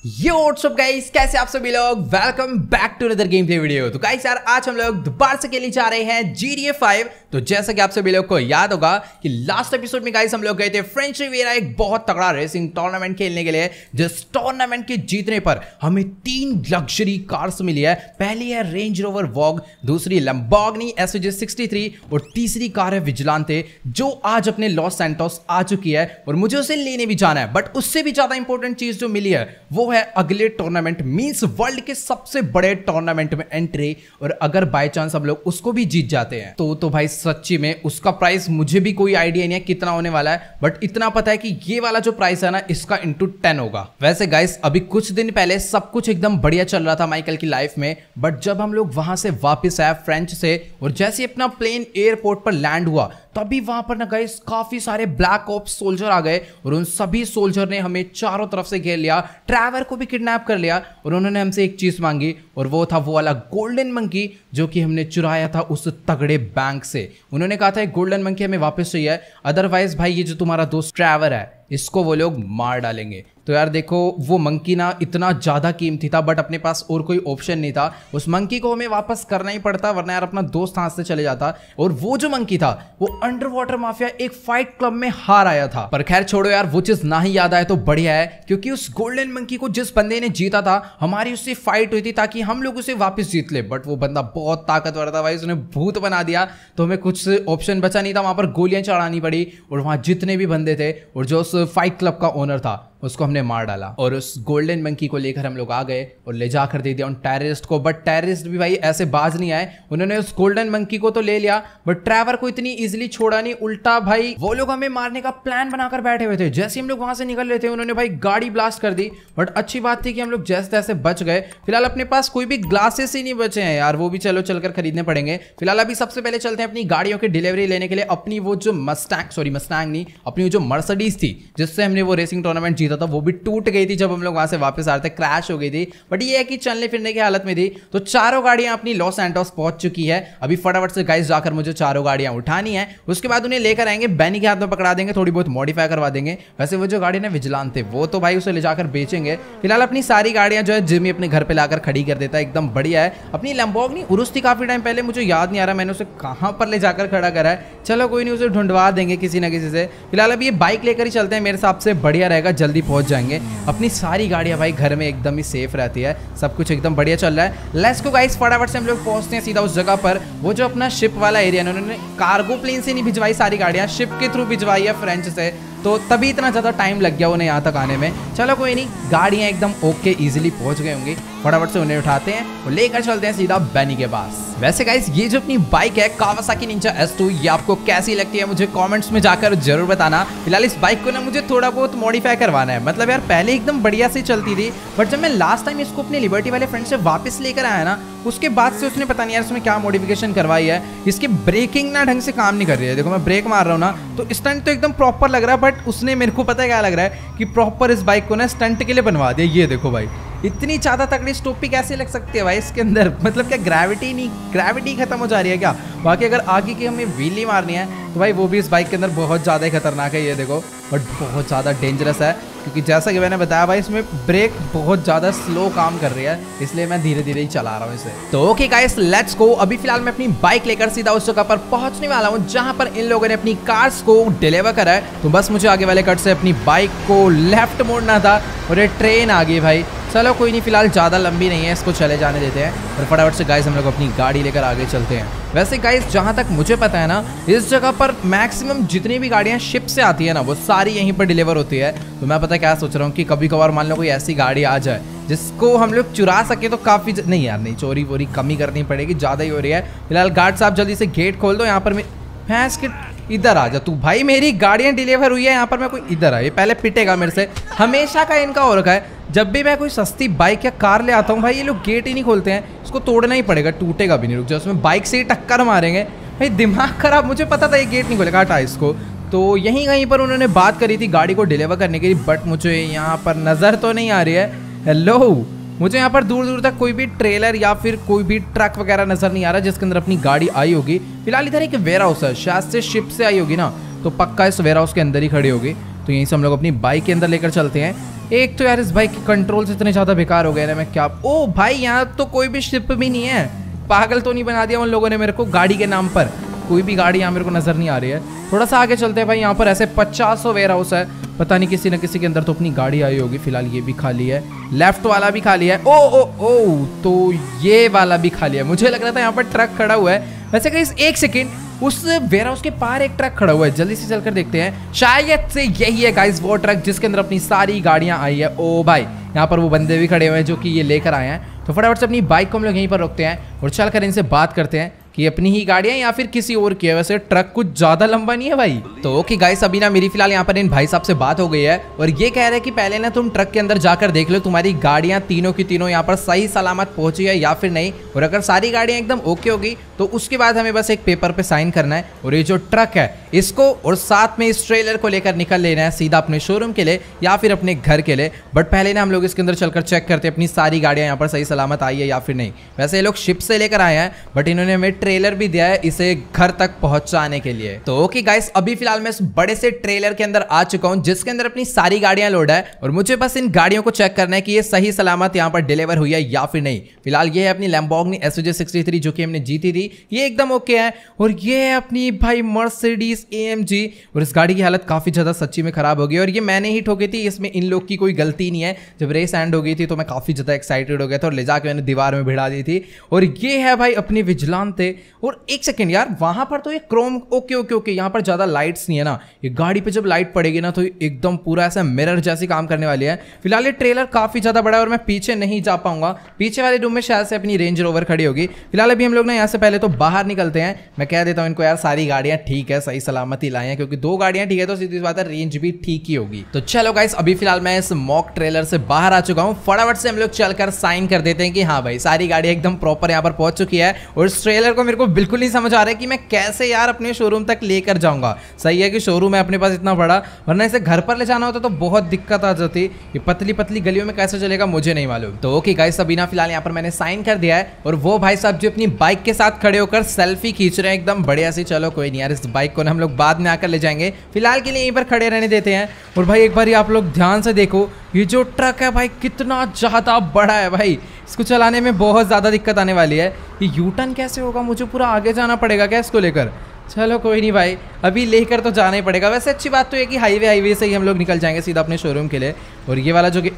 Yo what's up guys, कैसे आप सभी लोग। Welcome back to another game play video. तो गाइस यार आज हम लोग दोबारा से खेलने जा रहे हैं GTA 5। तो जैसा कि आप सभी लोग को याद होगा कि लास्ट एपिसोड में गाइस हम लोग गए थे फ्रेंच रिविएरा एक बहुत तगड़ा रेसिंग टूर्नामेंट खेलने के लिए, जिस टूर्नामेंट के जीतने पर हमें 3 लग्जरी कार्स मिली है। पहली है रेंज रोवर वॉग, दूसरी लैम्बोर्गिनी SVJ63 और तीसरी कार है विजिलांटे, जो आज अपने लॉस सैंटोस आ चुकी है और मुझे उसे लेने भी जाना है। बट उससे भी ज्यादा इंपॉर्टेंट चीज जो मिली है वो है अगले टूर्नामेंट, मींस वर्ल्ड के सबसे बड़े टूर्नामेंट में एंट्री। और अगर बाय चांस हम लोग उसको भी जीत जाते हैं तो भाई सच्ची में उसका प्राइस मुझे भी कोई आइडिया नहीं है कितना होने वाला है, बट इतना पता है कि ये वाला जो प्राइस है ना इसका इंटू 10 होगा। वैसे गाइस अभी कुछ दिन पहले सब कुछ एकदम बढ़िया चल रहा था माइकल की लाइफ में, बट जब हम लोग वहां से वापस आए फ्रेंच से और जैसे अपना प्लेन एयरपोर्ट पर लैंड हुआ तभी वहां पर ना गाइस काफी सारे ब्लैक ऑप्स सोल्जर आ गए और उन सभी सोल्जर ने हमें चारों तरफ से घेर लिया, ट्रैवर को भी किडनैप कर लिया और उन्होंने हमसे एक चीज मांगी और वो था वो वाला गोल्डन मंकी जो कि हमने चुराया था उस तगड़े बैंक से। उन्होंने कहा था गोल्डन मंकी हमें वापस चाहिए, अदरवाइज भाई ये जो तुम्हारा दोस्त ट्रैवर है इसको वो लोग मार डालेंगे। तो यार देखो वो मंकी ना इतना ज्यादा कीमती था बट अपने पास और कोई ऑप्शन नहीं था, उस मंकी को हमें वापस करना ही पड़ता वरना यार अपना दोस्त हाथ से चले जाता। और वो जो मंकी था वो अंडर वाटर माफिया एक फाइट क्लब में हार आया था। पर खैर छोड़ो यार, वो चीज ना ही याद आए तो बढ़िया है, क्योंकि उस गोल्डन मंकी को जिस बंदे ने जीता था हमारी उससे फाइट हुई थी ताकि हम लोग उसे वापस जीत ले। बट वो बंदा बहुत ताकतवर था भाई, उसने भूत बना दिया तो हमें कुछ ऑप्शन बचा नहीं था, वहां पर गोलियां चढ़ानी पड़ी और वहां जितने भी बंदे थे और जो उस फाइट क्लब का ओनर था उसको हमने मार डाला। और उस गोल्डन मंकी को लेकर हम लोग आ गए और ले जाकर दे दिया उन टेररिस्ट को। बट टेररिस्ट भी भाई ऐसे बाज नहीं आए, उन्होंने उस गोल्डन मंकी को तो ले लिया बट ट्रैवर को इतनी इजीली छोड़ा नहीं, उल्टा भाई वो लोग हमें मारने का प्लान बनाकर बैठे हुए थे। जैसे हम लोग वहां से निकल रहे थे उन्होंने भाई गाड़ी ब्लास्ट कर दी, बट अच्छी बात थी कि हम लोग जैसे तैसे बच गए। फिलहाल अपने पास कोई भी ग्लासेस ही नहीं बचे हैं यार, वो भी चलो चलकर खरीदने पड़ेंगे। फिलहाल अभी सबसे पहले चलते हैं अपनी गाड़ियों की डिलीवरी लेने के लिए। अपनी वो जो मस्टैंग नहीं, अपनी वो जो मर्सिडीज थी जिससे हमने वो रेसिंग टूर्नामेंट जीता था वो भी टूट गई थी जब हम लोग वहां से वापस आ रहे थे, क्रैश हो गई थी। बट ये है कि चलने फिरने की हालत में थी। तो चारों गाड़ियां अपनी लॉस सैंटोस पहुंच चुकी है। अभी फटाफट से गाइस जाकर मुझे चारों गाड़ियां उठानी है, उसके बाद उन्हें लेकर आएंगे, बैनी के हाथ में पकड़ा देंगे, थोड़ी बहुत मॉडिफाई करवा देंगे। वैसे वो जो गाड़ी ना विजिलांटे वो तो भाई उसे ले जाकर बेचेंगे। फिलहाल अपनी सारी गाड़ियां जो है जिमी अपने घर पे लाकर खड़ी कर देता है, एकदम बढ़िया है। अपनी लैम्बोर्गिनी उरुस थी काफी टाइम पहले, मुझे याद नहीं आ रहा मैंने उसे कहां पर ले जाकर खड़ा करा है। चलो कोई नहीं, उसे ढूंढवा देंगे किसी ना किसी से। फिलहाल अभी ये बाइक लेकर ही चलते हैं, मेरे हिसाब से बढ़िया रहेगा, जल्दी पहुंच जाएंगे। अपनी सारी गाड़ियां भाई घर में एकदम ही सेफ रहती है, सब कुछ एकदम बढ़िया चल रहा है। लेट्स गो गाइस, फटाफट से हम लोग पहुंचते हैं सीधा उस जगह पर, वो जो अपना शिप वाला एरिया है। उन्होंने कार्गो प्लेन से नहीं भिजवाई सारी गाड़ियां, शिप के थ्रू भिजवाई है फ्रेंच से, तो तभी इतना ज्यादा टाइम लग गया उन्हें यहाँ तक आने में। चलो कोई नहीं, गाड़ियां एकदम ओके इजीली पहुंच गई होंगी। फटाफट से उन्हें उठाते हैं और लेकर चलते हैं सीधा बैनी के पास। वैसे गाइस ये जो अपनी बाइक है कावासाकी निंजा S2, ये आपको कैसी लगती है मुझे कमेंट्स में जाकर जरूर बताना। फिलहाल इस बाइक को ना मुझे थोड़ा बहुत मॉडिफाई करवाना है, मतलब यार पहले एकदम बढ़िया से चलती थी बट जब मैं लास्ट टाइम इसको अपने लिबर्टी वाले फ्रेंड से वापस लेकर आया ना उसके बाद से उसने पता नहीं यार उसमें क्या मॉडिफिकेशन करवाई है। इसकी ब्रेकिंग ना ढंग से काम नहीं कर रही है, देखो मैं ब्रेक मार रहा हूँ ना तो स्टंट तो एकदम प्रॉपर लग रहा है, बट उसने मेरे को पता है क्या लग रहा है कि प्रॉपर इस बाइक को ना स्टंट के लिए बनवा दिया। ये देखो भाई इतनी ज्यादा तगड़ी स्टोपी कैसे लग सकती है भाई इसके अंदर, मतलब क्या ग्रेविटी खत्म हो जा रही है क्या। बाकी अगर आगे की हमें व्हीली मारनी है तो भाई वो भी इस बाइक के अंदर बहुत ज़्यादा ही खतरनाक है, ये देखो, बट बहुत ज़्यादा डेंजरस है क्योंकि जैसा कि मैंने बताया भाई इसमें ब्रेक बहुत ज़्यादा स्लो काम कर रही है, इसलिए मैं धीरे धीरे ही चला रहा हूँ इसे। तो ओके गाइस लेट्स गो। अभी फिलहाल मैं अपनी बाइक लेकर सीधा उस जगह पर पहुंचने वाला हूँ जहां पर इन लोगों ने अपनी कार्स को डिलीवर करा है। तो बस मुझे आगे वाले कट से अपनी बाइक को लेफ्ट मोड़ना था और ये ट्रेन आ गई भाई। चलो कोई नहीं, फिलहाल ज़्यादा लंबी नहीं है, इसको चले जाने देते हैं और फटाफट से गाइस हम लोग अपनी गाड़ी लेकर आगे चलते हैं। वैसे गाइस जहाँ तक मुझे पता है ना इस जगह पर मैक्सिमम जितनी भी गाड़ियाँ शिप से आती है ना वो सारी यहीं पर डिलीवर होती है। तो मैं पता क्या सोच रहा हूँ कि कभी कभार मान लो कोई ऐसी गाड़ी आ जाए जिसको हम लोग चुरा सके तो काफ़ी नहीं यार नहीं, चोरी वोरी कमी करनी पड़ेगी, ज़्यादा ही हो रही है। फिलहाल गार्ड साहब जल्दी से गेट खोल दो, यहाँ पर भैंस के इधर आ जा तू भाई, मेरी गाड़ियाँ डिलीवर हुई है यहाँ पर, मैं कोई इधर आ, ये पहले पिटेगा मेरे से, हमेशा का इनका हो रखा है। जब भी मैं कोई सस्ती बाइक या कार ले आता हूँ भाई ये लोग गेट ही नहीं खोलते हैं, इसको तोड़ना ही पड़ेगा, टूटेगा भी नहीं, रुक जाओ, उसमें बाइक से ही टक्कर मारेंगे भाई, दिमाग खराब, मुझे पता था ये गेट नहीं खोलेगा, हटा इसको। तो यहीं कहीं पर उन्होंने बात करी थी गाड़ी को डिलीवर करने के लिए, बट मुझे यहाँ पर नज़र तो नहीं आ रही है। हेलो, मुझे यहाँ पर दूर दूर तक कोई भी ट्रेलर या फिर कोई भी ट्रक वगैरह नजर नहीं आ रहा जिसके अंदर अपनी गाड़ी आई होगी। फिलहाल इधर एक वेयर हाउस है, शायद से शिप से आई होगी ना, तो पक्का इस वेयर हाउस के अंदर ही खड़ी होगी। तो यहीं से हम लोग अपनी बाइक के अंदर लेकर चलते हैं। एक तो यार इस बाइक के कंट्रोल्स इतने ज़्यादा बेकार हो गए ना, मैं क्या, ओ भाई यहाँ तो कोई भी शिप भी नहीं है। पागल तो नहीं बना दिया उन लोगों ने मेरे को गाड़ी के नाम पर। कोई भी गाड़ी यहाँ मेरे को नज़र नहीं आ रही है। थोड़ा सा आगे चलते हैं भाई, यहाँ पर ऐसे 50 वेयर हाउस है। पता नहीं किसी न किसी के अंदर तो अपनी गाड़ी आई होगी। फिलहाल ये भी खाली है, लेफ्ट वाला भी खाली है। ओ ओ ओ तो ये वाला भी खाली है। मुझे लग रहा था यहाँ पर ट्रक खड़ा हुआ है। वैसे गाइस एक सेकेंड, उस वेयर हाउस के पार एक ट्रक खड़ा हुआ है, जल्दी से चलकर देखते हैं। शायद से यही है गाइस वो ट्रक जिसके अंदर अपनी सारी गाड़ियां आई है। ओ भाई यहाँ पर वो बंदे भी खड़े हुए हैं जो कि ये लेकर आए हैं। तो फटाफट से अपनी बाइक को हम लोग यहीं पर रोकते हैं और चलकर इनसे बात करते हैं कि अपनी ही गाड़ियां या फिर किसी और की है। वैसे ट्रक कुछ ज्यादा लंबा नहीं है भाई। तो ओके गाइस, अभी ना मेरी फिलहाल यहाँ पर इन भाई साहब से बात हो गई है और ये कह रहे हैं कि पहले ना तुम ट्रक के अंदर जाकर देख लो तुम्हारी गाड़ियां तीनों की तीनों यहाँ पर सही सलामत पहुंची है या फिर नहीं। और अगर सारी गाड़ियां एकदम ओके होगी तो उसके बाद हमें बस एक पेपर पे साइन करना है और ये जो ट्रक है इसको और साथ में इस ट्रेलर को लेकर निकल लेना है सीधा अपने शोरूम के लिए या फिर अपने घर के लिए। बट पहले ना हम लोग इसके अंदर चलकर चेक करते हैं अपनी सारी गाड़ियां यहाँ पर सही सलामत आई है या फिर नहीं। वैसे ये लोग शिप से लेकर आए हैं बट इन्होंने हमें ट्रेलर भी दिया है इसे घर तक पहुंचाने के लिए। तो ओके गाइस, अभी फिलहाल मैं इस बड़े से ट्रेलर के अंदर आ चुका हूं जिसके अंदर अपनी सारी गाड़ियां लोड है और मुझे बस इन गाड़ियों को चेक करना है कि ये सही सलामत यहाँ पर डिलीवर हुई है या फिर नहीं। फिलहाल ये है अपनी लैम्बोर्गिनी SVJ 63 जो कि हमने जीती थी, ये एकदम ओके है। और ये है अपनी भाई मर्सिडीज AMG और इस गाड़ी की हालत काफी ज्यादा सच्ची में खराब हो गई और ये मैंने ही ठोकी थी, इसमें इन लोग की कोई गलती नहीं है। जब रेस एंड हो गई थी तो मैं काफी ज्यादा एक्साइटेड हो गया था और ले जाके मैंने दीवार में भिड़ा दी थी। और ये है भाई अपनी विजिलेंटे। और एक सेकेंड यार, वहां पर तो ये क्रोम ओके ओके ओके, यहाँ पर ज्यादा लाइट्स नहीं है ना। ये गाड़ी पे जब लाइट पड़ेगी ना तो एकदम पूरा ऐसा मिरर जैसी काम करने वाली है। फिलहाल ये ट्रेलर काफी ज्यादा बड़ा है और मैं पीछे नहीं जा पाऊंगा। पीछे वाले रूम में शायद से अपनी रेंज रोवर खड़ी होगी। फिलहाल अभी हम लोग ना यहाँ से पहले तो बाहर निकलते हैं। मैं कह देता हूँ इनको यार सारी गाड़ियां ठीक है, सही सलामती लाए हैं, क्योंकि 2 गाड़ियां ठीक है तो सीधी बात है रेंज भी ठीक ही होगी। तो चलो गाइस, अभी फिलहाल मैं इस मॉक ट्रेलर से बाहर आ चुका हूँ। फटाफट से हम लोग चलकर साइन कर देते हैं कि हाँ भाई सारी गाड़ियां एकदम प्रॉपर यहाँ पर पहुंच चुकी है। और इस ट्रेलर को मेरे को बिल्कुल नहीं समझ आ रहा है कि मैं कैसे यार अपने शोरूम तक लेकर जाऊंगा। सही है कि शोरूम है अपने पास इतना बड़ा, वरना इसे घर पर ले जाना होता तो बहुत दिक्कत आ जाती। ये पतली पतली गलियों में कैसे चलेगा मुझे नहीं मालूम। तो ओके गाइस, अभी ना फिलहाल यहाँ पर मैंने साइन कर दिया है और वो भाई साहब जो अपनी बाइक के साथ खड़े होकर सेल्फी खींच रहे हैं एकदम बढ़िया सी। चलो कोई नहीं यार, इस बाइक को ना हम लोग बाद में आकर ले जाएंगे, फिलहाल के लिए यहीं पर खड़े रहने देते हैं। और भाई एक बार आप लोग ध्यान से देखो, ये जो ट्रक है भाई कितना ज्यादा बड़ा है भाई। इसको चलाने में बहुत ज्यादा दिक्कत आने वाली है। ये यू टर्न कैसे होगा, मुझे पूरा आगे जाना पड़ेगा क्या इसको लेकर? चलो कोई नहीं भाई, अभी लेकर तो जाना ही पड़ेगा। वैसे अच्छी बात तो है कि हाईवे से ही हम लोग निकल जाएंगे सीधा अपने शोरूम के लिए। और ये वाला जो कि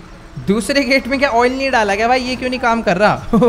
दूसरे गेट में क्या ऑयल नहीं डाला क्या भाई? ये क्यों नहीं काम कर रहा?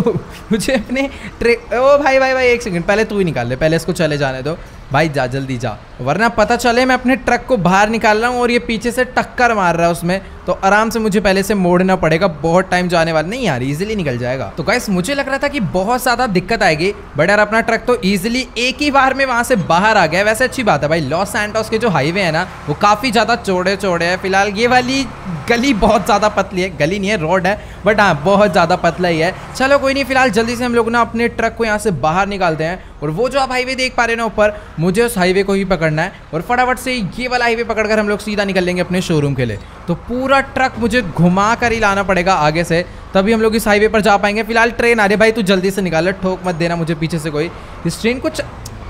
मुझे अपने ओ भाई भाई भाई एक सेकंड, पहले तू ही निकाल ले, पहले इसको चले जाने दो भाई, जा जल्दी जा, वरना पता चले मैं अपने ट्रक को बाहर निकाल रहा हूँ और ये पीछे से टक्कर मार रहा है उसमें, तो आराम से मुझे पहले से मोड़ना पड़ेगा, बहुत टाइम जाने वाला नहीं यार, इजीली निकल जाएगा। तो गाइस मुझे लग रहा था कि बहुत ज्यादा दिक्कत आएगी, बट यार अपना ट्रक तो इजीली एक ही बार में वहां से बाहर आ गया। वैसे अच्छी बात है भाई, लॉस सैंटोस के जो हाईवे है ना वो काफी ज्यादा चौड़े चौड़े है। फिलहाल ये वाली गली बहुत ज्यादा पतली है, गली नहीं है रोड है, बट हाँ बहुत ज्यादा पतला ही है। चलो कोई नहीं, फिलहाल जल्दी से हम लोग ना अपने ट्रक को यहाँ से बाहर निकालते हैं। और वो जो आप हाईवे देख पा रहे हैं ना ऊपर, मुझे उस हाईवे को ही पकड़ना है और फटाफट से ये वाला हाईवे पकड़कर हम लोग सीधा निकल लेंगे अपने शोरूम के लिए। तो पूरा ट्रक मुझे घुमा कर ही लाना पड़ेगा आगे से, तभी हम लोग इस हाईवे पर जा पाएंगे। फिलहाल ट्रेन आ रही है भाई, तू जल्दी से निकाल ले, ठोक मत देना मुझे पीछे से कोई। इस ट्रेन को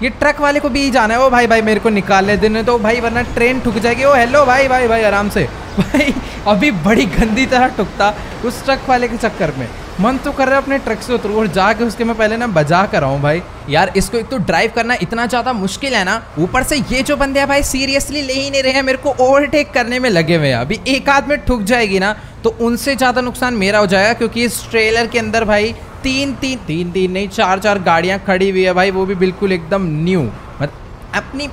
ये ट्रक वाले को भी जाना है। ओ भाई भाई मेरे को निकालने देने तो भाई, वरना ट्रेन ठुक जाएगी। ओ हेलो भाई भाई भाई आराम से भाई, अभी बड़ी गंदी तरह ठुकता उस ट्रक वाले के चक्कर में। मन तो कर रहा है अपने ट्रक से उतरूं और जाके उसके मैं पहले ना बजा कर आऊं भाई। यार इसको एक तो ड्राइव करना इतना ज्यादा मुश्किल है ना, ऊपर से ये जो बंदे हैं भाई सीरियसली ले ही नहीं रहे हैं, मेरे को ओवरटेक करने में लगे हुए हैं। अभी एक आध में ठुक जाएगी ना तो उनसे ज्यादा नुकसान मेरा हो जाएगा, क्योंकि इस ट्रेलर के अंदर भाई तीन नहीं 4 गाड़ियां खड़ी हुई है भाई, वो भी बिल्कुल एकदम न्यू। अपनी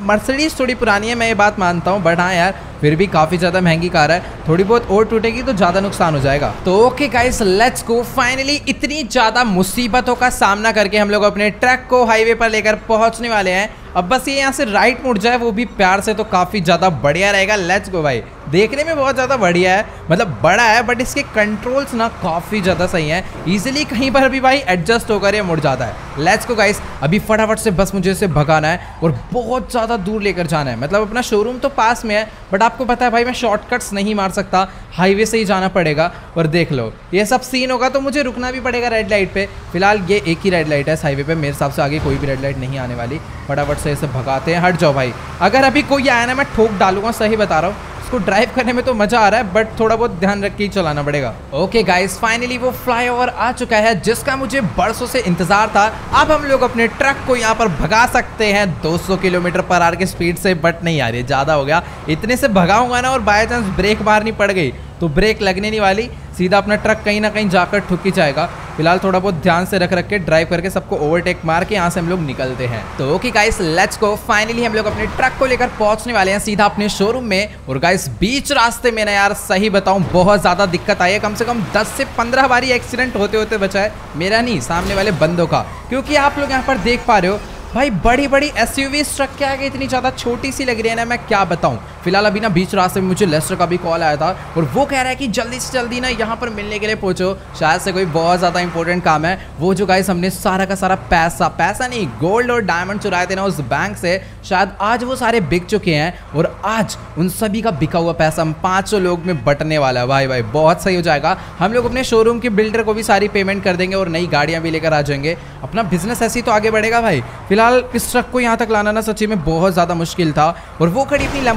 मर्सिडीज थोड़ी पुरानी है, मैं ये बात मानता हूँ, बट हाँ यार फिर भी काफ़ी ज़्यादा महंगी कार है, थोड़ी बहुत और टूटेगी तो ज़्यादा नुकसान हो जाएगा। तो okay guys let's go. Finally इतनी ज़्यादा मुसीबतों का सामना करके हम लोग अपने ट्रक को हाईवे पर लेकर पहुँचने वाले हैं। अब बस ये यहाँ से राइट मुड़ जाए वो भी प्यार से, तो काफ़ी ज़्यादा बढ़िया रहेगा। लेट्स गो भाई, देखने में बहुत ज़्यादा बढ़िया है, मतलब बड़ा है, बट इसके कंट्रोल्स ना काफ़ी ज़्यादा सही हैं, इजीली कहीं पर भी भाई एडजस्ट होकर ये मुड़ जाता है। लेट्स गो गाइस, अभी फटाफट से बस मुझे इसे भगाना है और बहुत ज़्यादा दूर लेकर जाना है। मतलब अपना शोरूम तो पास में है, बट आपको पता है भाई मैं शॉर्टकट्स नहीं मार सकता, हाईवे से ही जाना पड़ेगा। और देख लो ये सब सीन होगा तो मुझे रुकना भी पड़ेगा रेड लाइट पे। फिलहाल ये एक ही रेड लाइट है इस हाईवे पे, मेरे हिसाब से आगे कोई भी रेड लाइट नहीं आने वाली। फटाफट से इसे भगाते हैं। हट जाओ भाई, अगर अभी कोई आया ना मैं ठोक डालूंगा, सही बता रहा हूँ। इसको ड्राइव करने में तो मजा आ रहा है, बट थोड़ा बहुत ध्यान रख के ही चलाना पड़ेगा। ओके गाइस, फाइनली वो फ्लाईओवर आ चुका है जिसका मुझे बरसों से इंतजार था। अब हम लोग अपने ट्रक को यहाँ पर भगा सकते हैं 200 किलोमीटर पर आवर की स्पीड से, बट नहीं यार ये ज्यादा हो गया। इतने से भगाऊंगा ना और बाय चांस ब्रेक मारनी पड़ गई तो ब्रेक लगने नहीं वाली, सीधा अपना ट्रक कहीं ना कहीं जाकर ठुक ही जाएगा। फिलहाल थोड़ा बहुत ध्यान से रख के ड्राइव करके सबको ओवरटेक मार के यहाँ से हम लोग निकलते हैं। तो okay guys, let's go. Finally हम लोग अपने ट्रक को लेकर पहुंचने वाले हैं सीधा अपने शोरूम में। और गाइस बीच रास्ते में ना यार सही बताऊं बहुत ज्यादा दिक्कत आई है, कम से कम 10 से 15 बारी एक्सीडेंट होते होते बचा है, मेरा नहीं सामने वाले बंदों का। क्योंकि आप लोग यहाँ पर देख पा रहे हो भाई बड़ी बड़ी एसयूवीज ट्रक के आगे इतनी ज्यादा छोटी सी लग रही है ना, मैं क्या बताऊं। फिलहाल अभी ना बीच रास्ते में मुझे लेस्टर का भी कॉल आया था और वो कह रहा है कि जल्दी से जल्दी ना यहाँ पर मिलने के लिए पहुंचो, शायद से कोई बहुत ज्यादा इंपॉर्टेंट काम है। वो जो गाइस हमने सारा का सारा पैसा नहीं गोल्ड और डायमंड चुराए थे ना उस बैंक से, शायद आज वो सारे बिक चुके हैं और आज उन सभी का बिका हुआ पैसा हम 500 लोग में बंटने वाला है। भाई बहुत सही हो जाएगा। हम लोग अपने शोरूम के बिल्डर को भी सारी पेमेंट कर देंगे और नई गाड़ियां भी लेकर आ जाएंगे। अपना बिजनेस ऐसे ही तो आगे बढ़ेगा भाई। फिलहाल इस ट्रक को यहाँ तक लाना ना सच्ची में बहुत ज़्यादा मुश्किल था। और वो खड़ी अपनी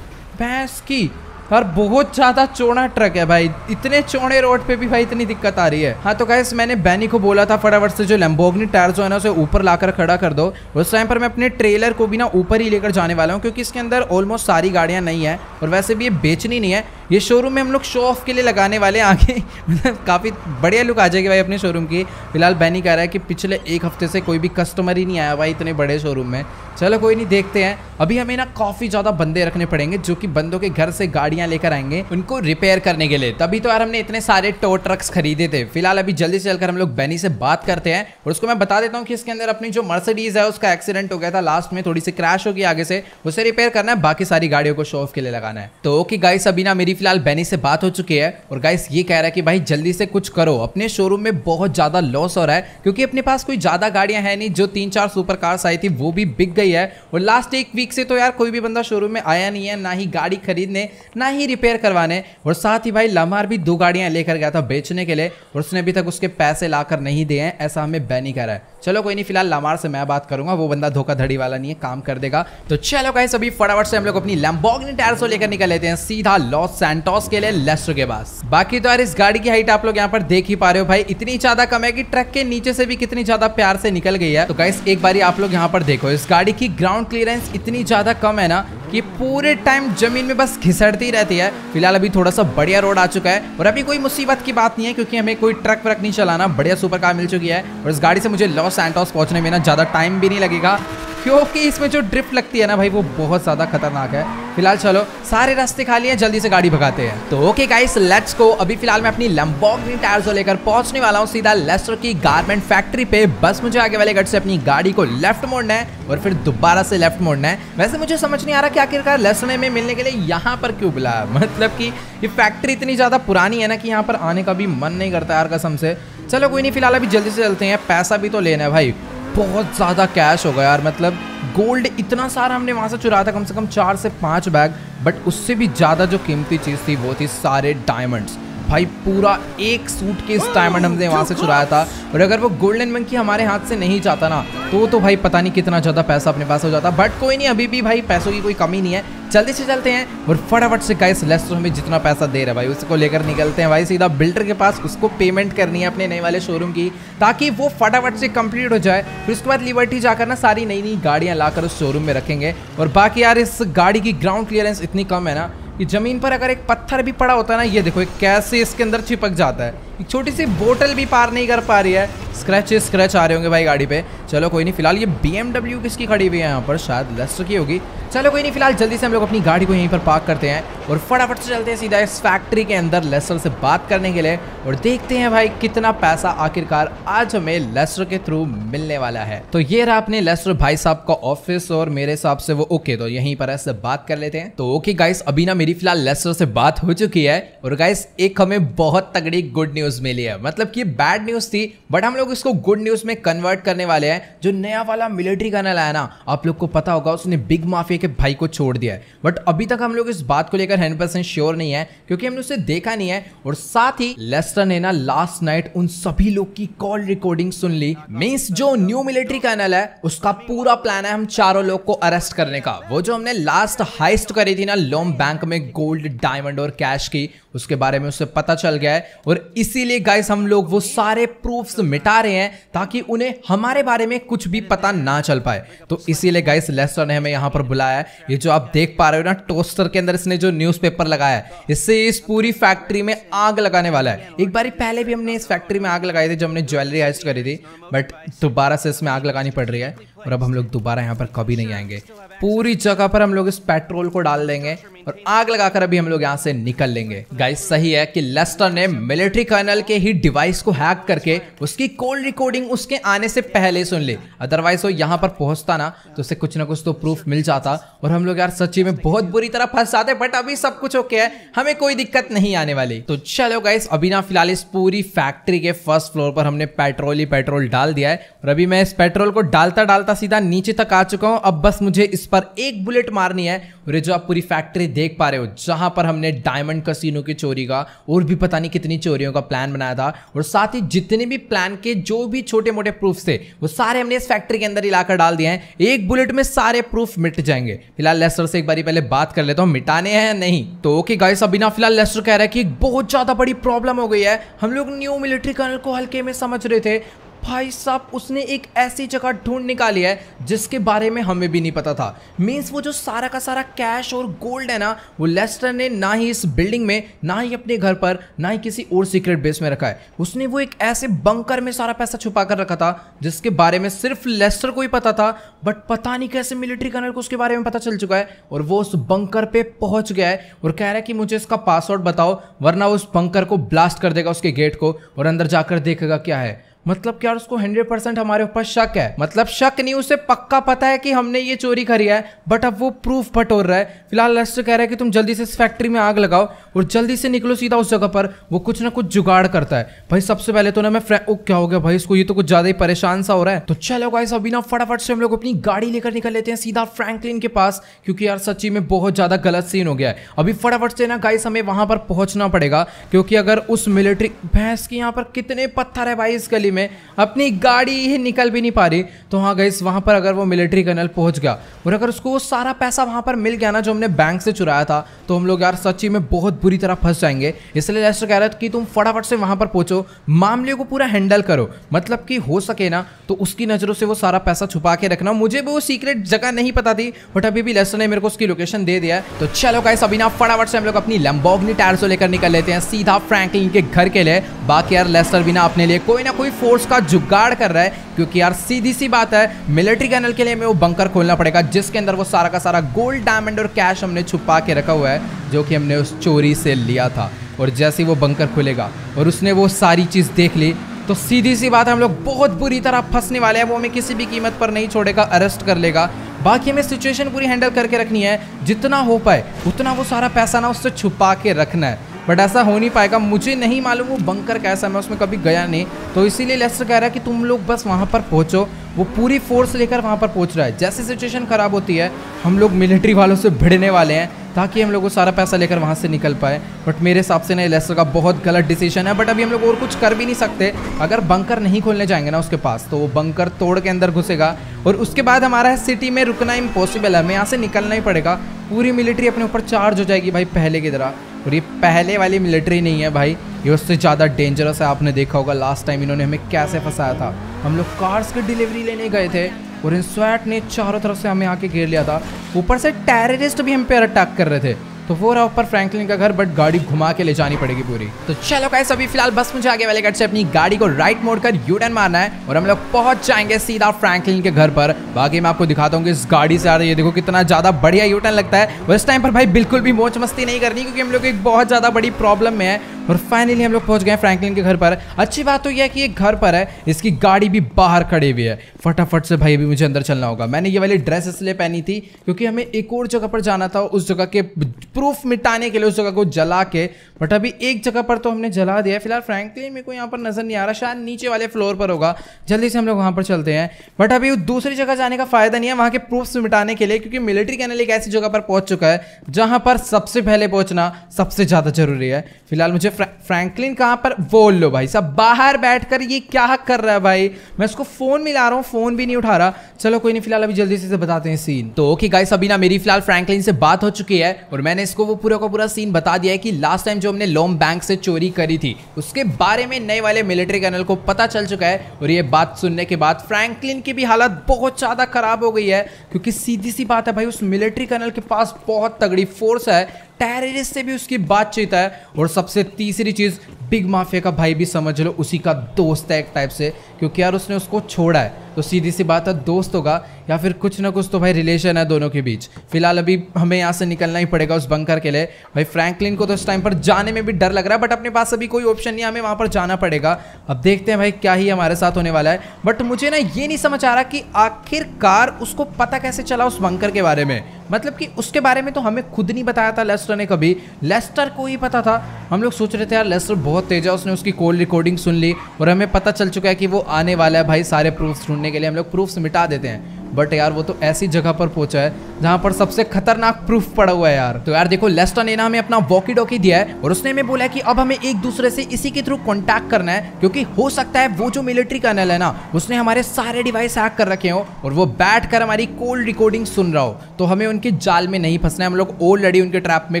भैंस की यार, बहुत ज़्यादा चौड़ा ट्रक है भाई, इतने चौड़े रोड पे भी भाई इतनी दिक्कत आ रही है। हाँ तो गाइस मैंने बैनी को बोला था फटाफट से जो लैम्बोर्गिनी टायर जो है ना उसे ऊपर लाकर खड़ा कर दो। उस टाइम पर मैं अपने ट्रेलर को भी ना ऊपर ही लेकर जाने वाला हूँ क्योंकि इसके अंदर ऑलमोस्ट सारी गाड़ियाँ नहीं है और वैसे भी ये बेचनी नहीं है, ये शोरूम में हम लोग शो ऑफ के लिए लगाने वाले हैं आगे। मतलब काफ़ी बढ़िया लुक आ जाएगी भाई अपने शोरूम की। फिलहाल बैनी कह रहा है कि पिछले एक हफ्ते से कोई भी कस्टमर ही नहीं आया भाई इतने बड़े शोरूम में। चलो कोई नहीं, देखते हैं। अभी हमें ना काफ़ी ज़्यादा बंदे रखने पड़ेंगे जो कि बंदों के घर से गाड़ियाँ लेकर आएंगे उनको रिपेयर करने के लिए। तभी तो यार हमने इतने सारे टो ट्रक्स खरीदे थे। फिलहाल अभी जल्दी से चलकर हम लोग बैनी से बात करते हैं और उसको मैं बता देता हूँ कि इसके अंदर अपनी जो मर्सिडीज है उसका एक्सीडेंट हो गया था लास्ट में, थोड़ी सी क्रैश हो गई आगे से, उसे रिपेयर करना है, बाकी सारी गाड़ियों को शो ऑफ के लिए लगाना है। तो ओके गाइस, अभी ना मेरी फिलहाल बैनी से बात हो चुकी है और गाइस ये कह रहा है कि भाई जल्दी से कुछ करो, अपने शोरूम में बहुत ज्यादा लॉस हो रहा है क्योंकि अपने पास कोई ज्यादा गाड़ियां है नहीं। जो 3-4 सुपर कार्स आई थी वो भी बिक गई है और लास्ट एक वीक से तो यार कोई भी बंदा शोरूम में आया नहीं है, ना ही गाड़ी खरीदने ना ही रिपेयर करवाने। और साथ ही भाई लमार भी 2 गाड़ियां लेकर गया था बेचने के लिए और उसने अभी तक उसके पैसे लाकर नहीं दिए हैं, ऐसा हमें बैनी कह रहा है। चलो कोई नहीं, फिलहाल लमार से मैं बात करूंगा, वो बंदा धोखाधड़ी वाला नहीं है, काम कर देगा। तो चलो गाइस अभी फटाफट से हम लोग अपनी लैम्बोर्गिनी टायर्स लेकर निकल लेते हैं सीधा लॉस सैंटोस के लिए लेस्टर के पास। बाकी तो यार इस गाड़ी की हाइट आप लोग यहाँ पर देख ही पा रहे हो भाई, इतनी ज्यादा कम है कि ट्रक के नीचे से भी कितनी ज्यादा प्यार से निकल गई है। तो गाइस एक बारी आप लोग यहाँ पर देखो, इस गाड़ी की ग्राउंड क्लियरेंस इतनी ज्यादा कम है ना कि पूरे टाइम जमीन में बस घिसड़ती रहती है। फिलहाल अभी थोड़ा सा बढ़िया रोड आ चुका है और अभी कोई मुसीबत की बात नहीं है क्योंकि हमें कोई ट्रक व्रक नहीं चलाना, बढ़िया सुपर कार मिल चुकी है और इस गाड़ी से मुझे लॉस सैंटोस पहुंचने में ना ज्यादा टाइम भी नहीं लगेगा क्योंकि इसमें जो ड्रिफ्ट लगती है ना भाई वो बहुत ज्यादा खतरनाक है। फिलहाल चलो सारे रास्ते खाली हैं, जल्दी से गाड़ी भगाते हैं। तो ओके गाइस लेट्स गो। अभी फिलहाल मैं अपनी लैम्बोर्गिनी टायर्स लेकर पहुंचने वाला हूं सीधा लेस्टर की गारमेंट फैक्ट्री पे। बस मुझे आगे वाले गेट से अपनी गाड़ी को लेफ्ट मोड़ना है और फिर दोबारा से लेफ्ट मोड़ना है। वैसे मुझे समझ नहीं आ रहा कि आखिरकार लेस्टर में मिलने के लिए यहाँ पर क्यों बुलाया, मतलब कि ये फैक्ट्री इतनी ज्यादा पुरानी है ना कि यहाँ पर आने का भी मन नहीं करता यार कसम से। चलो कोई नहीं, फिलहाल अभी जल्दी से चलते हैं, पैसा भी तो लेना है भाई। बहुत ज़्यादा कैश होगा यार, मतलब गोल्ड इतना सारा हमने वहाँ से चुराया था, कम से कम 4 से 5 बैग, बट उससे भी ज़्यादा जो कीमती चीज़ थी वो थी सारे डायमंड्स। भाई पूरा एक सूटकेस डायमंड हमने वहाँ से चुराया था और अगर वो गोल्डन मंकी हमारे हाथ से नहीं जाता ना तो भाई पता नहीं कितना ज़्यादा पैसा अपने पास हो जाता। बट कोई नहीं, अभी भी भाई पैसों की कोई कमी नहीं है, जल्दी से चलते हैं और फटाफट से गाइस लेस्टर हमें जितना पैसा दे रहा है भाई उसको लेकर निकलते हैं भाई सीधा बिल्डर के पास। उसको पेमेंट करनी है अपने नए वाले शोरूम की ताकि वो फटाफट से कंप्लीट हो जाए। फिर उसके बाद लिबर्टी जाकर ना सारी नई नई गाड़ियाँ लाकर उस शोरूम में रखेंगे। और बाकी यार इस गाड़ी की ग्राउंड क्लियरेंस इतनी कम है ना कि जमीन पर अगर एक पत्थर भी पड़ा होता है ना, ये देखो कैसे इसके अंदर चिपक जाता है। एक छोटी सी बोतल भी पार नहीं कर पा रही है, स्क्रैच आ रहे होंगे भाई गाड़ी पे। चलो कोई नहीं, फिलहाल ये BMW किसकी खड़ी हुई है यहाँ पर, शायद लेस्टर की होगी। चलो कोई नहीं, फिलहाल जल्दी से हम लोग अपनी गाड़ी को यहीं पर पार्क करते हैं और फटाफट से चलते हैं सीधा इस फैक्ट्री के अंदर लेस्टर से बात करने के लिए और देखते हैं भाई कितना पैसा आखिरकार आज हमें लेस्टर के थ्रू मिलने वाला है। तो ये रहा अपने लेस्टर भाई साहब का ऑफिस और मेरे हिसाब से वो ओके, तो यहीं पर ऐसे बात कर लेते हैं। तो ओके गाइस, अभी ना मेरी फिलहाल लेस्टर से बात हो चुकी है और गाइस एक हमें बहुत तगड़ी गुड न्यूज न्यूज मिली है। मतलब कि बैड न्यूज थी बट हम लोग इसको गुड न्यूज में कन्वर्ट करने वाले हैं। जो नया वाला मिलिट्री कर्नल आया ना, आप लोग को पता होगा उसने बिग माफिया के भाई को छोड़ दिया है। बट अभी तक हम लोग इस बात को लेकर 100% श्योर नहीं है क्योंकि हमने उसे देखा नहीं है। और साथ ही लेस्टर ने ना लास्ट नाइट उन सभी लोग की कॉल रिकॉर्डिंग सुन ली। मींस जो न्यू मिलिट्री कर्नल है उसका पूरा प्लान है हम चारों लोग को अरेस्ट करने का। वो जो हमने लास्ट हाइस्ट करी थी ना लोम बैंक में गोल्ड, डायमंड और कैश की, उसके बारे में उसे पता चल गया है। और इसीलिए गाइस हम लोग वो सारे प्रूफ्स मिटा रहे हैं ताकि उन्हें हमारे बारे में कुछ भी पता ना चल पाए। तो इसीलिए गाइस लेस्टर ने हमें यहां पर बुलाया है। ये जो आप देख पा रहे हो ना टोस्टर के अंदर इसने जो न्यूज़पेपर लगाया है, इससे इस पूरी फैक्ट्री में आग लगाने वाला है। एक बार पहले भी हमने इस फैक्ट्री में आग लगाई थी जब हमने ज्वेलरी हाइस्ट करी थी, बट दोबारा से इसमें आग लगानी पड़ रही है। और अब हम लोग दोबारा यहाँ पर कभी नहीं आएंगे। पूरी जगह पर हम लोग इस पेट्रोल को डाल देंगे और आग लगाकर अभी हम लोग यहाँ से निकल लेंगे। गाइस सही है कि लेस्टर ने मिलिट्री कर्नल के ही डिवाइस को हैक करके उसकी कॉल रिकॉर्डिंग उसके आने से पहले सुन ली। अदरवाइज वो यहाँ पर पहुंचता ना तो उसे कुछ ना कुछ तो प्रूफ मिल जाता और हम लोग यार सच्ची में बहुत बुरी तरह फंस जाते। बट अभी सब कुछ ओके है, हमें कोई दिक्कत नहीं आने वाली। तो चलो गाइस अभी ना फिलहाल इस पूरी फैक्ट्री के फर्स्ट फ्लोर पर हमने पेट्रोल ही पेट्रोल डाल दिया है। और अभी मैं इस पेट्रोल को डालता डालता सीधा नीचे तक आ चुका हूं। अब बस मुझे इस पर एक बुलेट मारनी है। और ये जो आप पूरी फैक्ट्री देख पा रहे हो जहां पर हमने डायमंड कसिनो की चोरी का और भी पता नहीं कितनी चोरियों का प्लान बनाया था, और साथ ही जितने भी प्लान के जो भी छोटे मोटे प्रूफ थे वो सारे हमने इस फैक्ट्री के अंदर ही लाकर डाल दिए हैं। एक बुलेट में सारे प्रूफ मिट जाएंगे। फिलहाल लेस्टर से एक बारी पहले बात कर लेता हूं मिटाने हैं या नहीं। तो ओके गाइस अभी ना फिलहाल लेस्टर कह रहा है कि बहुत ज्यादा बड़ी प्रॉब्लम हो गई है। हम लोग न्यू मिलिट्री कर्नल को हल्के में समझ रहे थे, भाई साहब उसने एक ऐसी जगह ढूंढ निकाली है जिसके बारे में हमें भी नहीं पता था। मींस वो जो सारा का सारा कैश और गोल्ड है ना, वो लेस्टर ने ना ही इस बिल्डिंग में, ना ही अपने घर पर, ना ही किसी और सीक्रेट बेस में रखा है। उसने वो एक ऐसे बंकर में सारा पैसा छुपा कर रखा था जिसके बारे में सिर्फ लेस्टर को ही पता था। बट पता नहीं कैसे मिलिट्री कर्नल को उसके बारे में पता चल चुका है और वो उस बंकर पे पहुंच गया है और कह रहा है कि मुझे इसका पासवर्ड बताओ वरना उस बंकर को ब्लास्ट कर देगा, उसके गेट को, और अंदर जाकर देखेगा क्या है। मतलब क्या उसको 100% हमारे ऊपर शक है। मतलब शक नहीं, उसे पक्का पता है कि हमने ये चोरी करी है, बट अब वो प्रूफ बटोर रहा है। फिलहाल लेस्टर कह रहा है कि तुम जल्दी से इस फैक्ट्री में आग लगाओ और जल्दी से निकलो सीधा उस जगह पर। वो कुछ ना कुछ जुगाड़ करता है। भाई सबसे पहले तो ना मैं क्या हो गया भाई इसको, ये तो कुछ ज्यादा ही परेशान सा हो रहा है। तो चलो गाइस अभी ना फटाफट से हम लोग अपनी गाड़ी लेकर निकल लेते हैं सीधा फ्रैंकलिन के पास, क्योंकि यार सच्ची में बहुत ज्यादा गलत सीन हो गया है। अभी फटाफट से ना गाइस हमें वहां पर पहुंचना पड़ेगा, क्योंकि अगर उस मिलिट्री भैंस की यहाँ पर कितने पत्थर है भाई इस गली में, अपनी गाड़ी ही निकल भी नहीं पा रही। तो हाँ गाइस वहां पर अगर वो मिलिट्री कर्नल पहुंच गया और अगर उसको वो सारा पैसा वहां पर मिल गया ना जो हमने बैंक से चुराया था, तो हम लोग यार सच्ची में बहुत बुरी तरह फंस जाएंगे। इसलिए लेस्टर कह रहा था कि तुम फटाफट से वहां पर पहुंचो, मामले को पूरा हैंडल करो, मतलब कि हो सके ना तो उसकी नजरों से वो सारा पैसा छुपा के रखना। मुझे भी वो सीक्रेट जगह नहीं पता थी बट अभी भी लेस्टर ने मेरे को उसकी लोकेशन दे दिया है। तो चलो गाइस अभी ना फटाफट से हम लोग अपनी लैम्बोर्गिनी टैरसो लेकर निकल लेते हैं सीधा फ्रैंकलिन के घर के लिए। बाकी यार लेस्टर भी ना अपने लिए कोई ना कोई फोर्स का जुगाड़ कर रहा है, क्योंकि यार सीधी सी बात है मिलिट्री कर्नल के लिए हमें वो बंकर खोलना पड़ेगा जिसके अंदर वो सारा का सारा गोल्ड, डायमंड और कैश हमने छुपा के रखा हुआ है जो कि हमने उस चोरी से लिया था। और जैसे ही वो बंकर खुलेगा और उसने वो सारी चीज देख ली तो सीधी सी बात है हम लोग बहुत बुरी तरह फंसने वाले हैं। वो हमें किसी भी कीमत पर नहीं छोड़ेगा, अरेस्ट कर लेगा। बाकी हमें सिचुएशन पूरी हैंडल करके रखनी है, जितना हो पाए उतना वो सारा पैसा ना उससे छुपा के रखना है। बट ऐसा हो नहीं पाएगा, मुझे नहीं मालूम वो बंकर कैसा, मैं उसमें कभी गया नहीं। तो इसीलिए लेस्टर कह रहा है कि तुम लोग बस वहाँ पर पहुँचो। वो पूरी फोर्स लेकर वहाँ पर पहुँच रहा है। जैसे सिचुएशन खराब होती है हम लोग मिलिट्री वालों से भिड़ने वाले हैं ताकि हम लोग वो सारा पैसा लेकर वहाँ से निकल पाए। बट मेरे हिसाब से ना लेस्टर का बहुत गलत डिसीजन है। बट अभी हम लोग और कुछ कर भी नहीं सकते। अगर बंकर नहीं खोलने जाएंगे ना उसके पास तो वो बंकर तोड़ के अंदर घुसेगा और उसके बाद हमारा सिटी में रुकना इम्पॉसिबल है। हमें यहाँ से निकलना ही पड़ेगा। पूरी मिलिट्री अपने ऊपर चार्ज हो जाएगी भाई पहले की तरह। और ये पहले वाली मिलिट्री नहीं है भाई, ये उससे ज़्यादा डेंजरस है। आपने देखा होगा लास्ट टाइम इन्होंने हमें कैसे फंसाया था। हम लोग कार्स की डिलीवरी लेने गए थे और इन स्वैट ने चारों तरफ से हमें आके घेर लिया था। ऊपर से टेररिस्ट भी हम पे अटैक कर रहे थे। तो वो रहा ऊपर फ्रैंकलिन का घर, बट गाड़ी घुमा के ले जानी पड़ेगी पूरी। तो चलो गाइस अभी फिलहाल बस मुझे आगे वाले गेट से अपनी गाड़ी को राइट मोड़ कर यू टर्न मारना है और हम लोग पहुंच जाएंगे सीधा फ्रैंकलिन के घर पर। बाकी मैं आपको दिखाता हूँ कि इस गाड़ी से आ रही है, देखो कितना ज्यादा बढ़िया यू टर्न लगता है। और इस टाइम पर भाई बिल्कुल भी मौज मस्ती नहीं करनी, क्योंकि हम लोग एक बहुत ज्यादा बड़ी प्रॉब्लम में है। और फाइनली हम लोग पहुंच गए फ्रैंकलिन के घर पर। अच्छी बात तो यह है कि ये घर पर है, इसकी गाड़ी भी बाहर खड़ी हुई है। फटाफट से भाई अभी मुझे अंदर चलना होगा। मैंने ये वाली ड्रेस इसलिए पहनी थी क्योंकि हमें एक और जगह पर जाना था, उस जगह के प्रूफ मिटाने के लिए, उस जगह को जला के। बट अभी एक जगह पर तो हमने जला दिया। फिलहाल फ्रैंकलिन मेरे को यहाँ पर नजर नहीं आ रहा, शायद नीचे वाले फ्लोर पर होगा। जल्दी से हम लोग वहाँ पर चलते हैं। बट अभी दूसरी जगह जाने का फायदा नहीं है वहाँ के प्रूफ्स मिटाने के लिए, क्योंकि मिलिट्री कैनल एक ऐसी जगह पर पहुंच चुका है जहां पर सबसे पहले पहुंचना सबसे ज्यादा जरूरी है। फिलहाल मुझे फ्रैंकलिन कहां पर, बोल लो भाई सब बाहर बैठकर ये क्या कर रहा है भाई। मैं उसको फोन मिला रहा हूं, फोन भी नहीं उठा रहा। चलो कोई नहीं, फिलहाल अभी जल्दी से बताते हैं सीन। तो ओके गाइस, अभी ना मेरी फिलहाल फ्रैंकलिन से बात हो चुकी है और मैंने इसको वो पूरा का पूरा सीन बता दिया है कि लास्ट टाइम जो हमने लोम बैंक से चोरी करी थी उसके बारे में नए वाले मिलिट्री कैनल को पता चल चुका है। और ये बात सुनने के बाद फ्रैंकलिन की भी हालत बहुत ज्यादा खराब हो गई है, क्योंकि सीधी सी बात है भाई, उस मिलिट्री कैनल के पास बहुत तगड़ी फोर्स है, टेररिस्ट से भी उसकी बातचीत है। और सबसे तीसरी चीज, बिग माफिया का भाई भी समझ लो उसी का दोस्त है एक टाइप से, क्योंकि यार उसने उसको छोड़ा है। तो सीधी सी बात है, दोस्त होगा या फिर कुछ ना कुछ तो भाई रिलेशन है दोनों के बीच। फिलहाल अभी हमें यहाँ से निकलना ही पड़ेगा उस बंकर के लिए। भाई फ्रैंकलिन को तो इस टाइम पर जाने में भी डर लग रहा है, बट अपने पास अभी कोई ऑप्शन नहीं है, हमें वहाँ पर जाना पड़ेगा। अब देखते हैं भाई क्या ही हमारे साथ होने वाला है। बट मुझे ना ये नहीं समझ आ रहा कि आखिरकार उसको पता कैसे चला उस बंकर के बारे में। मतलब कि उसके बारे में तो हमें खुद नहीं बताया था लेस्टर ने कभी, लेस्टर को ही पता था। हम लोग सोच रहे थे यार लेस्टर बहुत तेज है, उसने उसकी कॉल रिकॉर्डिंग सुन ली और हमें पता चल चुका है कि वो आने वाला है भाई सारे प्रूफ्स ढूंढने के लिए। हम लोग प्रूफ्स मिटा देते हैं, बट यार वो तो ऐसी जगह पर पहुंचा है जहां पर सबसे खतरनाक प्रूफ पड़ा हुआ है यार। तो यार देखो, लेस्टर ने ना हमें अपना वॉकी टॉकी दिया है और उसने हमें बोला है कि अब हमें एक दूसरे से इसी के थ्रू कांटेक्ट करना है, क्योंकि हो सकता है वो जो मिलिट्री कर्नल है ना उसने हमारे सारे डिवाइस हैक कर रखे हो और वो बैठकर हमारी कॉल रिकॉर्डिंग सुन रहा हो। तो हमें उनके जाल में नहीं फंसना है। हम लोग ऑलरेडी उनके ट्रैप में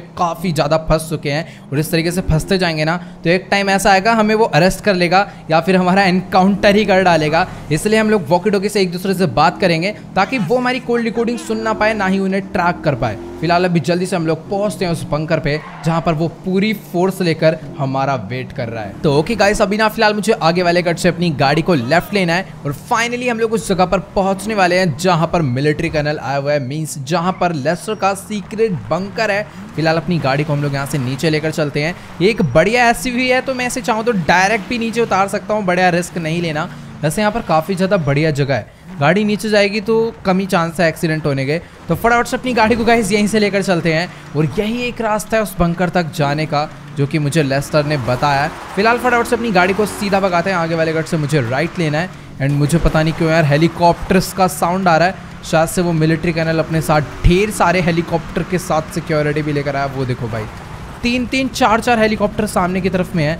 काफी ज्यादा फंस चुके हैं और इस तरीके से फंसते जाएंगे ना तो एक टाइम ऐसा आएगा हमें वो अरेस्ट कर लेगा या फिर हमारा एनकाउंटर ही कर डालेगा। इसलिए हम लोग वॉकी टॉकी से एक दूसरे से बात करेंगे ताकि वो हमारी कॉल रिकॉर्डिंग सुन ना पाए, ना ही उन्हें ट्रैक कर पाए। फिलहाल अभी जल्दी से हम लोग पहुंचते हैं उस बंकर पे जहां पर वो पूरी फोर्स लेकर हमारा वेट कर रहा है। तो ओके गाइस, अभी ना फिलहाल मुझे आगे वाले कट से अपनी गाड़ी को लेफ्ट लेना है और फाइनली हम लोग उस जगह पर पहुंचने वाले हैं जहां पर मिलिट्री कर्नल आया हुआ है, मींस जहां पर लेस्टर का सीक्रेट बंकर है। फिलहाल अपनी गाड़ी को हम लोग यहाँ से नीचे लेकर चलते हैं। ये एक बढ़िया एसयूवी है, तो मैं ऐसे चाहूँ तो डायरेक्ट भी नीचे उतार सकता हूँ, बढ़िया रिस्क नहीं लेना। वैसे यहाँ पर काफ़ी ज़्यादा बढ़िया जगह है, गाड़ी नीचे जाएगी तो कम ही चांस है एक्सीडेंट होने के। तो फटाफट से अपनी गाड़ी को गाइस यहीं से लेकर चलते हैं और यही एक रास्ता है उस बंकर तक जाने का जो कि मुझे लेस्टर ने बताया है। फिलहाल फटाफट से अपनी गाड़ी को सीधा भगाते हैं। आगे वाले गट से मुझे राइट लेना है एंड मुझे पता नहीं क्यों यार हेलीकॉप्टर्स का साउंड आ रहा है। शायद से वो मिलिट्री कर्नल अपने साथ ढेर सारे हेलीकॉप्टर के साथ सिक्योरिटी भी लेकर आया। वो देखो भाई 3-3 4-4 हेलीकॉप्टर सामने की तरफ में है।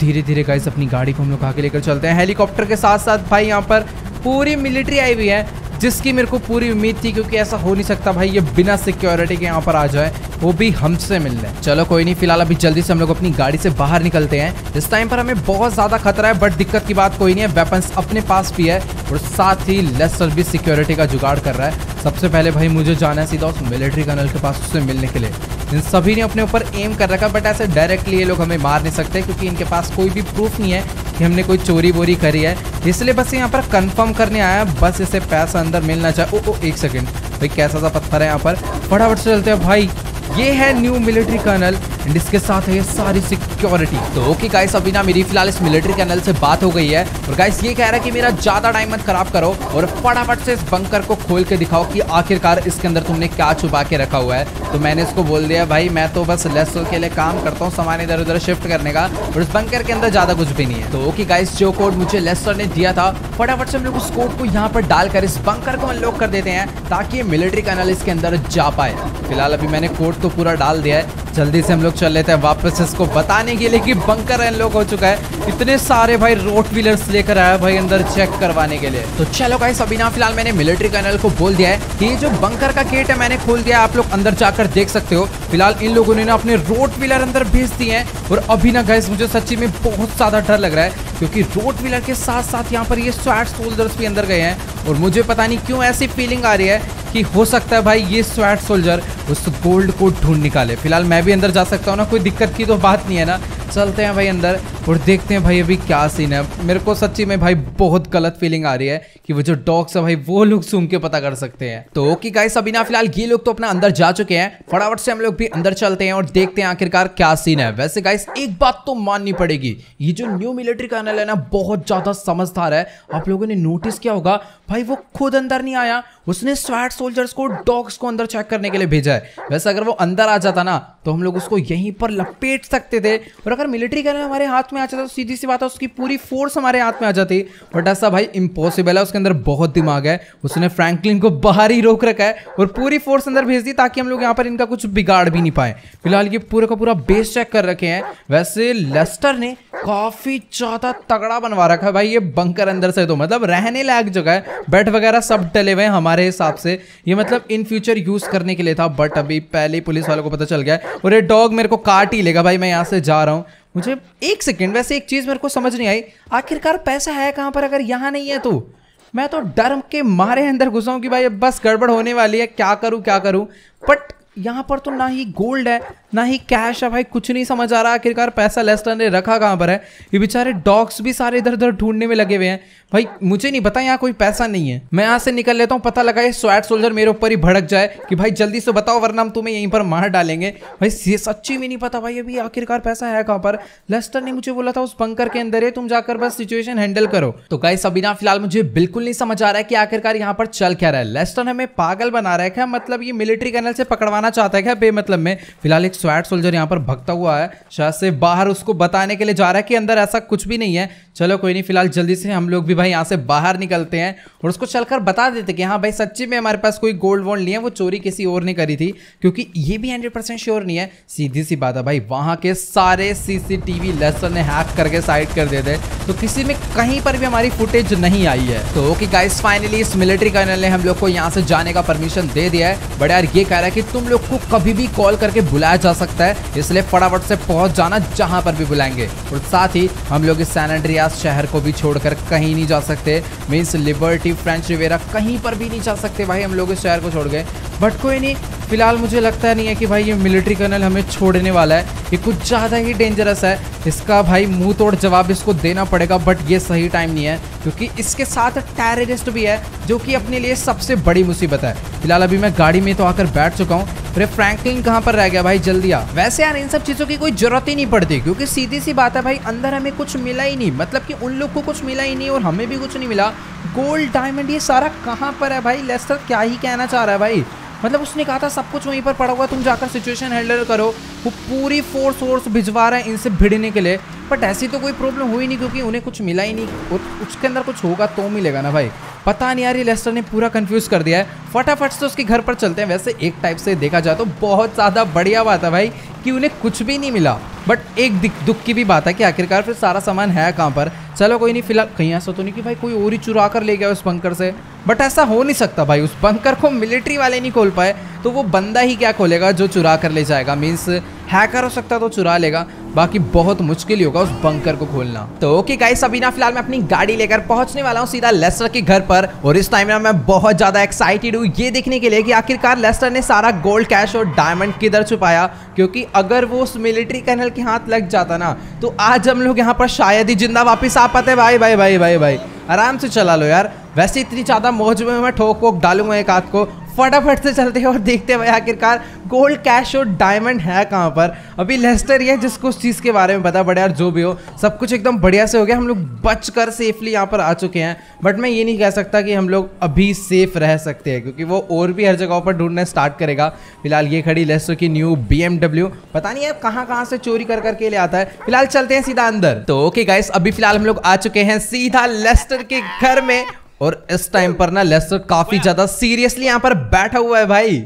धीरे धीरे गाइस अपनी गाड़ी को हम लोग आगे लेकर चलते हैं। हेलीकॉप्टर के साथ साथ भाई यहाँ पर पूरी मिलिट्री आई हुई है, जिसकी मेरे को पूरी उम्मीद थी, क्योंकि ऐसा हो नहीं सकता भाई ये बिना सिक्योरिटी के यहाँ पर आ जाए, वो भी हमसे मिलने। चलो कोई नहीं, फिलहाल अभी जल्दी से हम लोग अपनी गाड़ी से बाहर निकलते हैं। इस टाइम पर हमें बहुत ज़्यादा खतरा है, बट दिक्कत की बात कोई नहीं है, वेपन्स अपने पास भी है और साथ ही लेस्टर भी सिक्योरिटी का जुगाड़ कर रहा है। सबसे पहले भाई मुझे जाना है सीधा उस मिलिट्री कर्नल के पास, उससे मिलने के लिए। इन सभी ने अपने ऊपर एम कर रखा, बट ऐसे डायरेक्टली ये लोग हमें मार नहीं सकते क्योंकि इनके पास कोई भी प्रूफ नहीं है कि हमने कोई चोरी वोरी करी है। इसलिए बस यहाँ पर कंफर्म करने आया, बस इसे पैसा अंदर मिलना चाहिए। ओ एक सेकंड भाई, कैसा सा पत्थर है यहाँ पर। फटाफट से चलते हैं भाई, ये है न्यू मिलिट्री कर्नल एंड इसके साथ है ये सारी सिक्योरिटी। तो ओके गाइस, अभी ना मेरी फिलहाल इस मिलिट्री कर्नल से बात हो गई है और गाइस ये कह रहा है कि मेरा ज्यादा टाइम मत खराब करो और फटाफट से इस बंकर को खोल के दिखाओ कि आखिरकार इसके अंदर तुमने क्या छुपा के रखा हुआ है। तो मैंने इसको बोल दिया भाई मैं तो बस लेस्टर के लिए काम करता हूँ, सामान इधर उधर शिफ्ट करने का, और इस बंकर के अंदर ज्यादा कुछ भी नहीं है। तो ओके गाइस, जो कोड मुझे लेस्टर ने दिया था फटाफट से हम लोग उस कोड को यहाँ पर डालकर इस बंकर को अनलॉक कर देते हैं ताकि मिलिट्री कर्नल इसके अंदर जा पाए। फिलहाल अभी मैंने कोड तो पूरा डाल दिया है, जल्दी से हम लोग चल लेते हैं वापस इसको बताने के लिए कि बंकर अनलॉक हो चुका है। इतने सारे भाई रोट व्हीलर्स लेकर आया भाई अंदर चेक करवाने के लिए। तो चलो गाइस, अभी ना फिलहाल मैंने मिलिट्री कर्नल को बोल दिया है कि ये जो बंकर का गेट है मैंने खोल दिया है, आप लोग अंदर जाकर देख सकते हो। फिलहाल इन लोगों ने ना अपने रोट व्हीलर अंदर भेज दिए हैं और अभी ना गाइस मुझे सच्ची में बहुत ज्यादा डर लग रहा है क्योंकि रोट व्हीलर के साथ साथ यहाँ पर ये स्वैट सोल्जर्स भी अंदर गए हैं और मुझे पता नहीं क्यों ऐसी फीलिंग आ रही है कि हो सकता है भाई ये स्वैट सोल्जर उस गोल्ड को ढूंढ निकाले। फिलहाल मैं भी अंदर जा सकता हूँ ना, कोई दिक्कत की तो बात नहीं है ना। चलते हैं भाई अंदर। और देखते हैं भाई अभी क्या सीन है। मेरे को सच्ची में भाई बहुत गलत फीलिंग आ रही है कि वो जो डॉग्स है भाई वो लोग सुन के पता कर सकते हैं। तो ओके गाइस, अभी ना फिलहाल ये लोग तो अपना अंदर जा चुके हैं, फटाफट से हम लोग भी अंदर चलते हैं और देखते हैं आखिरकार क्या सीन है। वैसे गाइस एक बात तो माननी पड़ेगी, ये जो न्यू मिलिट्री कर्नल है ना बहुत ज्यादा समझदार है। आप लोगों ने नोटिस किया होगा भाई वो खुद अंदर नहीं आया, उसने स्वैट सोल्जर्स को, डॉग्स को अंदर चेक करने के लिए भेजा है। वैसे अगर वो अंदर आ जाता ना तो हम लोग उसको यहीं पर लपेट सकते थे, और अगर मिलिट्री कर्नल हमारे हाथ में आ जाता तो सीधी सी बात है उसकी पूरी फोर्स हमारे हाथ में आ जाती। बट ऐसा भाई इम्पॉसिबल है, उसके अंदर बहुत दिमाग है, उसने फ्रैंकलिन को बाहर ही रोक रखा है और पूरी फोर्स अंदर भेज दी ताकि हम लोग यहाँ पर इनका कुछ बिगाड़ भी नहीं पाए। फिलहाल ये पूरा का पूरा बेस चेक कर रखे हैं। वैसे लेस्टर ने काफी ज्यादा तगड़ा बनवा रखा है भाई ये बंकर अंदर से, तो मतलब रहने लायक जगह है, बेड वगैरह सब डले हुए हैं हमारे हिसाब से। ये मतलब इन फ्यूचर यूज करने के लिए था, बट अभी पहले ही पुलिस वालों को पता चल गया और ये डॉग मेरे को काट ही लेगा भाई। मैं यहाँ से जा रहा हूँ। मुझे एक सेकंड, वैसे एक चीज मेरे को समझ नहीं आई, आखिरकार पैसा है कहां पर अगर यहाँ नहीं है तो? मैं तो डर के मारे अंदर घुसा हूं कि भाई बस गड़बड़ होने वाली है, क्या करूं। बट यहाँ पर तो ना ही गोल्ड है ना ही कैश है भाई, कुछ नहीं समझ आ रहा आखिरकार पैसा लेस्टर ने रखा कहाँ पर है। ये बेचारे डॉग्स भी सारे इधर उधर ढूंढने में लगे हुए हैं भाई। मुझे नहीं पता, यहाँ कोई पैसा नहीं है। मैं यहाँ से निकल लेता हूँ, पता लगा ये स्वैट सोल्जर मेरे ऊपर ही भड़क जाए कि भाई जल्दी से बताओ वरना हम तुम्हें यहीं पर मार डालेंगे। भाई ये सच्ची में नहीं पता भाई अभी आखिरकार पैसा है कहाँ पर। लेस्टर ने मुझे बोला था उस बंकर के अंदर है, तुम जाकर बस सिचुएशन हैंडल करो। तो गाइस अभी ना फिलहाल मुझे बिल्कुल नहीं समझ आ रहा है कि आखिरकार यहाँ पर चल क्या रहा है। लेस्टर हमें पागल बना रहा है क्या? मतलब ये मिलिट्री कर्नल से पकड़वाना चाहता है क्या बेमतलब में? फिलहाल एक स्वैट सोल्जर यहाँ पर भगता हुआ है, शायद से बाहर उसको बताने के लिए जा रहा है कि अंदर ऐसा कुछ भी नहीं है। चलो कोई नहीं, फिलहाल जल्दी से हम लोग भी भाई यहाँ से बाहर निकलते हैं और उसको चलकर बता देते कि हाँ भाई सच्ची में हमारे पास कोई गोल्ड वोल्ड नहीं है, वो चोरी किसी और ने करी थी, क्योंकि ये भी 100% श्योर नहीं है। सीधी सी बात है भाई, वहां के सारे सीसीटीवी लेस्टर ने हैक करके साइड कर दिए थे, तो किसी में कहीं पर भी हमारी फुटेज नहीं आई है। तो ओके गाइस, फाइनली इस मिलिट्री कर्नल ने हम लोग को यहाँ से जाने का परमिशन दे दिया है। बट यार ये कह रहा है कि तुम लोग को कभी भी कॉल करके बुलाया जा सकता है, इसलिए फटाफट से पहुंच जाना जहां पर भी बुलाएंगे। और साथ ही हम लोग इस सैन एंड्रियास शहर को भी छोड़कर कहीं नहीं जा सकते, मींस लिबर्टी, फ्रेंच रिवेरा, कहीं पर भी नहीं जा सकते भाई हम लोग इस शहर को छोड़ गए। बट कोई नहीं, फिलहाल मुझे लगता नहीं है कि भाई ये मिलिट्री कर्नल हमें छोड़ने वाला है, ये कुछ ज़्यादा ही डेंजरस है। इसका भाई मुंह तोड़ जवाब इसको देना पड़ेगा, बट ये सही टाइम नहीं है क्योंकि इसके साथ टेररिस्ट भी है जो कि अपने लिए सबसे बड़ी मुसीबत है। फिलहाल अभी मैं गाड़ी में तो आकर बैठ चुका हूँ। अरे फ्रैंकलिन कहाँ पर रह गया भाई, जल्दी आ। वैसे यार इन सब चीज़ों की कोई जरूरत ही नहीं पड़ती क्योंकि सीधी सी बात है भाई, अंदर हमें कुछ मिला ही नहीं, मतलब कि उन लोग को कुछ मिला ही नहीं और हमें भी कुछ नहीं मिला। गोल्ड, डायमंड, ये सारा कहाँ पर है भाई? लेस्टर क्या ही कहना चाह रहा है भाई? मतलब उसने कहा था सब कुछ वहीं पर पड़ा हुआ, तुम जाकर सिचुएशन हैंडल करो। वो पूरी फोर्स भिजवा रहा है इनसे भिड़ने के लिए, बट ऐसी तो कोई प्रॉब्लम हुई नहीं क्योंकि उन्हें कुछ मिला ही नहीं। और उसके अंदर कुछ होगा तो मिलेगा ना भाई, पता नहीं यार। ये लेस्टर ने पूरा कंफ्यूज कर दिया है। फटाफट से उसके घर पर चलते हैं। वैसे एक टाइप से देखा जाए तो बहुत ज़्यादा बढ़िया बात है भाई कि उन्हें कुछ भी नहीं मिला, बट एक दुख की भी बात है कि आखिरकार फिर सारा सामान है कहाँ पर। चलो कोई नहीं, फिलहाल कहीं ऐसा तो नहीं कि भाई कोई और ही चुरा कर ले गया उस बंकर से, बट ऐसा हो नहीं सकता भाई। उस बंकर को मिलिट्री वाले नहीं खोल पाए तो वो बंदा ही क्या खोलेगा जो चुरा कर ले जाएगा? मीन्स हैकर हो सकता तो चुरा लेगा, बाकी बहुत मुश्किल ही होगा उस बंकर को खोलना। तो ओके गाइस, अभी ना फिलहाल मैं अपनी गाड़ी लेकर पहुंचने वाला हूं सीधा लेस्टर के घर पर, और इस टाइम ना मैं बहुत ज्यादा एक्साइटेड हूं ये देखने के लिए कि आखिरकार लेस्टर ने सारा गोल्ड, कैश और डायमंड किधर छुपाया, क्योंकि अगर वो उस मिलिट्री कर्नल के हाथ लग जाता ना तो आज हम लोग यहाँ पर शायद ही जिंदा वापिस आ पाते। भाई भाई भाई भाई भाई आराम से चला लो यार, वैसे इतनी ज्यादा मौज में मैं ठोक वोक डालूंगा एक हाथ को। फटाफट से चलते हैं और देखते हैं भाई आखिरकार गोल्ड, कैश और डायमंड है कहाँ पर। अभी लेस्टर ही है जिसको उस चीज़ के बारे में पता, बट यार जो भी हो सब कुछ एकदम बढ़िया से हो गया, हम लोग बचकर सेफली यहाँ पर आ चुके हैं। बट मैं ये नहीं कह सकता कि हम लोग अभी सेफ रह सकते हैं क्योंकि वो और भी हर जगह पर ढूंढना स्टार्ट करेगा। फिलहाल ये खड़ी लेस्टर की न्यू BMW, पता नहीं है कहाँ से चोरी कर करके ले आता है। फिलहाल चलते हैं सीधा अंदर। तो ओके गाइस, अभी फिलहाल हम लोग आ चुके हैं सीधा लेस्टर के घर में, और इस टाइम पर ना लेस्टर काफी ज्यादा सीरियसली यहाँ पर बैठा हुआ है भाई।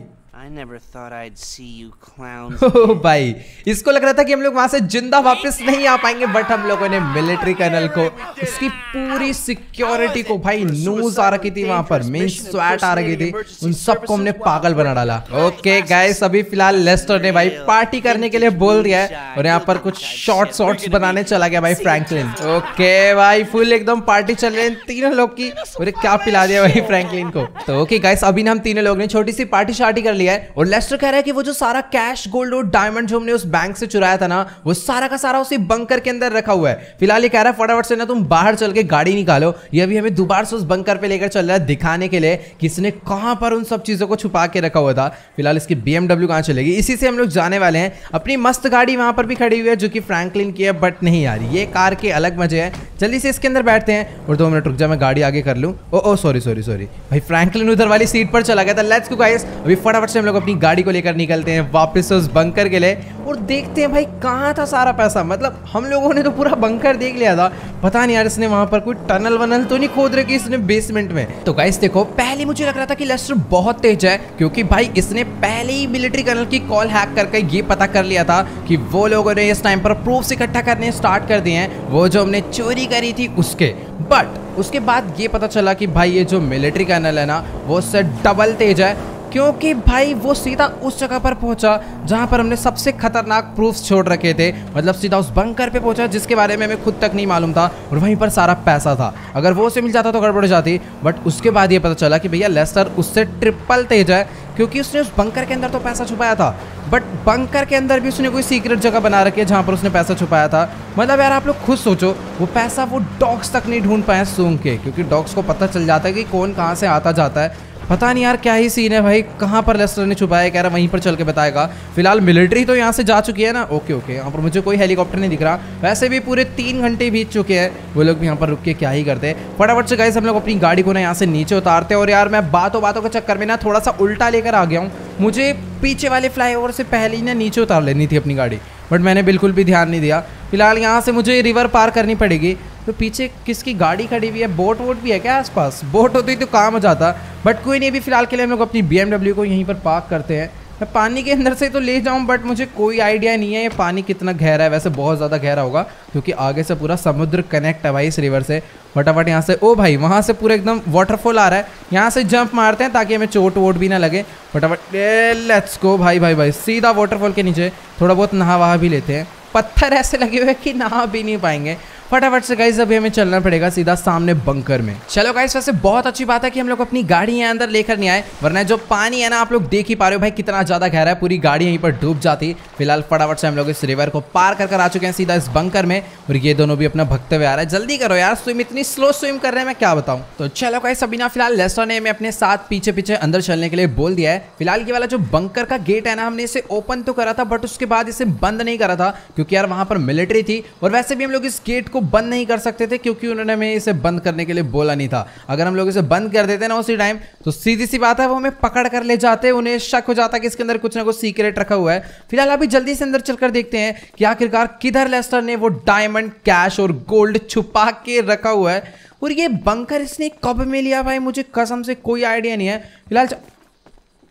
never thought I'd see you clowns. भाई इसको लग रहा था कि हम लोग वहां से जिंदा वापस नहीं आ पाएंगे, बट हम लोगों ने मिलिट्री कर्नल को, उसकी पूरी सिक्योरिटी को, भाई न्यूज आ रखी थी वहां पर, मेन स्वैट आ रखी थी, उन सबको हमने पागल बना डाला। ओके गाइस, अभी फिलहाल लेस्टर ने भाई पार्टी करने के लिए बोल दिया है और यहाँ पर कुछ शॉर्ट्स बनाने चला गया भाई फ्रैंकलिन। ओके भाई फुल एकदम पार्टी चल रही है तीनों लोग की, और क्या पिला दिया भाई फ्रैंकलिन को। तो ओके गाइस, अभी ना हम तीनों लोग ने छोटी सी पार्टी शार्टी कर लिया लिया है और लेस्टर कह रहा है कि वो जो सारा कैश, गोल्ड और डायमंड जो हमने उस बैंक से चुराया था ना, वो सारा का सारा उसी बंकर के अंदर रखा हुआ है। फिलहाल ये कह रहा है फटाफट से ना तुम बाहर चल के गाड़ी निकालो। ये अभी हमें दोबारा से उस बंकर पे लेकर चल रहा है दिखाने के लिए कि इसने कहां पर उन सब चीजों को छुपा के रखा हुआ था। फिलहाल इसकी BMW कहां चलेगी, इसी से हम लोग जाने वाले हैं। अपनी मस्त गाड़ी वहां पर भी खड़ी हुई है जो कि फ्रैंकलिन की है, बट नहीं यार ये कार के अलग मजे हैं। जल्दी से इसके अंदर बैठते हैं और 2 मिनट रुक जा, मैं गाड़ी आगे कर लूं। ओ सॉरी भाई, फ्रैंकलिन उधर वाली सीट पर चला गया था। लेट्स गो गाइस, अभी फटाफट से हम लोग अपनी गाड़ी को लेकर निकलते हैं वापस उस बंकर के लिए और देखते हैं भाई कहां था सारा पैसा। मतलब हम लोगों ने तो पूरा बंकर देख लिया था, पता नहीं यार इसने वहां पर कोई टनल वनल तो नहीं खोद रखी इसने बेसमेंट में। तो गाइस देखो, पहले मुझे लग रहा था कि लेस्टर बहुत तेज है क्योंकि भाई इसने पहले ही मिलिट्री कर्नल की कॉल हैक करके ये पता कर लिया था कि वो लोगों ने इस टाइम पर प्रूफ्स इकट्ठा करने स्टार्ट कर दिए हैं, वो जो हमने चोरी करी थी उसके। बट उसके बाद ये पता चला कि भाई ये जो मिलिट्री कर्नल है ना, वो उससे डबल तेज है क्योंकि भाई वो सीधा उस जगह पर पहुंचा जहां पर हमने सबसे खतरनाक प्रूफ्स छोड़ रखे थे। मतलब सीधा उस बंकर पे पहुंचा जिसके बारे में हमें खुद तक नहीं मालूम था और वहीं पर सारा पैसा था। अगर वो उसे मिल जाता तो गड़बड़ जाती। बट उसके बाद ये पता चला कि भैया लेस्टर उससे ट्रिपल तेज है क्योंकि उसने उस बंकर के अंदर तो पैसा छुपाया था, बट बंकर के अंदर भी उसने कोई सीक्रेट जगह बना रखी है जहां पर उसने पैसा छुपाया था। मतलब यार आप लोग खुद सोचो, वो पैसा वो डॉग्स तक नहीं ढूंढ पाए सूंघ के, क्योंकि डॉग्स को पता चल जाता है कि कौन कहां से आता जाता है। पता नहीं यार क्या ही सीन है भाई, कहाँ पर लेस्टर ने छुपाया है, कह रहा वहीं पर चल के बताएगा। फिलहाल मिलिट्री तो यहाँ से जा चुकी है ना। ओके यहाँ पर मुझे कोई हेलीकॉप्टर नहीं दिख रहा। वैसे भी पूरे 3 घंटे बीत चुके हैं, वो लोग भी यहाँ पर रुक के क्या ही करते। फटाफट से गाइस हम लोग अपनी गाड़ी को ना यहाँ से नीचे उतारते हैं। और यार मैं बातों के चक्कर में ना थोड़ा सा उल्टा लेकर आ गया हूँ। मुझे पीछे वाले फ्लाईओवर से पहले ही ना नीचे उतार लेनी थी अपनी गाड़ी, बट मैंने बिल्कुल भी ध्यान नहीं दिया। फिलहाल यहाँ से मुझे रिवर पार करनी पड़ेगी। तो पीछे किसकी गाड़ी खड़ी हुई है, बोट वोट भी है क्या आसपास? बोट होती तो काम हो जाता, बट कोई नहीं। अभी फिलहाल के लिए हम लोग अपनी BMW को यहीं पर पार्क करते हैं। मैं पानी के अंदर से तो ले जाऊं, बट मुझे कोई आइडिया नहीं है ये पानी कितना गहरा है। वैसे बहुत ज़्यादा गहरा होगा क्योंकि आगे से पूरा समुद्र कनेक्ट है भाई इस रिवर से। फटाफट यहाँ से, ओ भाई वहाँ से पूरा एकदम वाटरफॉल आ रहा है, यहाँ से जंप मारते हैं ताकि हमें चोट वोट भी ना लगे। फटाफट लेट्स गो भाई सीधा वाटरफॉल के नीचे थोड़ा बहुत नहा वहा भी लेते हैं। पत्थर ऐसे लगे हुए कि नहा भी नहीं पाएंगे। फटाफट से गाइस अभी हमें चलना पड़ेगा सीधा सामने बंकर में। चलो गाइस, वैसे बहुत अच्छी बात है कि हम लोग अपनी गाड़ी यहाँ अंदर लेकर नहीं आए, वरना जो पानी है ना आप लोग देख ही पा रहे हो भाई कितना ज्यादा गहरा है, पूरी गाड़ी यहीं पर डूब जाती। फिलहाल फटाफट से हम लोग इस रिवर को पार कर आ चुके हैं सीधा इस बंकर में, और ये दोनों भी अपना भगते हुए आ रहा है। जल्दी करो यार, स्विम इतनी स्लो स्विम कर रहे हैं मैं क्या बताऊं। तो चलो गाइस, अभी ना फिलहाल लेस्टर ने हमें अपने साथ पीछे अंदर चलने के लिए बोल दिया है। फिलहाल ये वाला जो बंकर का गेट है ना, हमने इसे ओपन तो करा था बट उसके बाद इसे बंद नहीं करा था क्योंकि यार वहां पर मिलिट्री थी, और वैसे भी हम लोग इस गेट को बंद नहीं कर सकते थे क्योंकि उन्होंने हमें इसे बंद करने के लिए बोला नहीं था। अगर हम लोग इसे बंद कर देते ना उसी टाइम, तो सीधी सी बात है वो हमें पकड़ कर ले जाते, उन्हें शक हो जाता कि इसके अंदर कुछ ना कुछ सीक्रेट रखा हुआ है। फिलहाल अभी जल्दी से अंदर चलकर देखते हैं कि आखिरकार किधर लेस्टर ने वो डायमंड, कैश और गोल्ड छुपा के रखा हुआ है। और ये बंकर इसने कब में लिया भाई, मुझे कसम से कोई आइडिया नहीं है। फिलहाल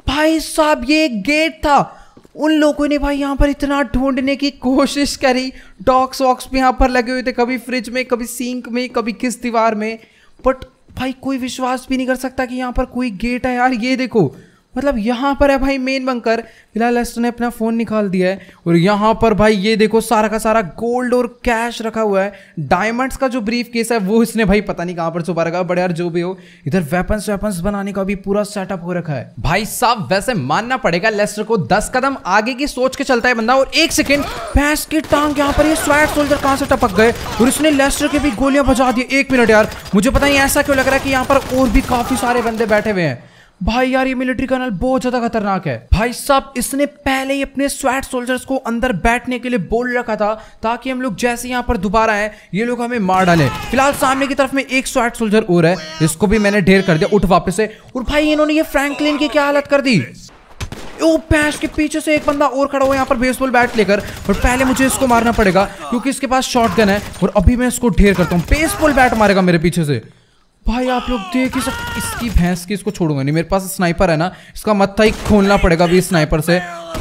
भाई साहब ये गेट था, उन लोगों ने भाई यहाँ पर इतना ढूंढने की कोशिश करी, डॉक्स वॉक्स भी यहाँ पर लगे हुए थे, कभी फ्रिज में, कभी सिंक में, कभी किस दीवार में, बट भाई कोई विश्वास भी नहीं कर सकता कि यहाँ पर कोई गेट है यार। ये देखो, मतलब यहाँ पर है भाई मेन बंकर। फिलहाल लेस्टर ने अपना फ़ोन निकाल दिया है और यहाँ पर भाई ये देखो सारा का सारा गोल्ड और कैश रखा हुआ है। डायमंड्स का जो ब्रीफ केस है वो इसने भाई पता नहीं कहाँ पर छुपा रखा है, बट यार जो भी हो, इधर वेपन्स बनाने का भी पूरा सेटअप हो रखा है। भाई साहब वैसे मानना पड़ेगा लेस्टर को, 10 कदम आगे की सोच के चलता है बंदा। और 1 सेकेंड, भैंस की टांग, यहाँ पर ये स्वैट सोल्जर कहाँ से टपक गए और इसने लेस्टर के भी गोलियां बजा दी। 1 मिनट यार, मुझे पता नहीं ऐसा क्यों लग रहा है कि यहाँ पर और भी काफी सारे बंदे बैठे हुए हैं। भाई यार ये मिलिट्री कर्नल बहुत ज्यादा खतरनाक है भाई साहब। इसने पहले ही अपने स्वैट सोल्जर्स को अंदर बैठने के लिए बोल रखा था ताकि हम लोग जैसे यहाँ पर दोबारा आए ये लोग हमें मार डालें। फिलहाल सामने की तरफ में एक स्वैट सोल्जर और है, इसको भी मैंने ढेर कर दिया। उठ वापस से। और भाई इन्होंने ये फ्रैंकलिन की क्या हालत कर दी। ओ पैश के पीछे से एक बंदा और खड़ा हुआ यहाँ पर बेसबॉल बैट लेकर, पर पहले मुझे इसको मारना पड़ेगा क्योंकि इसके पास शॉटगन है और अभी मैं इसको ढेर करता हूँ। बेसबॉल बैट मारेगा मेरे पीछे से। भाई आप लोग देख ही सकते, इसकी भैंस की इसको छोड़ूंगा नहीं। मेरे पास स्नाइपर है ना, इसका मत्था ही खोलना पड़ेगा अभी स्नाइपर से।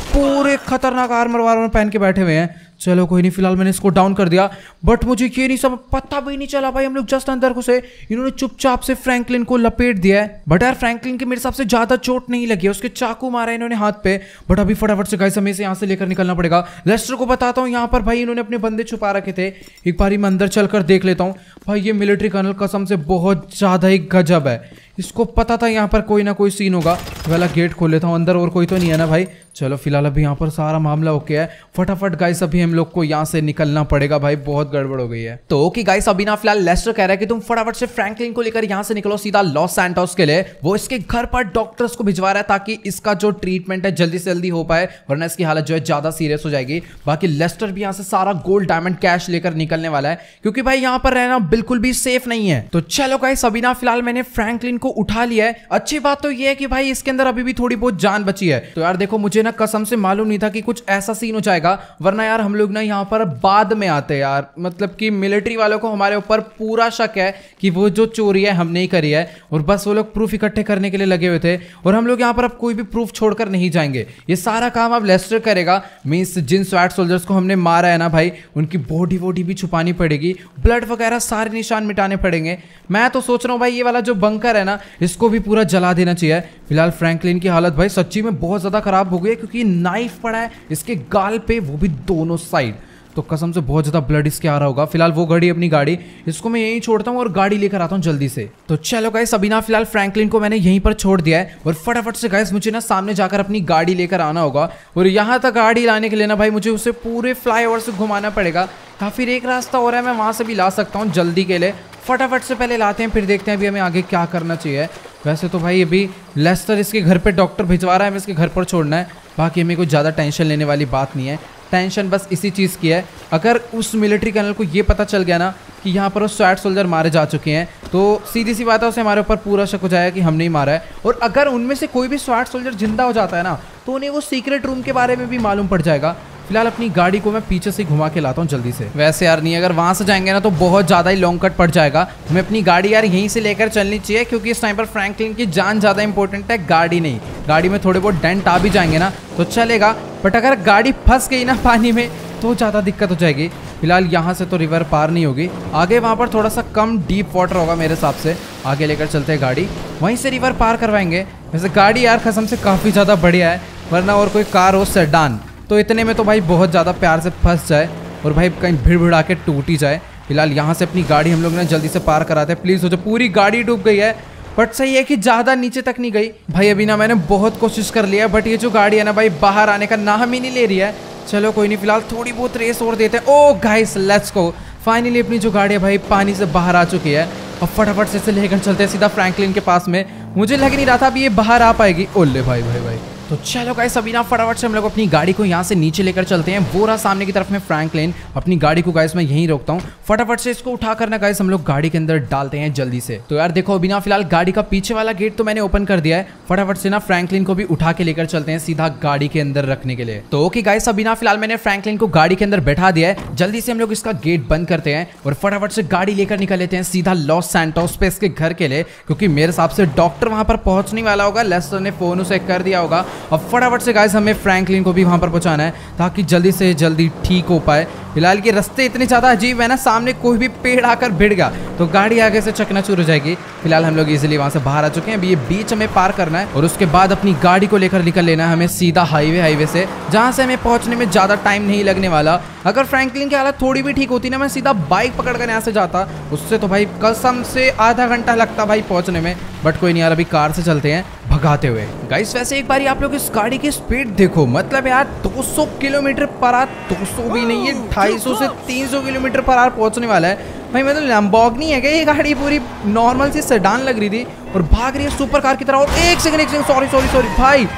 पूरे खतरनाक आर्मर वार्मर पहन के बैठे हुए हैं। चलो कोई नहीं, फिलहाल मैंने इसको डाउन कर दिया, बट मुझे ये नहीं सब पता भी नहीं चला भाई। हम लोग जस्ट अंदर घुसे, इन्होंने चुपचाप से फ्रैंकलिन को लपेट दिया है। बट यार फ्रैंकलिन के मेरे हिसाब से ज्यादा चोट नहीं लगी है, उसके चाकू मारा है इन्होंने हाथ पे। बट अभी फटाफट से गाइस हमें यहाँ से लेकर निकलना पड़ेगा। लेस्टर को बताता हूँ यहाँ पर भाई इन्होंने अपने बंदे छुपा रखे थे, एक बार मैं अंदर चलकर देख लेता हूँ। भाई ये मिलिट्री कर्नल कसम से बहुत ज्यादा ही गजब है। इसको पता था यहाँ पर कोई ना कोई सीन होगा। वाला गेट खोल लेता हूँ, अंदर और कोई तो नहीं है ना भाई। चलो फिलहाल अभी यहाँ पर सारा मामला ओके है। फटाफट गाइस अभी हम लोग को यहाँ से निकलना पड़ेगा भाई, बहुत गड़बड़ हो गई है। तो ओके गाइस अभी ना फिलहाल लेस्टर कह रहा है कि तुम फटाफट से फ्रैंकलिन को लेकर यहाँ से निकलो सीधा लॉस सैंटोस के लिए। वो इसके घर पर डॉक्टर्स को भिजवा रहा है ताकि इसका जो ट्रीटमेंट है जल्दी से जल्दी हो पाए, वरना इसकी हालत जो है ज्यादा सीरियस हो जाएगी। बाकी लेस्टर भी यहाँ से सारा गोल्ड डायमंड कैश लेकर निकलने वाला है, क्योंकि भाई यहाँ पर रहना बिल्कुल भी सेफ नहीं है। तो चलो गाइस अभी ना फिलहाल मैंने फ्रैंकलिन को उठा लिया है। अच्छी बात तो ये है कि भाई इसके अंदर अभी भी थोड़ी बहुत जान बची है। तो यार देखो मुझे ना कसम से मालूम नहीं था कि कुछ ऐसा सीन हो जाएगा, वरना यार हम लोग ना यहाँ पर बाद में आते यार। मतलब कि मिलिट्री वालों को हमारे ऊपर पूरा शक है कि वो जो चोरी है हमने ही करी है, और बस वो लोग प्रूफ इकट्ठे करने के लिए लगे हुए थे, और हम लोग यहाँ पर अब कोई भी प्रूफ छोड़कर नहीं जाएंगे। ये सारा काम अब लेस्टर करेगा। मींस जिन स्वैट सोल्जर्स को हमने मारा है ना भाई, उनकी बॉडी वॉडी भी छुपानी पड़ेगी, ब्लड वगैरह सारे निशान मिटाने पड़ेंगे। मैं तो सोच रहा हूँ भाई ये वाला जो बंकर है ना, इसको भी पूरा जला देना चाहिए। फिलहाल फ्रैंकलिन की हालत भाई सच्ची में बहुत ज्यादा खराब हो गई है, क्योंकि नाइफ पड़ा है इसके गाल पे, वो भी दोनों साइड। तो कसम से बहुत ज्यादा ब्लड इसके आ रहा होगा। फिलहाल वो गाड़ी अपनी गाड़ी, इसको मैं यहीं छोड़ता हूँ और गाड़ी लेकर आता हूँ जल्दी से। तो चलो गाइस अभी ना फिलहाल फ्रैंकलिन को मैंने यहीं पर छोड़ दिया है, और फटाफट से गाइस मुझे ना सामने जाकर अपनी गाड़ी लेकर आना होगा। और यहाँ तक गाड़ी लाने के लिए ना भाई मुझे उसे पूरे फ्लाईओवर से घुमाना पड़ेगा, या फिर एक रास्ता हो रहा है मैं वहां से भी ला सकता हूँ जल्दी के लिए। फटाफट से पहले लाते हैं, फिर देखते हैं अभी हमें आगे क्या करना चाहिए। वैसे तो भाई अभी लेस्टर इसके घर पे डॉक्टर भिजवा रहा है, हमें इसके घर पर छोड़ना है। बाकी हमें कोई ज़्यादा टेंशन लेने वाली बात नहीं है। टेंशन बस इसी चीज़ की है, अगर उस मिलिट्री कर्नल को ये पता चल गया ना कि यहाँ पर वो स्वैट सोल्जर मारे जा चुके हैं, तो सीधी सी बात है उसे हमारे ऊपर पूरा शक हो जाएगा कि हमने ही मारा है। और अगर उनमें से कोई भी स्वैट सोल्जर जिंदा हो जाता है ना, तो उन्हें वो सीक्रेट रूम के बारे में भी मालूम पड़ जाएगा। फिलहाल अपनी गाड़ी को मैं पीछे से घुमा के लाता हूँ जल्दी से। वैसे यार नहीं, अगर वहां से जाएंगे ना तो बहुत ज़्यादा ही लॉन्ग कट पड़ जाएगा। हमें अपनी गाड़ी यार यहीं से लेकर चलनी चाहिए, क्योंकि इस टाइम पर फ्रैंकलिन की जान ज़्यादा इंपॉर्टेंट है, गाड़ी नहीं। गाड़ी में थोड़े बहुत डेंट आ भी जाएंगे ना तो चलेगा, बट अगर गाड़ी फंस गई ना पानी में तो ज़्यादा दिक्कत हो जाएगी। फिलहाल यहाँ से तो रिवर पार नहीं होगी, आगे वहाँ पर थोड़ा सा कम डीप वाटर होगा मेरे हिसाब से। आगे लेकर चलते हैं गाड़ी, वहीं से रिवर पार करवाएंगे। वैसे गाड़ी यार कसम से काफ़ी ज़्यादा बढ़िया है, वरना और कोई कार हो सेडान तो इतने में तो भाई बहुत ज़्यादा प्यार से फंस जाए और भाई कहीं भीड़ भिड़ा के टूट ही जाए। फिलहाल यहाँ से अपनी गाड़ी हम लोग ना जल्दी से पार कराते हैं। प्लीज़ हो जाओ, पूरी गाड़ी डूब गई है, बट सही है कि ज़्यादा नीचे तक नहीं गई। भाई अभी ना मैंने बहुत कोशिश कर लिया, बट ये जो गाड़ी है ना भाई बाहर आने का नाम ही नहीं ले रही है। चलो कोई नहीं, फिलहाल थोड़ी बहुत रेस और देते हैं। ओ गाइस लेट्स गो, फाइनली अपनी जो गाड़ी है भाई पानी से बाहर आ चुकी है। अब फटाफट से लेकर चलते हैं सीधा फ्रैंकलिन के पास में। मुझे लग नहीं रहा था अभी ये बाहर आ पाएगी। ओले भाई भाई भाई, तो चलो गाइस अभी ना फटाफट से हम लोग अपनी गाड़ी को यहाँ से नीचे लेकर चलते हैं। वो रहा सामने की तरफ में फ्रैंकलिन। अपनी गाड़ी को गाइस मैं यहीं रोकता हूँ, फटाफट से इसको उठा करना गाइस हम लोग गाड़ी के अंदर डालते हैं जल्दी से। तो यार देखो अभी ना फिलहाल गाड़ी का पीछे वाला गेट तो मैंने ओपन कर दिया है। फटाफट से ना फ्रैंकलिन को भी उठा के लेकर चलते हैं सीधा गाड़ी के अंदर रखने के लिए। तो ओके गाइस अभी ना फिलहाल मैंने फ्रैंकलिन को गाड़ी के अंदर बैठा दिया है। जल्दी से हम लोग इसका गेट बंद करते हैं और फटाफट से गाड़ी लेकर निकल लेते हैं सीधा लॉस सैंटोस पे इसके घर के लिए, क्योंकि मेरे हिसाब से डॉक्टर वहां पर पहुंचने वाला होगा। लेस्टर ने फोन उसे कर दिया होगा। अब फटाफट से गाइस हमें फ्रैंकलिन को भी वहां पर पहुंचाना है ताकि जल्दी से जल्दी ठीक हो पाए। फिलहाल ये रास्ते इतने ज्यादा अजीब है ना, सामने कोई भी पेड़ आकर भिड़ गया तो गाड़ी आगे से चकनाचूर हो जाएगी। फिलहाल हम लोग इजीली वहां से बाहर आ चुके हैं। अभी ये बीच हमें पार करना है और उसके बाद अपनी गाड़ी को लेकर निकल लेना है हमें सीधा हाईवे से, जहां से हमें पहुंचने में ज्यादा टाइम नहीं लगने वाला। अगर फ्रैंकलिन की हालत थोड़ी भी ठीक होती ना, मैं सीधा बाइक पकड़कर यहाँ से जाता, उससे तो भाई कसम से आधा घंटा लगता भाई पहुंचने में। बट कोई नहीं यार, अभी कार से चलते हैं भगाते हुए। गाइस वैसे एक बार आप लोग इस गाड़ी की स्पीड देखो, मतलब यार 200 किलोमीटर पर आवर, 200 भी नहीं है 250 से 300 किलोमीटर पर आवर पहुंचने वाला है भाई। मतलब लैम्बोर्गिनी है क्या ये गाड़ी? पूरी नॉर्मल सी सेडान लग रही थी और भाग रही है सुपर कार की तरह। और एक सेकंड सॉरी भाई,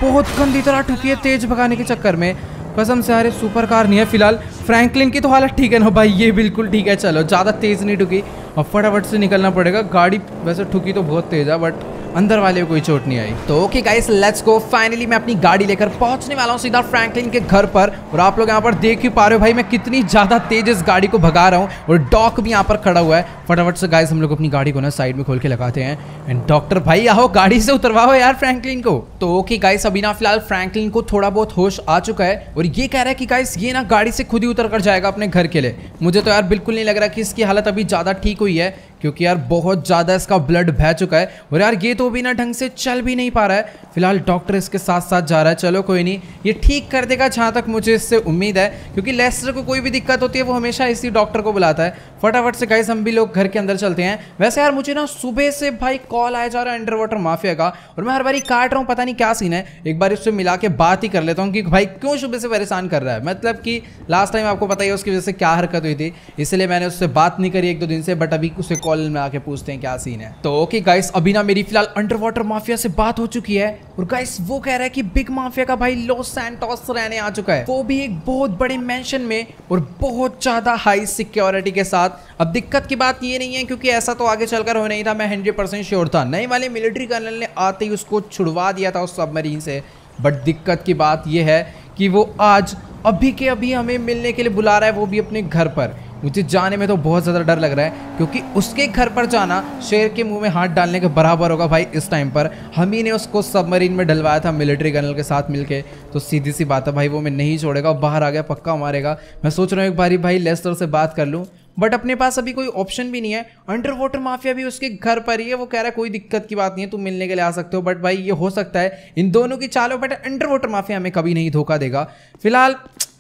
बहुत गंदी तरह ठुकी है तेज भगाने के चक्कर में। कसम से यार सुपर कार नहीं है। फिलहाल फ्रैंकलिन की तो हालत ठीक है ना भाई, ये बिल्कुल ठीक है। चलो ज़्यादा तेज़ नहीं ठुकी, अब फटाफट से निकलना पड़ेगा। गाड़ी वैसे ठुकी तो बहुत तेज़ है, बट अंदर वाले को कोई चोट नहीं आई। तो okay guys let's go. Finally मैं अपनी गाड़ी लेकर पहुंचने वाला हूं सीधा फ्रैंकलिन के घर पर। और आप लोग यहां पर देख ही पा रहे हो भाई मैं कितनी ज्यादा तेज इस गाड़ी को भगा रहा हूं, और डॉक भी यहां पर खड़ा हुआ है। फटाफट से गाइस हम लोग अपनी गाड़ी को ना साइड में खोल के लगाते हैं। एंड डॉक्टर भाई आओ गाड़ी से उतरवाओ यार फ्रैंकलिन को। तो ओके गाइस अभी ना फिलहाल फ्रैंकलिन को थोड़ा बहुत होश आ चुका है और ये कह रहा है कि गाइस ये ना गाड़ी से खुद ही उतर कर जाएगा अपने घर के लिए। मुझे तो यार बिल्कुल नहीं लग रहा कि इसकी हालत अभी ज्यादा ठीक हुई है, क्योंकि यार बहुत ज़्यादा इसका ब्लड बह चुका है और यार ये तो भी ना ढंग से चल भी नहीं पा रहा है। फिलहाल डॉक्टर इसके साथ साथ जा रहा है। चलो कोई नहीं, ये ठीक कर देगा जहाँ तक मुझे इससे उम्मीद है, क्योंकि लेस्टर को कोई भी दिक्कत होती है वो हमेशा इसी डॉक्टर को बुलाता है। फटाफट से गाइस हम भी लोग घर के अंदर चलते हैं। वैसे यार मुझे ना सुबह से भाई कॉल आया जा रहा है अंडर वाटर माफिया का, और मैं हर बारी काट रहा हूँ, पता नहीं क्या सीन है। एक बार उससे मिला के बात ही कर लेता हूँ कि भाई क्यों सुबह से परेशान कर रहा है। मतलब कि लास्ट टाइम आपको पता ही है उसकी वजह से क्या हरकत हुई थी, इसलिए मैंने उससे बात नहीं करी 1-2 दिन से, बट अभी उसे कॉल में आके पूछते हैं क्या सीन है। तो ओके गाइस, अभी ना मेरी फिलहाल अंडर वाटर माफिया से बात हो चुकी है और गाइस वो कह रहा है कि बिग माफिया का भाई लॉस सैंटोस रहने आ चुका है, वो भी एक बहुत बड़े मेंशन में और बहुत ज्यादा हाई सिक्योरिटी के साथ। अब दिक्कत की बात ये नहीं है, क्योंकि ऐसा तो आगे चलकर हो नहीं था, मैं 100% श्योर था। नए वाले मिलिट्री कर्नल ने आते ही उसको छुड़वा दिया था उस सबमरीन से। बट दिक्कत की बात यह है कि वो आज अभी के अभी हमें मिलने के लिए बुला रहा है, वो भी अपने घर पर। मुझे जाने में तो बहुत ज़्यादा डर लग रहा है, क्योंकि उसके घर पर जाना शेर के मुंह में हाथ डालने के बराबर होगा भाई। इस टाइम पर हम ही ने उसको सबमरीन में डलवाया था मिलिट्री कर्नल के साथ मिलके, तो सीधी सी बात है भाई वो मैं नहीं छोड़ेगा, बाहर आ गया पक्का मारेगा। मैं सोच रहा हूँ एक बारी भाई लेस्टर से बात कर लूँ, बट अपने पास अभी कोई ऑप्शन भी नहीं है। अंडर वाटर माफिया भी उसके घर पर ही है, वो कह रहा है कोई दिक्कत की बात नहीं है, तुम मिलने के लिए आ सकते हो। बट भाई ये हो सकता है इन दोनों की चालों, बट अंडर वाटर माफिया हमें कभी नहीं धोखा देगा। फिलहाल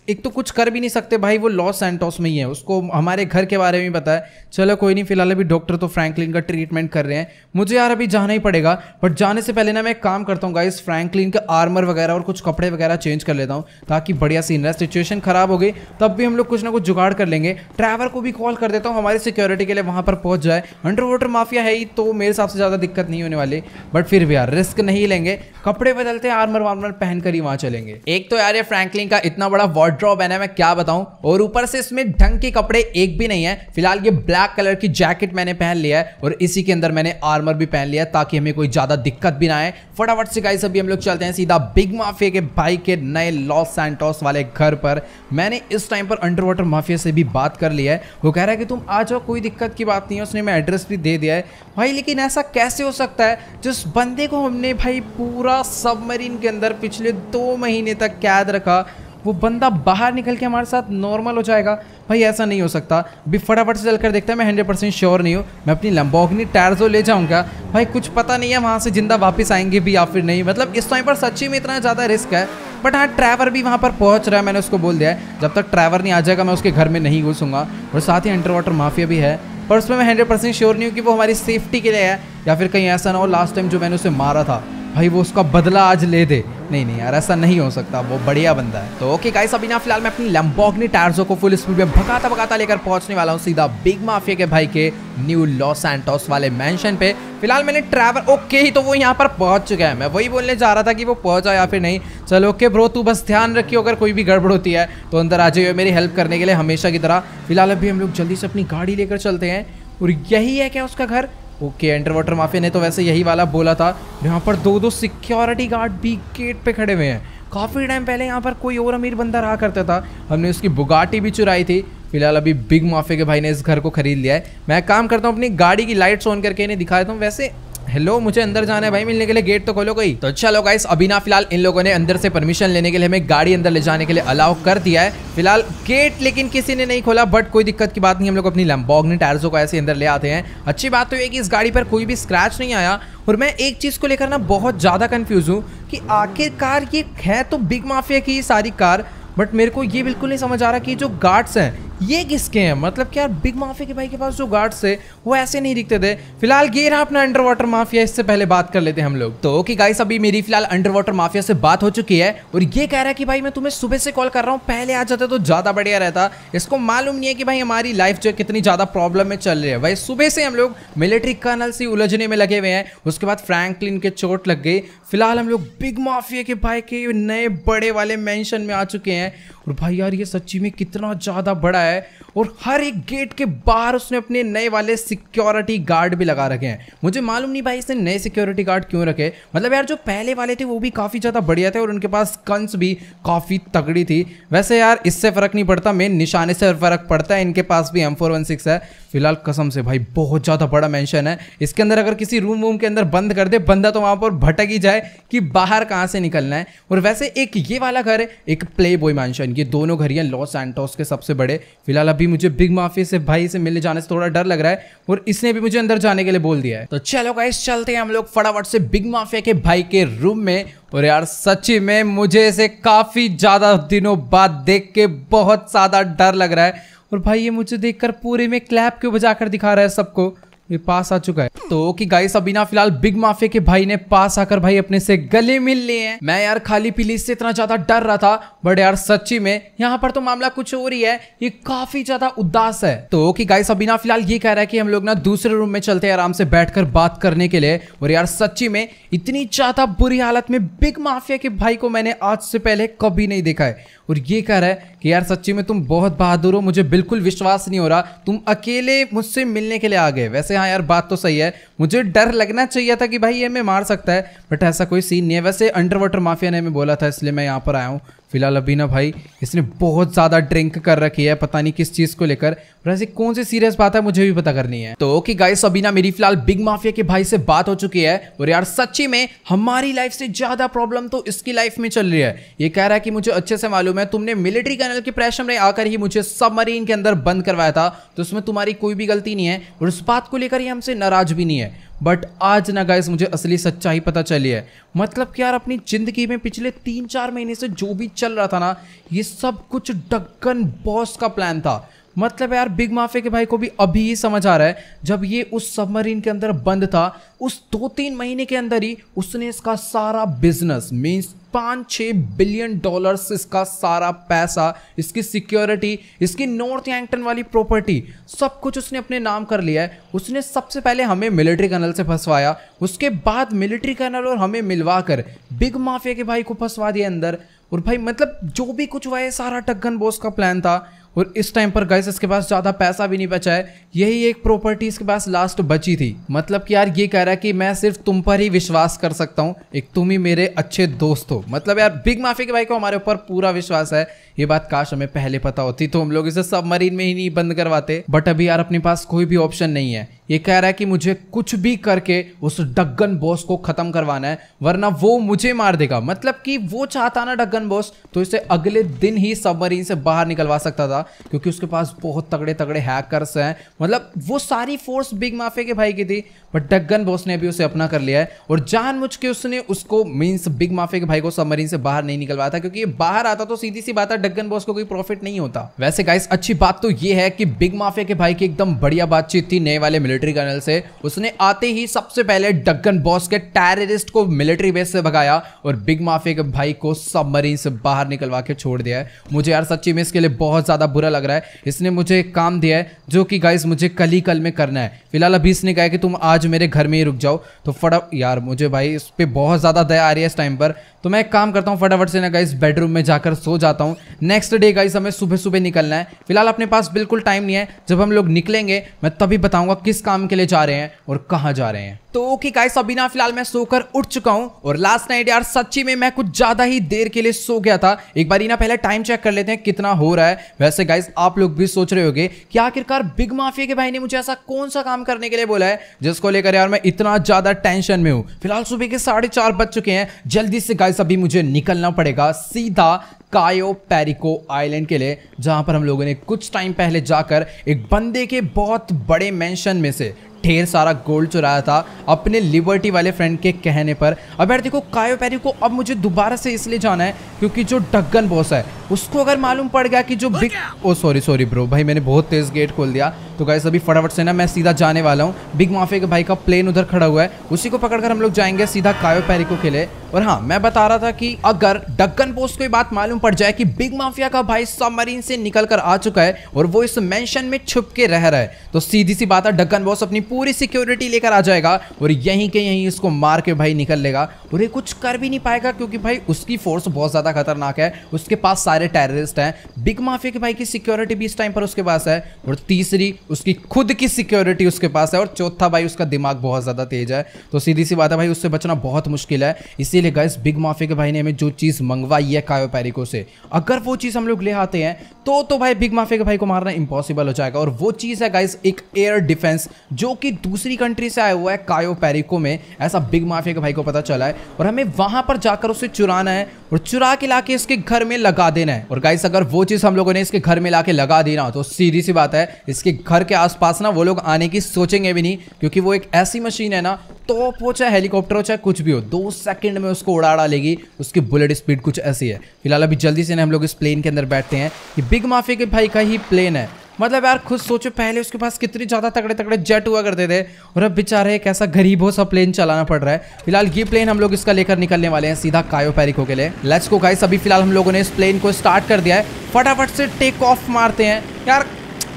एक तो कुछ कर भी नहीं सकते भाई, वो लॉस सैंटोस में ही है, उसको हमारे घर के बारे में पता है। चलो कोई नहीं, फिलहाल अभी डॉक्टर तो फ्रैंकलिन का ट्रीटमेंट कर रहे हैं, मुझे यार अभी जाना ही पड़ेगा। बट जाने से पहले ना मैं एक काम करता हूँ गाइस, फ्रैंकलिन के आर्मर वगैरह और कुछ कपड़े वगैरह चेंज कर लेता हूँ, ताकि बढ़िया सीन रहे। सिचुएशन खराब हो गई तब भी हम लोग कुछ ना कुछ जुगाड़ कर लेंगे। ट्रैवर को भी कॉल कर देता हूँ हमारी सिक्योरिटी के लिए, वहाँ पर पहुँच जाए। अंडर वाटर माफिया है ही तो मेरे हिसाब से ज़्यादा दिक्कत नहीं होने वाली, बट फिर भी यार रिस्क नहीं लेंगे, कपड़े बदलते हैं, आर्मर वार्मर पहन कर ही वहाँ चलेंगे। एक तो यार ये फ्रैंकलिन का इतना बड़ा वार्डरोब है ना, मैं क्या बताऊं, और ऊपर से इसमें ढंग के कपड़े एक भी नहीं है। फिलहाल ये ब्लैक कलर की जैकेट मैंने पहन लिया है और इसी के अंदर मैंने आर्मर भी पहन लिया है, ताकि हमें कोई ज्यादा दिक्कत भी ना आए। फटाफट से गाइस अभी हम लोग चलते हैं सीधा बिग माफिया के भाई के नए लॉस सैंटोस वाले घर पर। मैंने इस टाइम पर अंडर वाटर माफिया से भी बात कर लिया है, वो कह रहा है कि तुम आ जाओ, कोई दिक्कत की बात नहीं है। उसने मैं एड्रेस भी दे दिया है भाई। लेकिन ऐसा कैसे हो सकता है, जिस बंदे को हमने भाई पूरा सबमरीन के अंदर पिछले 2 महीने तक कैद रखा, वो बंदा बाहर निकल के हमारे साथ नॉर्मल हो जाएगा? भाई ऐसा नहीं हो सकता। अभी फटाफट से चलकर देखते हैं, मैं 100% श्योर नहीं हूँ। मैं अपनी लैम्बोर्गिनी टैर्जो ले जाऊँगा भाई, कुछ पता नहीं है वहाँ से जिंदा वापस आएंगे भी या फिर नहीं। मतलब इस टाइम पर सच्ची में इतना ज़्यादा रिस्क है। बट हाँ, ट्रैवर भी वहाँ पर पहुँच रहा है, मैंने उसको बोल दिया है जब तक ट्रैवर नहीं आ जाएगा मैं उसके घर में नहीं घुसूँगा। और साथ ही अंडर वाटर माफिया भी है, पर उसमें मैं 100% श्योर नहीं हूँ कि वो हमारी सेफ्टी के लिए है या फिर कहीं ऐसा ना हो लास्ट टाइम जो मैंने उसे मारा था भाई वो उसका बदला आज ले दे। नहीं यार ऐसा नहीं हो सकता, वो बढ़िया बंदा है। तो ओके गाइस, अभी ना फिलहाल मैं अपनी लैम्बोर्गिनी टैर्जो को फुल स्पीड में भगाता लेकर पहुंचने वाला हूं सीधा बिग माफिया के भाई के न्यू लॉस सैंटोस वाले मेंशन पे। फिलहाल मैंने ट्रैवल ओके ही तो वो यहाँ पर पहुंच चुका है, मैं वही बोलने जा रहा था कि वो पहुंचा या फिर नहीं। चलो ओके ब्रो, तू बस ध्यान रखियो अगर कोई भी गड़बड़ होती है तो अंदर आ जाइए मेरी हेल्प करने के लिए हमेशा की तरह। फिलहाल अभी हम लोग जल्दी से अपनी गाड़ी लेकर चलते हैं। और यही है क्या उसका घर? ओके, अंडर वाटर माफिया ने तो वैसे यही वाला बोला था। यहाँ पर 2 सिक्योरिटी गार्ड भी गेट पे खड़े हुए हैं। काफ़ी टाइम पहले यहाँ पर कोई और अमीर बंदा रहा करता था, हमने उसकी बुगाटी भी चुराई थी। फिलहाल अभी बिग माफिया के भाई ने इस घर को खरीद लिया है। मैं काम करता हूँ अपनी गाड़ी की लाइट्स ऑन करके इन्हें दिखा देता हूँ। वैसे हेलो, मुझे अंदर जाना है भाई मिलने के लिए, गेट तो खोलो कोई। तो चलो गाइस, अभी ना फिलहाल इन लोगों ने अंदर से परमिशन लेने के लिए हमें गाड़ी अंदर ले जाने के लिए अलाउ कर दिया है। फिलहाल गेट लेकिन किसी ने नहीं खोला, बट कोई दिक्कत की बात नहीं, हम लोग अपनी लैम्बोर्गिनी टैर्जो को ऐसे अंदर ले आते हैं। अच्छी बात तो ये कि इस गाड़ी पर कोई भी स्क्रैच नहीं आया। और मैं एक चीज़ को लेकर ना बहुत ज़्यादा कंफ्यूज हूँ कि आखिरकार ये है तो बिग माफिया की सारी कार, बट मेरे को ये बिल्कुल नहीं समझ आ रहा कि जो गार्ड्स हैं ये किसके हैं। मतलब क्या बिग माफिया के भाई के पास जो गार्ड्स थे वो ऐसे नहीं दिखते थे। फिलहाल ये रहा अपना अंडर वाटर माफिया, इससे पहले बात कर लेते हैं हम लोग। तो ओके गाइस, अभी मेरी फिलहाल अंडर वाटर माफिया से बात हो चुकी है और ये कह रहा है कि भाई मैं तुम्हें सुबह से कॉल कर रहा हूँ, पहले आ जाते तो ज़्यादा बढ़िया रहता। इसको मालूम नहीं है कि भाई हमारी लाइफ जो कितनी ज़्यादा प्रॉब्लम में चल रही है। भाई सुबह से हम लोग मिलिट्री कर्नल से उलझने में लगे हुए हैं, उसके बाद फ्रैंकलिन के चोट लग गई। फिलहाल हम लोग बिग माफिया के भाई के नए बड़े वाले मेंशन में आ चुके हैं। और भाई यार ये सच्ची में कितना ज़्यादा बड़ा है, और हर एक गेट के बाहर उसने अपने नए वाले सिक्योरिटी गार्ड भी लगा रखे हैं। मुझे मालूम नहीं भाई इसने नए सिक्योरिटी गार्ड क्यों रखे। मतलब यार जो पहले वाले थे वो भी काफ़ी ज़्यादा बढ़िया थे और उनके पास गन्स भी काफ़ी तगड़ी थी। वैसे यार इससे फ़र्क नहीं पड़ता, मेन निशाने से फ़र्क पड़ता है। इनके पास भी M416 है। फिलहाल कसम से भाई बहुत ज़्यादा बड़ा मेंशन है। इसके अंदर अगर किसी रूम के अंदर बंद कर दे बंदा तो वहाँ पर भटक ही जाए कि बाहर कहाँ से निकलना है। और वैसे एक ये वाला घर है, एक प्ले बॉय मेंशन, ये दोनों घर हैं लॉस सैंटोस के सबसे बड़े। फिलहाल अभी मुझे बिग माफिया से भाई से मिलने जाने से थोड़ा डर लग रहा है और इसने भी मुझे अंदर जाने के लिए बोल दिया है। तो चलो गाइस चलते हैं हम लोग फटाफट से बिग माफिया के भाई के रूम में। और यार सच्ची में मुझे इसे काफी ज्यादा दिनों बाद देख के बहुत ज्यादा डर लग रहा है। और भाई ये मुझे देखकर पूरे में क्लैप क्यों बजाकर दिखा रहा है सबको। ये पास आ चुका है तो कि गाइस अभी ना फिलहाल बिग माफिया के भाई ने पास आकर भाई अपने से गले मिल लिए हैं। मैं यार खाली पीली से इतना ज्यादा डर रहा था बट यार सच्ची में यहाँ पर तो मामला कुछ और ही है। ये काफी ज्यादा उदास है। तो कि गाइस अभी ना फिलहाल ये कह रहा है कि हम लोग ना दूसरे रूम में चलते हैं आराम से बैठकर बात करने के लिए। और यार सच्ची में इतनी ज्यादा बुरी हालत में बिग माफिया के भाई को मैंने आज से पहले कभी नहीं देखा है। और ये कह रहा है कि यार सच्ची में तुम बहुत बहादुर हो, मुझे बिल्कुल विश्वास नहीं हो रहा तुम अकेले मुझसे मिलने के लिए आ गए। वैसे हाँ यार बात तो सही है, मुझे डर लगना चाहिए था कि भाई ये मैं मार सकता है बट ऐसा कोई सीन नहीं है। वैसे अंडर वाटर माफिया ने हमें बोला था इसलिए मैं यहाँ पर आया हूँ। फिलहाल अभी ना भाई इसने बहुत ज्यादा ड्रिंक कर रखी है, पता नहीं किस चीज को लेकर। वैसे कौन सी सीरियस बात है मुझे भी पता करनी है। तो ओके गाइस अभी ना मेरी फिलहाल बिग माफिया के भाई से बात हो चुकी है। और यार सच्ची में हमारी लाइफ से ज्यादा प्रॉब्लम तो इसकी लाइफ में चल रही है। ये कह रहा है कि मुझे अच्छे से मालूम है तुमने मिलिट्री कर्नल के प्रेशर में आकर ही मुझे सबमरीन के अंदर बंद करवाया था, तो उसमें तुम्हारी कोई भी गलती नहीं है और उस बात को लेकर ही हमसे नाराज भी नहीं है। बट आज ना गाइस मुझे असली सच्चाई पता चली है। मतलब कि यार अपनी जिंदगी में पिछले 3-4 महीने से जो भी चल रहा था ना ये सब कुछ डक्कन बॉस का प्लान था। मतलब यार बिग माफिया के भाई को भी अभी ही समझ आ रहा है जब ये उस सबमरीन के अंदर बंद था उस 2-3 महीने के अंदर ही उसने इसका सारा बिजनेस मींस 5-6 बिलियन डॉलर्स इसका सारा पैसा, इसकी सिक्योरिटी, इसकी नॉर्थ यंगटन वाली प्रॉपर्टी सब कुछ उसने अपने नाम कर लिया है। उसने सबसे पहले हमें मिलिट्री कर्नल से फंसवाया, उसके बाद मिलिट्री कर्नल और हमें मिलवाकर बिग माफिया के भाई को फंसवा दिया अंदर। और भाई मतलब जो भी कुछ हुआ है सारा डक्कन बॉस का प्लान था। और इस टाइम पर गाइस इसके पास ज़्यादा पैसा भी नहीं बचा है, यही एक प्रॉपर्टी इसके पास लास्ट बची थी। मतलब कि यार ये कह रहा है कि मैं सिर्फ तुम पर ही विश्वास कर सकता हूँ, एक तुम ही मेरे अच्छे दोस्त हो। मतलब यार बिग माफिया के भाई को हमारे ऊपर पूरा विश्वास है। ये बात काश हमें पहले पता होती तो हम लोग इसे सबमरीन में ही नहीं बंद करवाते। बट अभी यार अपने पास कोई भी ऑप्शन नहीं है। ये कह रहा है कि मुझे कुछ भी करके उस डक्कन बॉस को खत्म करवाना है वरना वो मुझे मार देगा। मतलब कि वो चाहता ना डक्कन बॉस तो इसे अगले दिन ही सबमरीन से बाहर निकलवा सकता था क्योंकि उसके पास बहुत तगड़े तगड़े हैकर्स हैं। मतलब वो सारी फोर्स बिग माफिया के भाई की थी बट डक्कन बॉस ने भी उसे अपना कर लिया है और जानबूझ के उसने उसको मींस बिग माफिया के भाई को सबमरीन से बाहर नहीं निकलवाया था क्योंकि ये बाहर आता तो सीधी सी बात है डक्कन बॉस को कोई प्रॉफिट नहीं होता। वैसे गाइस अच्छी बात तो ये है कि बिग माफिया के भाई की एकदम बढ़िया बातचीत थी नए वाले मिलिट्री कर्नल से। उसने आते ही सबसे पहले डक्कन बॉस के टेररिस्ट को मिलिट्री बेस से भगाया और बिग माफिया के भाई को सबमरीन से बाहर निकलवा के छोड़ दिया है। मुझे यार सच्ची में इसके लिए बहुत ज्यादा बुरा लग रहा है। इसने मुझे एक काम दिया है जो कि गाइस मुझे कल ही कल में करना है। फिलहाल अभी इसने कहा कि तुम आज मेरे घर में ही रुक जाओ तो फटाफट यार मुझे भाई इस पे बहुत ज्यादा दया आ रही है इस टाइम पर। तो मैं एक काम करता हूँ फटाफट से ना गाइस बेडरूम में जाकर सो जाता हूँ। नेक्स्ट डे गाइस हमें सुबह सुबह निकलना है। फिलहाल अपने पास बिल्कुल टाइम नहीं है, जब हम लोग निकलेंगे मैं तभी बताऊंगा किस काम के लिए जा रहे हैं और कहाँ जा रहे हैं। तो ओके गाइस अभी ना फिलहाल मैं सोकर उठ चुका हूँ और लास्ट नाइट यार सच्ची में मैं कुछ ज्यादा ही देर के लिए सो गया था। एक बार ना पहले टाइम चेक कर लेते हैं कितना हो रहा है। वैसे गाइस आप लोग भी सोच रहे होंगे कि आखिरकार बिग माफिया के भाई ने मुझे ऐसा कौन सा काम करने के लिए बोला है जिसको लेकर यार मैं इतना ज्यादा टेंशन में हूँ। फिलहाल सुबह के 4:30 बज चुके हैं। जल्दी से गाइस अभी मुझे निकलना पड़ेगा सीधा कायो पेरिको आइलैंड के लिए जहां पर हम लोगों ने कुछ टाइम पहले जाकर एक बंदे के बहुत बड़े मेंशन में से ढेर सारा गोल्ड चुराया था अपने लिबर्टी वाले फ्रेंड के कहने पर। अब यार देखो कायो पेरिको अब मुझे दोबारा से इसलिए जाना है क्योंकि जो डक्कन बॉस है उसको अगर मालूम पड़ गया कि जो बिग सॉरी ब्रो भाई मैंने बहुत तेज गेट खोल दिया। तो गाइस अभी फटाफट से ना मैं सीधा जाने वाला हूँ। बिग माफिया के भाई का प्लेन उधर खड़ा हुआ है, उसी को पकड़कर हम लोग जाएंगे सीधा कायो पेरिको के लिए। और हाँ मैं बता रहा था कि अगर डक्कन बॉस को ये बात मालूम पड़ जाए कि बिग माफिया का भाई सबमरीन से निकल कर आ चुका है और वो इस मेंशन में छुप के रह रहा है तो सीधी सी बात है डक्कन बॉस अपनी पूरी सिक्योरिटी लेकर आ जाएगा और यहीं के यहीं इसको मार के भाई निकल लेगा और ये कुछ कर भी नहीं पाएगा क्योंकि भाई उसकी फोर्स बहुत ज्यादा खतरनाक है। उसके पास सारे टेररिस्ट हैं, बिग माफिया के भाई की सिक्योरिटी भी इस टाइम पर उसके पास है और तीसरी उसकी खुद की सिक्योरिटी उसके पास है और चौथा भाई उसका दिमाग बहुत ज्यादा तेज है। तो सीधी सी बात है भाई उससे बचना बहुत मुश्किल है। इसीलिए गाइस बिग माफिया के भाई ने हमें जो चीज मंगवाई है कायो पेरिको से अगर वो चीज हम लोग ले आते हैं तो भाई बिग माफिया के भाई को मारना इम्पॉसिबल हो जाएगा। और वो चीज है गाइस एक एयर डिफेंस जो कि दूसरी कंट्री से आया हुआ है कायो पेरिको में, ऐसा बिग माफिया के भाई को पता चला है और हमें वहां पर जाकर उसे चुराना है और चुरा के लाके इसके घर में लगा देना है। और गाइस अगर वो चीज हम लोगों ने इसके घर में लाके लगा दी ना तो सीधी सी बात है इसके घर के आसपास ना वो लोग आने की सोचेंगे भी नहीं, क्योंकि वो एक ऐसी मशीन है ना, तो वो चाहे हेलीकॉप्टर हो चाहे कुछ भी हो 2 सेकंड में उसको उड़ा डालेगी। उसकी बुलेट स्पीड कुछ ऐसी है। फिलहाल अभी जल्दी से ना हम लोग इस प्लेन के अंदर बैठते हैं। ये बिग माफिया के भाई का ही प्लेन है। मतलब यार खुद सोचो, पहले उसके पास कितनी ज्यादा तगड़े तगड़े जेट हुआ करते थे और अब बेचारे एक ऐसा गरीबों सा प्लेन चलाना पड़ रहा है। फिलहाल ये प्लेन हम लोग इसका लेकर निकलने वाले हैं सीधा कायो पेरिको के लिए। Let's go guys. अभी फिलहाल हम लोगों ने इस प्लेन को स्टार्ट कर दिया है, फटाफट से टेक ऑफ मारते हैं। यार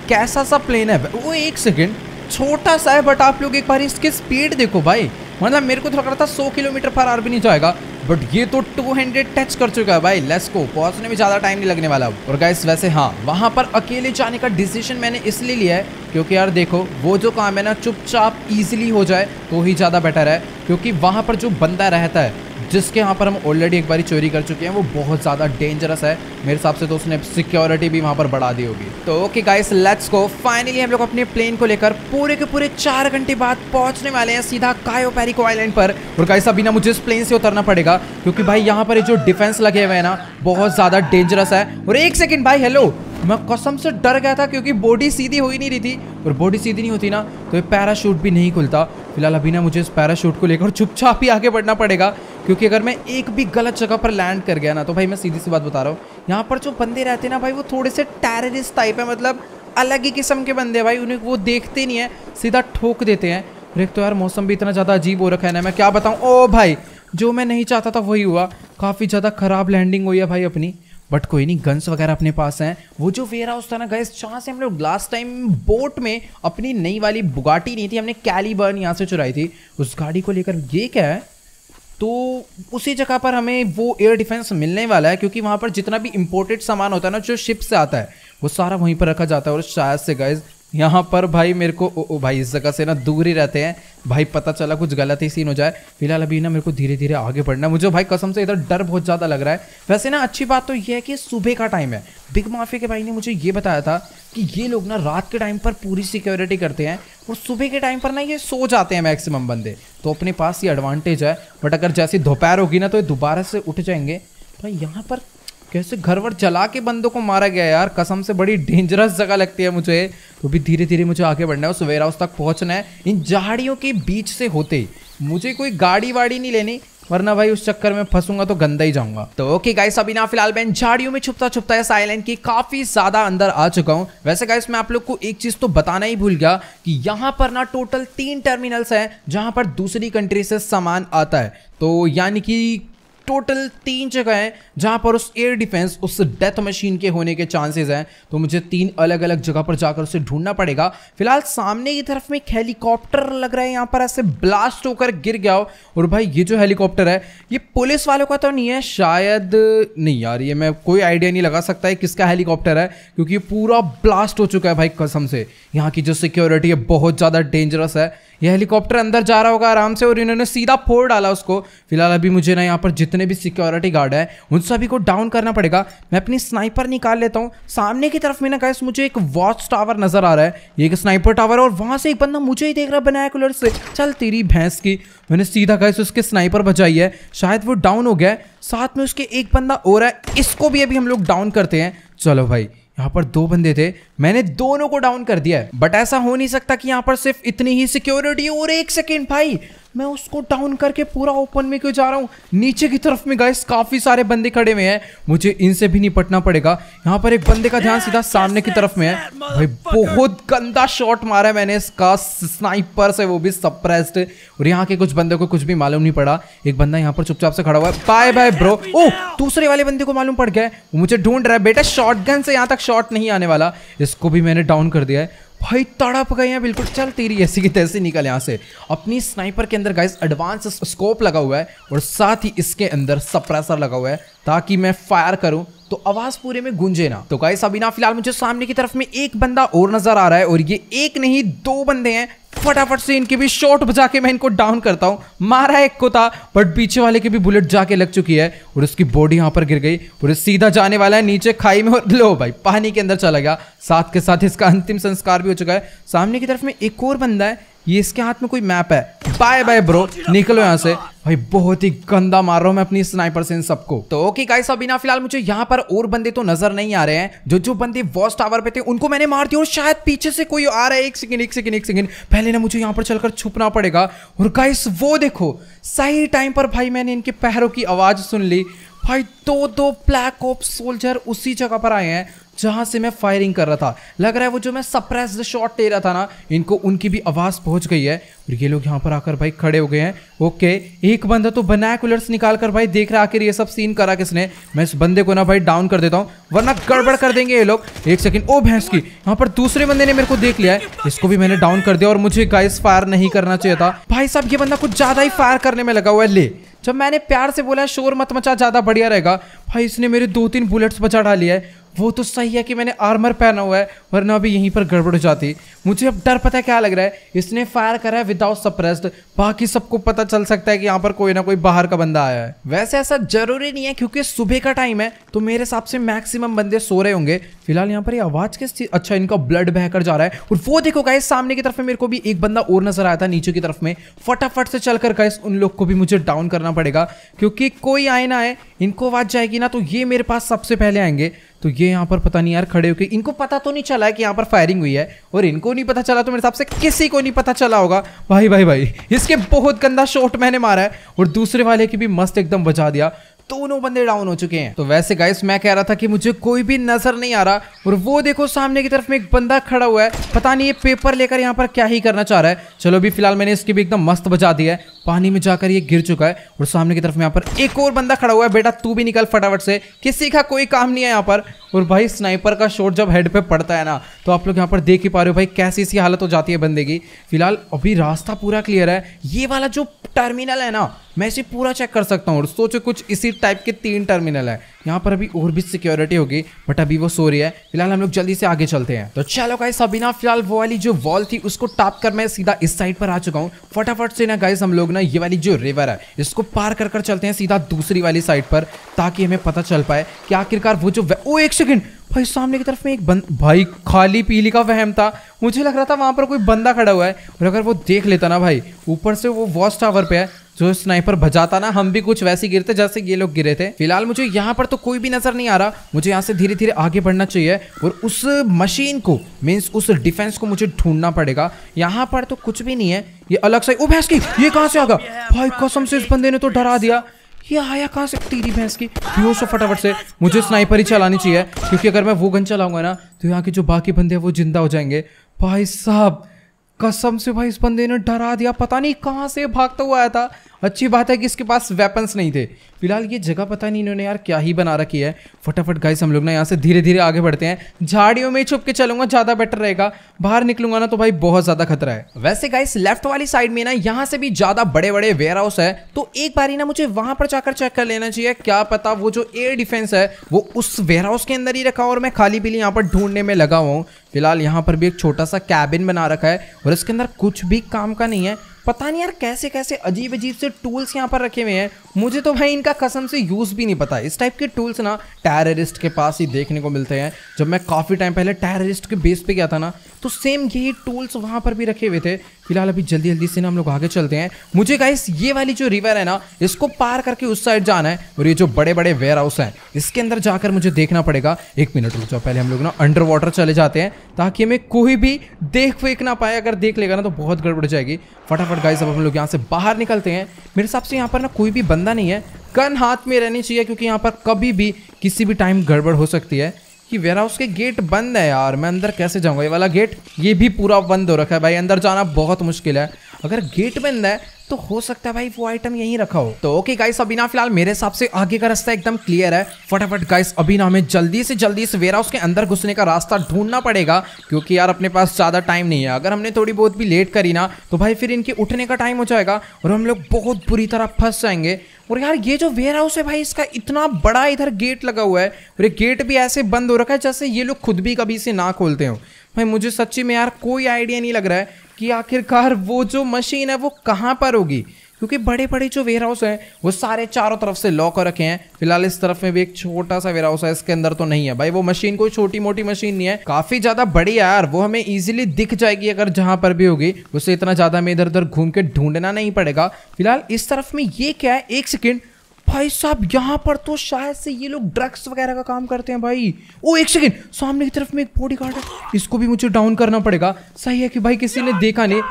कैसा सा प्लेन है वो, 1 सेकेंड छोटा सा है बट आप लोग एक बार इसकी स्पीड देखो भाई। मतलब मेरे को तो लग रहा था 100 किलोमीटर पर आवर भी नहीं जाएगा, बट ये तो 200 टच कर चुका है भाई। लेट्स गो, पहुंचने में ज़्यादा टाइम नहीं लगने वाला। और गाइस वैसे हाँ, वहाँ पर अकेले जाने का डिसीजन मैंने इसलिए लिया है क्योंकि यार देखो वो जो काम है ना चुपचाप इजीली हो जाए तो ही ज़्यादा बेटर है, क्योंकि वहाँ पर जो बंदा रहता है जिसके यहाँ पर हम ऑलरेडी एक बारी चोरी कर चुके हैं वो बहुत ज़्यादा डेंजरस है मेरे हिसाब से, तो उसने सिक्योरिटी भी वहाँ पर बढ़ा दी होगी। तो okay guys let's go. Finally हम लोग अपने प्लेन को लेकर पूरे के पूरे 4 घंटे बाद पहुँचने वाले हैं सीधा कायो पेरिको आइलैंड पर। और गाइस अभी ना मुझे इस प्लेन से उतरना पड़ेगा क्योंकि भाई यहाँ पर जो डिफेंस लगे हुए हैं ना बहुत ज़्यादा डेंजरस है। और 1 सेकेंड भाई, हेलो, मैं कसम से डर गया था क्योंकि बॉडी सीधी हो ही नहीं रही थी, और बॉडी सीधी नहीं होती ना तो ये पैराशूट भी नहीं खुलता। फिलहाल अभी ना मुझे इस पैराशूट को लेकर चुपचाप ही आगे बढ़ना पड़ेगा, क्योंकि अगर मैं एक भी गलत जगह पर लैंड कर गया ना तो भाई मैं सीधी सी बात बता रहा हूँ, यहाँ पर जो बंदे रहते हैं ना भाई वो थोड़े से टेररिस्ट टाइप है। मतलब अलग ही किस्म के बंदे भाई, उन्हें वो देखते नहीं है, सीधा ठोक देते हैं। और एक तो यार मौसम भी इतना ज़्यादा अजीब हो रखा है ना, मैं क्या बताऊँ। ओ भाई, जो मैं नहीं चाहता था वही हुआ, काफ़ी ज़्यादा ख़राब लैंडिंग हुई है भाई अपनी, बट कोई नहीं, गन्स वगैरह अपने पास हैं। वो जो वेयर हाउस था ना गाइस जहाँ से हम लोग लास्ट टाइम बोट में अपनी नई वाली बुगाटी नहीं थी, हमने कैलीबर्न यहाँ से चुराई थी, उस गाड़ी को लेकर ये क्या है, तो उसी जगह पर हमें वो एयर डिफेंस मिलने वाला है, क्योंकि वहाँ पर जितना भी इंपोर्टेड सामान होता है ना जो शिप से आता है वो सारा वहीं पर रखा जाता है। और शायद से गाइस यहाँ पर भाई मेरे को ओ भाई इस जगह से ना दूर ही रहते हैं भाई, पता चला कुछ गलत ही सीन हो जाए। फिलहाल अभी ना मेरे को धीरे धीरे आगे बढ़ना है। मुझे भाई कसम से इधर डर बहुत ज़्यादा लग रहा है। वैसे ना अच्छी बात तो ये है कि सुबह का टाइम है। बिग माफिया के भाई ने मुझे ये बताया था कि ये लोग ना रात के टाइम पर पूरी सिक्योरिटी करते हैं और सुबह के टाइम पर ना ये सो जाते हैं मैक्सिमम बंदे, तो अपने पास ये एडवांटेज है। बट अगर जैसी दोपहर होगी ना तो ये दोबारा से उठ जाएंगे। भाई यहाँ पर कैसे घर वर जला के बंदों को मारा गया यार, कसम से बड़ी डेंजरस जगह लगती है मुझे। तो भी धीरे धीरे मुझे आगे बढ़ना है, उस वेयर हाउस तक पहुंचना है इन झाड़ियों के बीच से होते ही। मुझे कोई गाड़ी वाड़ी नहीं लेनी, वरना भाई उस चक्कर में फंसूंगा तो गंदा ही जाऊंगा। तो ओके गाइस, अभी ना फिलहाल मैं झाड़ियों में छुपता छुपता इस आइलैंड की काफी ज्यादा अंदर आ चुका हूं। वैसे गाइस मैं आप लोग को एक चीज तो बताना ही भूल गया कि यहाँ पर ना टोटल 3 टर्मिनल्स हैं जहां पर दूसरी कंट्री से सामान आता है। तो यानी कि टोटल 3 जगह हैं जहां पर उस एयर डिफेंस, उस डेथ मशीन के होने के चांसेस हैं। तो मुझे 3 अलग अलग जगह पर जाकर उसे ढूंढना पड़ेगा। फिलहाल सामने की तरफ में एक हेलीकॉप्टर लग रहा है, यहाँ पर ऐसे ब्लास्ट होकर गिर गया हो। और भाई ये जो हेलीकॉप्टर है ये पुलिस वालों का तो नहीं है शायद, नहीं यार ये मैं कोई आइडिया नहीं लगा सकता है किसका हेलीकॉप्टर है, क्योंकि पूरा ब्लास्ट हो चुका है भाई। कसम से यहाँ की जो सिक्योरिटी है बहुत ज़्यादा डेंजरस है। ये हेलीकॉप्टर अंदर जा रहा होगा आराम से और इन्होंने सीधा फोड़ डाला उसको। फिलहाल अभी मुझे ना यहाँ पर जितने भी सिक्योरिटी गार्ड है उन सभी को डाउन करना पड़ेगा। मैं अपनी स्नाइपर निकाल लेता हूँ। सामने की तरफ में ना गाइस मुझे एक वॉच टावर नजर आ रहा है, ये एक स्नाइपर टावर है और वहां से एक बंदा मुझे ही देख रहा है बाइनोकुलर से। चल तेरी भैंस की, मैंने सीधा गाइस उसके स्नाइपर बजाई है, शायद वो डाउन हो गया। साथ में उसके एक बंदा और है, इसको भी अभी हम लोग डाउन करते हैं। चलो भाई, यहाँ पर 2 बंदे थे, मैंने दोनों को डाउन कर दिया है। बट ऐसा हो नहीं सकता कि यहाँ पर सिर्फ इतनी ही सिक्योरिटी। और 1 सेकेंड भाई, मैं उसको डाउन करके पूरा ओपन में क्यों जा रहा हूँ। नीचे की तरफ में गाइस काफी सारे बंदे खड़े हुए हैं, मुझे इनसे भी निपटना पड़ेगा। यहाँ पर एक बंदे का ध्यान सीधा सामने की तरफ में है। भाई बहुत गंदा शॉट मारा है मैंने इसका स्नाइपर से, वो भी सप्रेस्ड। और यहाँ के कुछ बंदे को कुछ भी मालूम नहीं पड़ा। एक बंदा यहाँ पर चुपचाप से खड़ा हुआ है। Bye bye bro. ओह, दूसरे वाले बंदे को मालूम पड़ गया है, वो मुझे ढूंढ रहा है। बेटा शॉटगन से यहाँ तक शॉट नहीं आने वाला, इसको भी मैंने डाउन कर दिया है। भाई तड़प गए हैं बिल्कुल। चल तेरी ऐसी की तैसी निकल यहाँ से। अपनी स्नाइपर के अंदर गाइस एडवांस स्कोप लगा हुआ है और साथ ही इसके अंदर सप्रेसर लगा हुआ है ताकि मैं फायर करूं तो आवाज पूरे में गूंजे ना। तो गाइस अभी ना फिलहाल मुझे सामने की तरफ में एक बंदा और नजर आ रहा है और ये एक नहीं 2 बंदे हैं। फटाफट से इनके भी शॉट बजा के मैं इनको डाउन करता हूँ। मारा एक को था बट पीछे वाले की भी बुलेट जाके लग चुकी है और उसकी बॉडी यहाँ पर गिर गई और सीधा जाने वाला है नीचे खाई में। और लो भाई पानी के अंदर चला गया, साथ के साथ इसका अंतिम संस्कार भी हो चुका है। सामने की तरफ में एक और बंदा है, ये इसके हाथ में कोई मैप है। बाय बाय ब्रो, निकलो यहाँ से भाई। बहुत ही गंदा मार रहा हूँ मैं अपनी स्नाइपर से इन सबको। तो ओके गाइस, अभी ना फिलहाल मुझे यहाँ पर और बंदे तो नजर नहीं आ रहे हैं। जो बंदे वॉच टावर पे थे उनको मैंने मार दिया और शायद पीछे से कोई आ रहा है। एक सेकंड पहले ना मुझे यहाँ पर चलकर छुपना पड़ेगा। और गाइस वो देखो, सही टाइम पर भाई मैंने इनके पैरों की आवाज सुन ली भाई। दो ब्लैक ऑप्स सोल्जर उसी जगह पर आए हैं जहां से मैं फायरिंग कर रहा था। लग रहा है वो जो मैं सप्रेस्ड शॉट ले रहा था ना, इनको उनकी भी आवाज पहुंच गई है और ये लोग यहाँ पर आकर भाई खड़े हो गए हैं। ओके, एक बंदा तो बाइनोकुलर्स निकाल कर भाई देख रहा है आखिर ये सब सीन करा किसने। मैं इस बंदे को ना भाई डाउन कर देता हूँ वरना गड़बड़ कर देंगे ये लोग। एक सेकंड, ओ भैंस की, यहाँ पर दूसरे बंदे ने मेरे को देख लिया है। इसको भी मैंने डाउन कर दिया और मुझे गाइस फायर नहीं करना चाहिए था। भाई साहब ये बंदा कुछ ज्यादा ही फायर करने में लगा हुआ है। ले, जब मैंने प्यार से बोला शोर मत मचा, ज्यादा बढ़िया रहेगा, भाई इसने मेरे 2-3 बुलेट्स बचा डाली है। वो तो सही है कि मैंने आर्मर पहना हुआ है, वरना अभी यहीं पर गड़बड़ हो जाती। मुझे अब डर पता है क्या लग रहा है, इसने फायर करा है विदाउट सप्रेस्ड। बाकी सबको पता चल सकता है कि यहाँ पर कोई ना कोई बाहर का बंदा आया है। वैसे ऐसा जरूरी नहीं है क्योंकि सुबह का टाइम है, तो मेरे हिसाब से मैक्सिमम बंदे सो रहे होंगे। फिलहाल यहाँ पर ये आवाज किस चीज, अच्छा इनका ब्लड बहकर जा रहा है। और वो देखो गाइस, सामने की तरफ में मेरे को भी एक बंदा और नजर आया था नीचे की तरफ में। फटाफट से चलकर गाइस उन लोग को भी मुझे डाउन करना पड़ेगा क्योंकि कोई आए ना आए, इनको आवाज जाएगी ना तो ये मेरे पास सबसे पहले आएंगे। तो ये यहाँ पर पता नहीं यार खड़े होके, इनको पता तो नहीं चला है कि यहाँ पर फायरिंग हुई है, और इनको नहीं पता चला तो मेरे हिसाब से किसी को नहीं पता चला होगा। भाई इसके बहुत गंदा शॉट मैंने मारा है और दूसरे वाले की भी मस्त एकदम बचा दिया। दोनों बंदे डाउन हो चुके हैं। तो वैसे गाइस मैं कह रहा था कि मुझे कोई भी नजर नहीं आ रहा, और वो देखो सामने की तरफ में एक बंदा खड़ा हुआ है। पता नहीं ये पेपर लेकर यहाँ पर क्या ही करना चाह रहा है। चलो अभी फिलहाल मैंने इसकी भी एकदम मस्त बचा दिया है। पानी में जाकर ये गिर चुका है और सामने की तरफ में यहाँ पर एक और बंदा खड़ा हुआ है। बेटा तू भी निकल फटाफट से, किसी का कोई काम नहीं है यहाँ पर। और भाई स्नाइपर का शॉट जब हेड पे पड़ता है ना, तो आप लोग यहाँ पर देख ही पा रहे हो भाई कैसी सी हालत हो जाती है बंदे की। फिलहाल अभी रास्ता पूरा क्लियर है। ये वाला जो टर्मिनल है ना, मैं इसे पूरा चेक कर सकता हूँ और सोचो कुछ इसी टाइप के 3 टर्मिनल है। यहाँ पर अभी और भी सिक्योरिटी होगी, बट अभी वो सो रही है। फिलहाल हम लोग जल्दी से आगे चलते हैं। तो चलो गाइस, अभी ना फिलहाल वो वाली जो वॉल थी उसको टॉप कर मैं सीधा इस साइड पर आ चुका हूँ। फटाफट से ना गाइस हम लोग ना ये वाली जो रिवर है इसको पार कर चलते हैं सीधा दूसरी वाली साइड पर, ताकि हमें पता चल पाए कि आखिरकार वो जो ओ एक सेकंड भाई, सामने की तरफ में एक भाई खाली पीली का वहम था। मुझे लग रहा था वहां पर कोई बंदा खड़ा हुआ है, और अगर वो देख लेता ना भाई, ऊपर से वो वॉच टावर पे है, जो स्नाइपर बजाता ना, हम भी कुछ वैसे गिरते जैसे ये लोग गिरे थे। फिलहाल मुझे यहाँ पर तो कोई भी नजर नहीं आ रहा। मुझे यहाँ से धीरे धीरे आगे बढ़ना चाहिए और उस मशीन को, मीन्स उस डिफेंस को मुझे ढूंढना पड़ेगा। यहाँ पर तो कुछ भी नहीं है, ये अलग से। ओ भैंस की, ये कहाँ से आ गया भाई? कसम से इस बंदे ने तो डरा दिया। ये आया कहाँ से? तेरी भैंस की, बेहोश हो फटाफट से। मुझे स्नाइपर ही चलानी चाहिए क्योंकि अगर मैं वो गन चलाऊंगा ना तो यहाँ के जो बाकी बंदे हैं वो जिंदा हो जाएंगे। भाई साहब कसम से भाई इस बंदे ने डरा दिया, पता नहीं कहाँ से भागता हुआ आया था। अच्छी बात है कि इसके पास वेपन्स नहीं थे। फिलहाल ये जगह पता नहीं इन्होंने यार क्या ही बना रखी है। फटाफट गाइस हम लोग ना यहाँ से धीरे धीरे आगे बढ़ते हैं। झाड़ियों में छुप के चलूंगा, ज्यादा बेटर रहेगा। बाहर निकलूंगा ना तो भाई बहुत ज्यादा खतरा है। वैसे गाइस लेफ्ट वाली साइड में ना यहाँ से भी ज्यादा बड़े बड़े वेयर हाउस है, तो एक बारी ना मुझे वहां पर जाकर चेक कर लेना चाहिए। क्या पता वो जो एयर डिफेंस है वो उस वेयर हाउस के अंदर ही रखा और मैं खाली पीली यहाँ पर ढूंढने में लगा हुआ हूँ। फिलहाल यहाँ पर भी एक छोटा सा कैबिन बना रखा है और इसके अंदर कुछ भी काम का नहीं है। पता नहीं यार कैसे कैसे अजीब अजीब से टूल्स यहाँ पर रखे हुए हैं। मुझे तो भाई इनका कसम से यूज़ भी नहीं पता। इस टाइप के टूल्स ना टेररिस्ट के पास ही देखने को मिलते हैं। जब मैं काफ़ी टाइम पहले टेररिस्ट के बेस पे गया था ना, तो सेम यही टूल्स वहाँ पर भी रखे हुए थे। फिलहाल अभी जल्दी जल्दी से ना हम लोग आगे चलते हैं। मुझे गाइस ये वाली जो रिवर है ना, इसको पार करके उस साइड जाना है और ये जो बड़े बड़े वेयर हाउस हैं इसके अंदर जाकर मुझे देखना पड़ेगा। 1 मिनट रुक जाओ, पहले हम लोग ना अंडर वाटर चले जाते हैं ताकि हमें कोई भी देख ना पाए। अगर देख लेगा ना तो बहुत गड़बड़ जाएगी। फटाफट गाइस अब हम लोग यहाँ से बाहर निकलते हैं। मेरे हिसाब से यहाँ पर ना कोई भी बंदा नहीं है। गन हाथ में रहनी चाहिए क्योंकि यहाँ पर कभी भी किसी भी टाइम गड़बड़ हो सकती है। कि वेयर हाउस के गेट बंद है यार, मैं अंदर कैसे जाऊंगा? ये वाला गेट ये भी पूरा बंद हो रखा है भाई, अंदर जाना बहुत मुश्किल है। अगर गेट बंद है तो हो सकता है भाई वो आइटम यहीं रखा हो। तो ओके गाइस, अभी ना फिलहाल मेरे हिसाब से आगे का रास्ता एकदम क्लियर है। फटाफट गाइस अभी ना हमें जल्दी से जल्दी इस वेयर हाउस के अंदर घुसने का रास्ता ढूंढना पड़ेगा क्योंकि यार अपने पास ज़्यादा टाइम नहीं है। अगर हमने थोड़ी बहुत भी लेट करी ना तो भाई फिर इनके उठने का टाइम हो जाएगा और हम लोग बहुत बुरी तरह फंस जाएंगे। और यार ये जो वेयर हाउस है भाई, इसका इतना बड़ा इधर गेट लगा हुआ है और ये गेट भी ऐसे बंद हो रखा है जैसे ये लोग खुद भी कभी इसे ना खोलते हो। भाई मुझे सच्ची में यार कोई आइडिया नहीं लग रहा है कि आखिरकार वो जो मशीन है वो कहाँ पर होगी, क्योंकि बड़े बड़े जो वेयर हाउस हैं वो सारे चारों तरफ से लॉक कर रखे हैं। फिलहाल इस तरफ में भी एक छोटा सा वेयर हाउस है, इसके अंदर तो नहीं है भाई। वो मशीन कोई छोटी मोटी मशीन नहीं है, काफी ज्यादा बड़ी है यार। वो हमें इजीली दिख जाएगी अगर जहां पर भी होगी, उसे इतना ज्यादा हमें इधर उधर घूम के ढूंढना नहीं पड़ेगा। फिलहाल इस तरफ में ये क्या है, एक सेकेंड भाई साहब, यहाँ पर तो शायद से ये लोग ड्रग्स वगैरह का काम करते हैं भाई। ओ एक सेकंड, सामने की तरफ में एक बॉडीगार्ड है, इसको भी मुझे डाउन करना पड़ेगा। सही है कि भाई किसी ने देखा नहीं।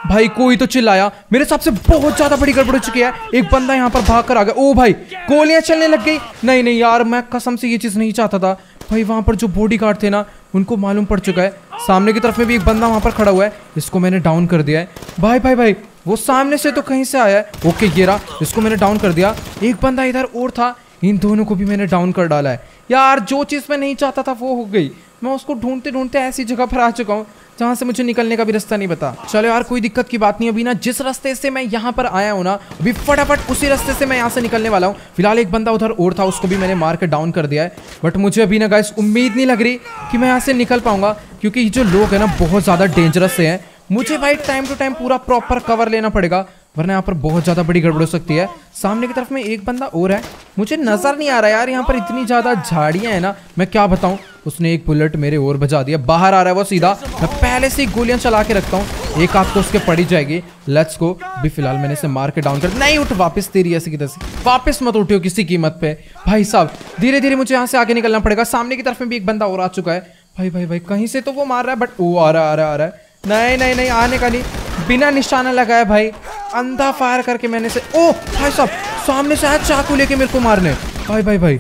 भाई कोई तो चिल्लाया, मेरे हिसाब से बहुत ज्यादा बड़ी गड़बड़ हो चुकी है। एक बंदा यहाँ पर भाग कर आ गया। ओ भाई गोलियां चलने लग गई। नहीं नहीं यार, मैं कसम से ये चीज नहीं चाहता था भाई। वहां पर जो बॉडीगार्ड थे ना, उनको मालूम पड़ चुका है। सामने की तरफ में भी एक बंदा वहां पर खड़ा हुआ है, इसको मैंने डाउन कर दिया है। भाई भाई भाई, वो सामने से तो कहीं से आया है। ओके ये रहा, इसको मैंने डाउन कर दिया। एक बंदा इधर और था, इन दोनों को भी मैंने डाउन कर डाला है। यार जो चीज़ मैं नहीं चाहता था वो हो गई। मैं उसको ढूंढते ढूंढते ऐसी जगह पर आ चुका हूँ जहाँ से मुझे निकलने का भी रास्ता नहीं पता। चलो यार कोई दिक्कत की बात नहीं। अभी ना जिस रास्ते से मैं यहाँ पर आया हूँ ना, अभी फटाफट उसी रास्ते से मैं यहाँ से निकलने वाला हूँ। फिलहाल एक बंदा उधर और था, उसको भी मैंने मार के डाउन कर दिया है। बट मुझे अभी ना गाइस उम्मीद नहीं लग रही कि मैं यहाँ से निकल पाऊंगा, क्योंकि ये जो लोग हैं ना बहुत ज़्यादा डेंजरस से हैं। मुझे भाई टाइम टू टाइम पूरा प्रॉपर कवर लेना पड़ेगा, वरना यहाँ पर बहुत ज़्यादा बड़ी गड़बड़ हो सकती है। सामने की तरफ में एक बंदा और है, मुझे नज़र नहीं आ रहा यार। यहाँ पर इतनी ज़्यादा झाड़ियाँ हैं ना, मैं क्या बताऊँ। उसने एक बुलेट मेरे और बजा दिया, बाहर आ रहा है वो सीधा। मैं पहले से ही गोलियाँ चला के रखता हूँ, एक आध तो उसके पड़ी जाएगी। Let's go. अभी फिलहाल मैंने इसे मार के डाउन कर। नहीं उठ, वापस तेरी ऐसी की तैसी, वापस मत उठियो किसी कीमत पे भाई साहब। धीरे धीरे मुझे यहाँ से आगे निकलना पड़ेगा। सामने की तरफ में भी एक बंदा और आ चुका है। भाई भाई भाई, कहीं से तो वो मार रहा है, बट वो आ रहा है। नहीं नहीं नहीं, आने का नहीं, बिना निशाना लगाया भाई अंधा फायर करके मैंने से। ओ भाई साहब, सामने से आया चाकू लेके मेरे को मारने। भाई भाई भाई,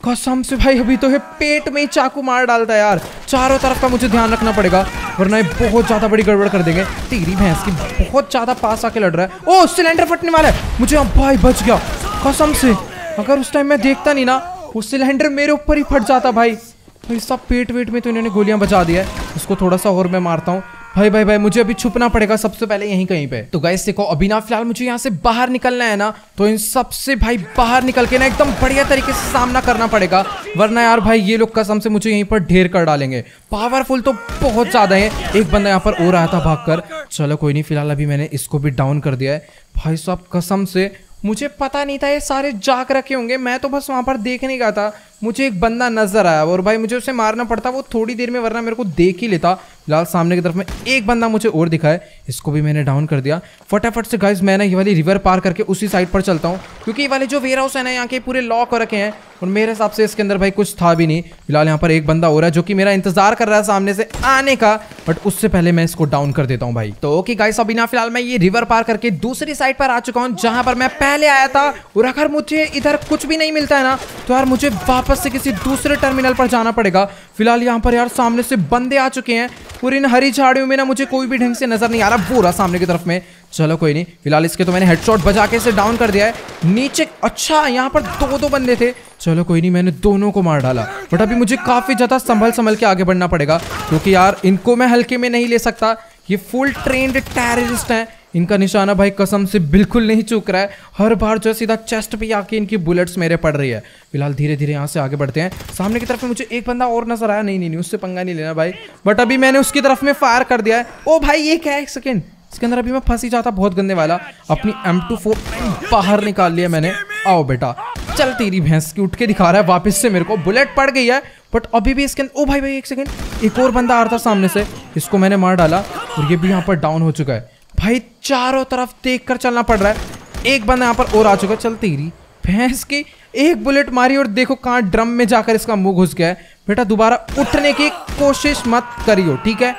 कसम से भाई अभी तो ये पेट में ही चाकू मार डालता है यार। चारों तरफ का मुझे ध्यान रखना पड़ेगा, वरना ये बहुत ज्यादा बड़ी गड़बड़ कर देंगे। तेरी भैंस की, बहुत ज्यादा पास आके लड़ रहा है। ओ सिलेंडर फटने वाला है मुझे। भाई बच गया कसम से। अगर उस टाइम मैं देखता नहीं ना, वो सिलेंडर मेरे ऊपर ही फट जाता भाई। भाई सब पेट वेट में तो इन्होंने गोलियां बचा दिया है। इसको थोड़ा सा और मैं मारता हूँ। भाई भाई भाई, मुझे अभी छुपना पड़ेगा सबसे पहले यहीं कहीं पे। तो गाइस देखो, अभी ना फिलहाल मुझे यहाँ से बाहर निकलना है ना, तो इन सबसे भाई बाहर निकल के ना एकदम बढ़िया तरीके से सामना करना पड़ेगा, वरना यार भाई ये लोग कसम से मुझे यहीं पर ढेर कर डालेंगे। पावरफुल तो बहुत ज्यादा है। एक बंदा यहाँ पर और आया था भागकर। चलो कोई नहीं, फिलहाल अभी मैंने इसको भी डाउन कर दिया है। भाई साहब कसम से मुझे पता नहीं था ये सारे जाग रखे होंगे, मैं तो बस वहां पर देखने गया था। मुझे एक बंदा नजर आया और भाई मुझे उसे मारना पड़ता वो थोड़ी देर में, वरना मेरे को देख ही लेता। फिलहाल सामने की तरफ में एक बंदा मुझे और दिखा है, इसको भी मैंने डाउन कर दिया। फटाफट से गाइस मैं ना ये वाली रिवर पार करके उसी साइड पर चलता हूँ, क्योंकि ये वाले जो वेयर हाउस है ना यहाँ के पूरे लॉक हो रखे हैं और मेरे हिसाब से इसके अंदर भाई कुछ था भी नहीं। फिलहाल यहाँ पर एक बंदा और है जो कि मेरा इंतजार कर रहा है सामने से आने का, बट उससे पहले मैं इसको डाउन कर देता हूँ भाई। तो ओके गाइस, अभी ना फिलहाल मैं ये रिवर पार करके दूसरी साइड पर आ चुका हूँ जहां पर मैं पहले आया था। और अगर मुझे इधर कुछ भी नहीं मिलता है ना, तो यार मुझे वापस से किसी दूसरे टर्मिनल पर जाना पड़ेगा। फिलहाल यहाँ पर यार सामने से बंदे आ चुके हैं, पूरी इन हरी झाड़ियों में ना मुझे कोई भी ढंग से नजर नहीं आ रहा। वो रहा सामने की तरफ में। चलो कोई नहीं, फिलहाल इसके तो मैंने हेडशॉट बजा के इसे डाउन कर दिया है। नीचे अच्छा यहाँ पर दो बंदे थे। चलो कोई नहीं, मैंने दोनों को मार डाला। बट अभी मुझे काफी ज्यादा संभल के आगे बढ़ना पड़ेगा, क्योंकि यार इनको मैं हल्के में नहीं ले सकता। ये फुल ट्रेन्ड टेररिस्ट हैं, इनका निशाना भाई कसम से बिल्कुल नहीं चूक रहा है। हर बार जो सीधा चेस्ट पे आके इनकी बुलेट्स मेरे पड़ रही है। फिलहाल धीरे धीरे यहाँ से आगे बढ़ते हैं। सामने की तरफ में मुझे एक बंदा और नजर आया। नहीं, उससे पंगा नहीं लेना भाई, बट अभी मैंने उसकी तरफ में फायर कर दिया है। ओ भाई ये क्या है, एक सेकेंड, इसके अंदर अभी मैं फंसी जाता बहुत गंदे वाला। अपनी M24 बाहर निकाल लिया मैंने। आओ बेटा, चल तेरी भैंस की, उठ के दिखा रहा है वापस से मेरे को। बुलेट पड़ गई है, बट अभी भी इसके अंदर। ओ भाई भाई एक सेकेंड, एक और बंदा आ रहा था सामने से, इसको मैंने मार डाला और ये भी यहाँ पर डाउन हो चुका है। भाई चारों तरफ देख कर चलना पड़ रहा है। एक बंदा यहाँ पर और आ चुका है। चल तेरी भैंस की, एक बुलेट मारी और देखो कहाँ ड्रम में जाकर इसका मुंह घुस गया है। बेटा दोबारा उठने की कोशिश मत करियो, ठीक है?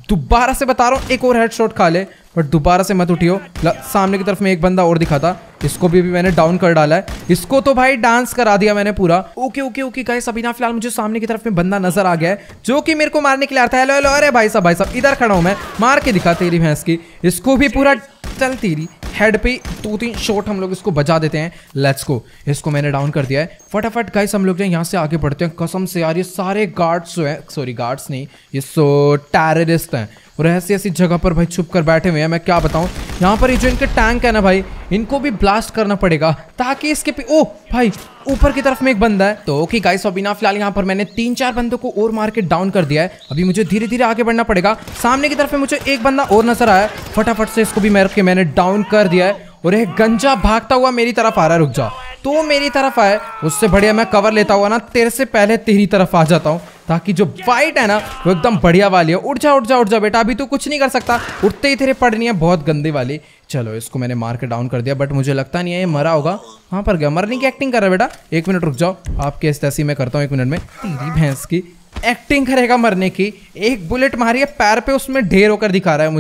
दोबारा से बता रहा हूँ, एक और हेडशॉट खा ले, बट दोबारा से मत उठियो। सामने की तरफ में एक बंदा और दिखा था, इसको भी मैंने डाउन कर डाला है। इसको तो भाई डांस करा दिया मैंने पूरा। ओके ओके ओके गाइस, अभी ना फिलहाल मुझे सामने की तरफ में बंदा नजर आ गया है जो कि मेरे को मारने के लिए आता है। हेलो हेलो, अरे भाई साहब इधर खड़ा हूं मैं, मार के दिखा तेरी भैंस की। इसको भी पूरा, चल तेरी हेड पे 2-3 शॉट हम लोग इसको बजा देते हैं। लेट्स गो, इसको मैंने डाउन कर दिया है। फटाफट गाइस हम लोग यहाँ से आगे बढ़ते हैं। कसम से यार ये सारे गार्ड्स जो है, सॉरी गार्ड्स नहीं, ये टेररिस्ट हैं और ऐसी ऐसी जगह पर भाई छुप कर बैठे हुए हैं। मैं क्या बताऊं, यहाँ पर ये जो इनके टैंक है ना भाई, इनको भी ब्लास्ट करना पड़ेगा ताकि इसके ओ भाई ऊपर की तरफ में एक बंदा है। तो ओके गाइस, अभी ना फिलहाल यहाँ पर मैंने 3-4 बंदों को और मार के डाउन कर दिया है। अभी मुझे धीरे धीरे आगे बढ़ना पड़ेगा। सामने की तरफ में मुझे एक बंदा और नजर आया, फटाफट से इसको भी मैंने डाउन कर दिया है। और एक गंजा भागता हुआ मेरी तरफ आ रहा है। रुक जा, तो मेरी तरफ आए उससे बढ़िया मैं कवर लेता हुआ ना तेरे से पहले तेरी तरफ आ जाता हूँ, ताकि जो फाइट है ना वो एकदम बढ़िया वाली है। उठ जा उठ जा उठ जा बेटा, अभी तू कुछ नहीं कर सकता, उठते ही तेरे पड़नी है बहुत गंदी वाली। चलो इसको मैंने मार के डाउन कर दिया, बट मुझे लगता नहीं है ये मरा होगा। कहाँ पर गया? मरने की एक्टिंग कर रहा है बेटा। 1 मिनट रुक जाओ, आपके इस तैसी मैं करता हूँ 1 मिनट में। तेरी भैंस की एक्टिंग करेगा मरने की। एक बुलेट मारी है पैर पे, उसमें ढेर होकर दिखा रहा है।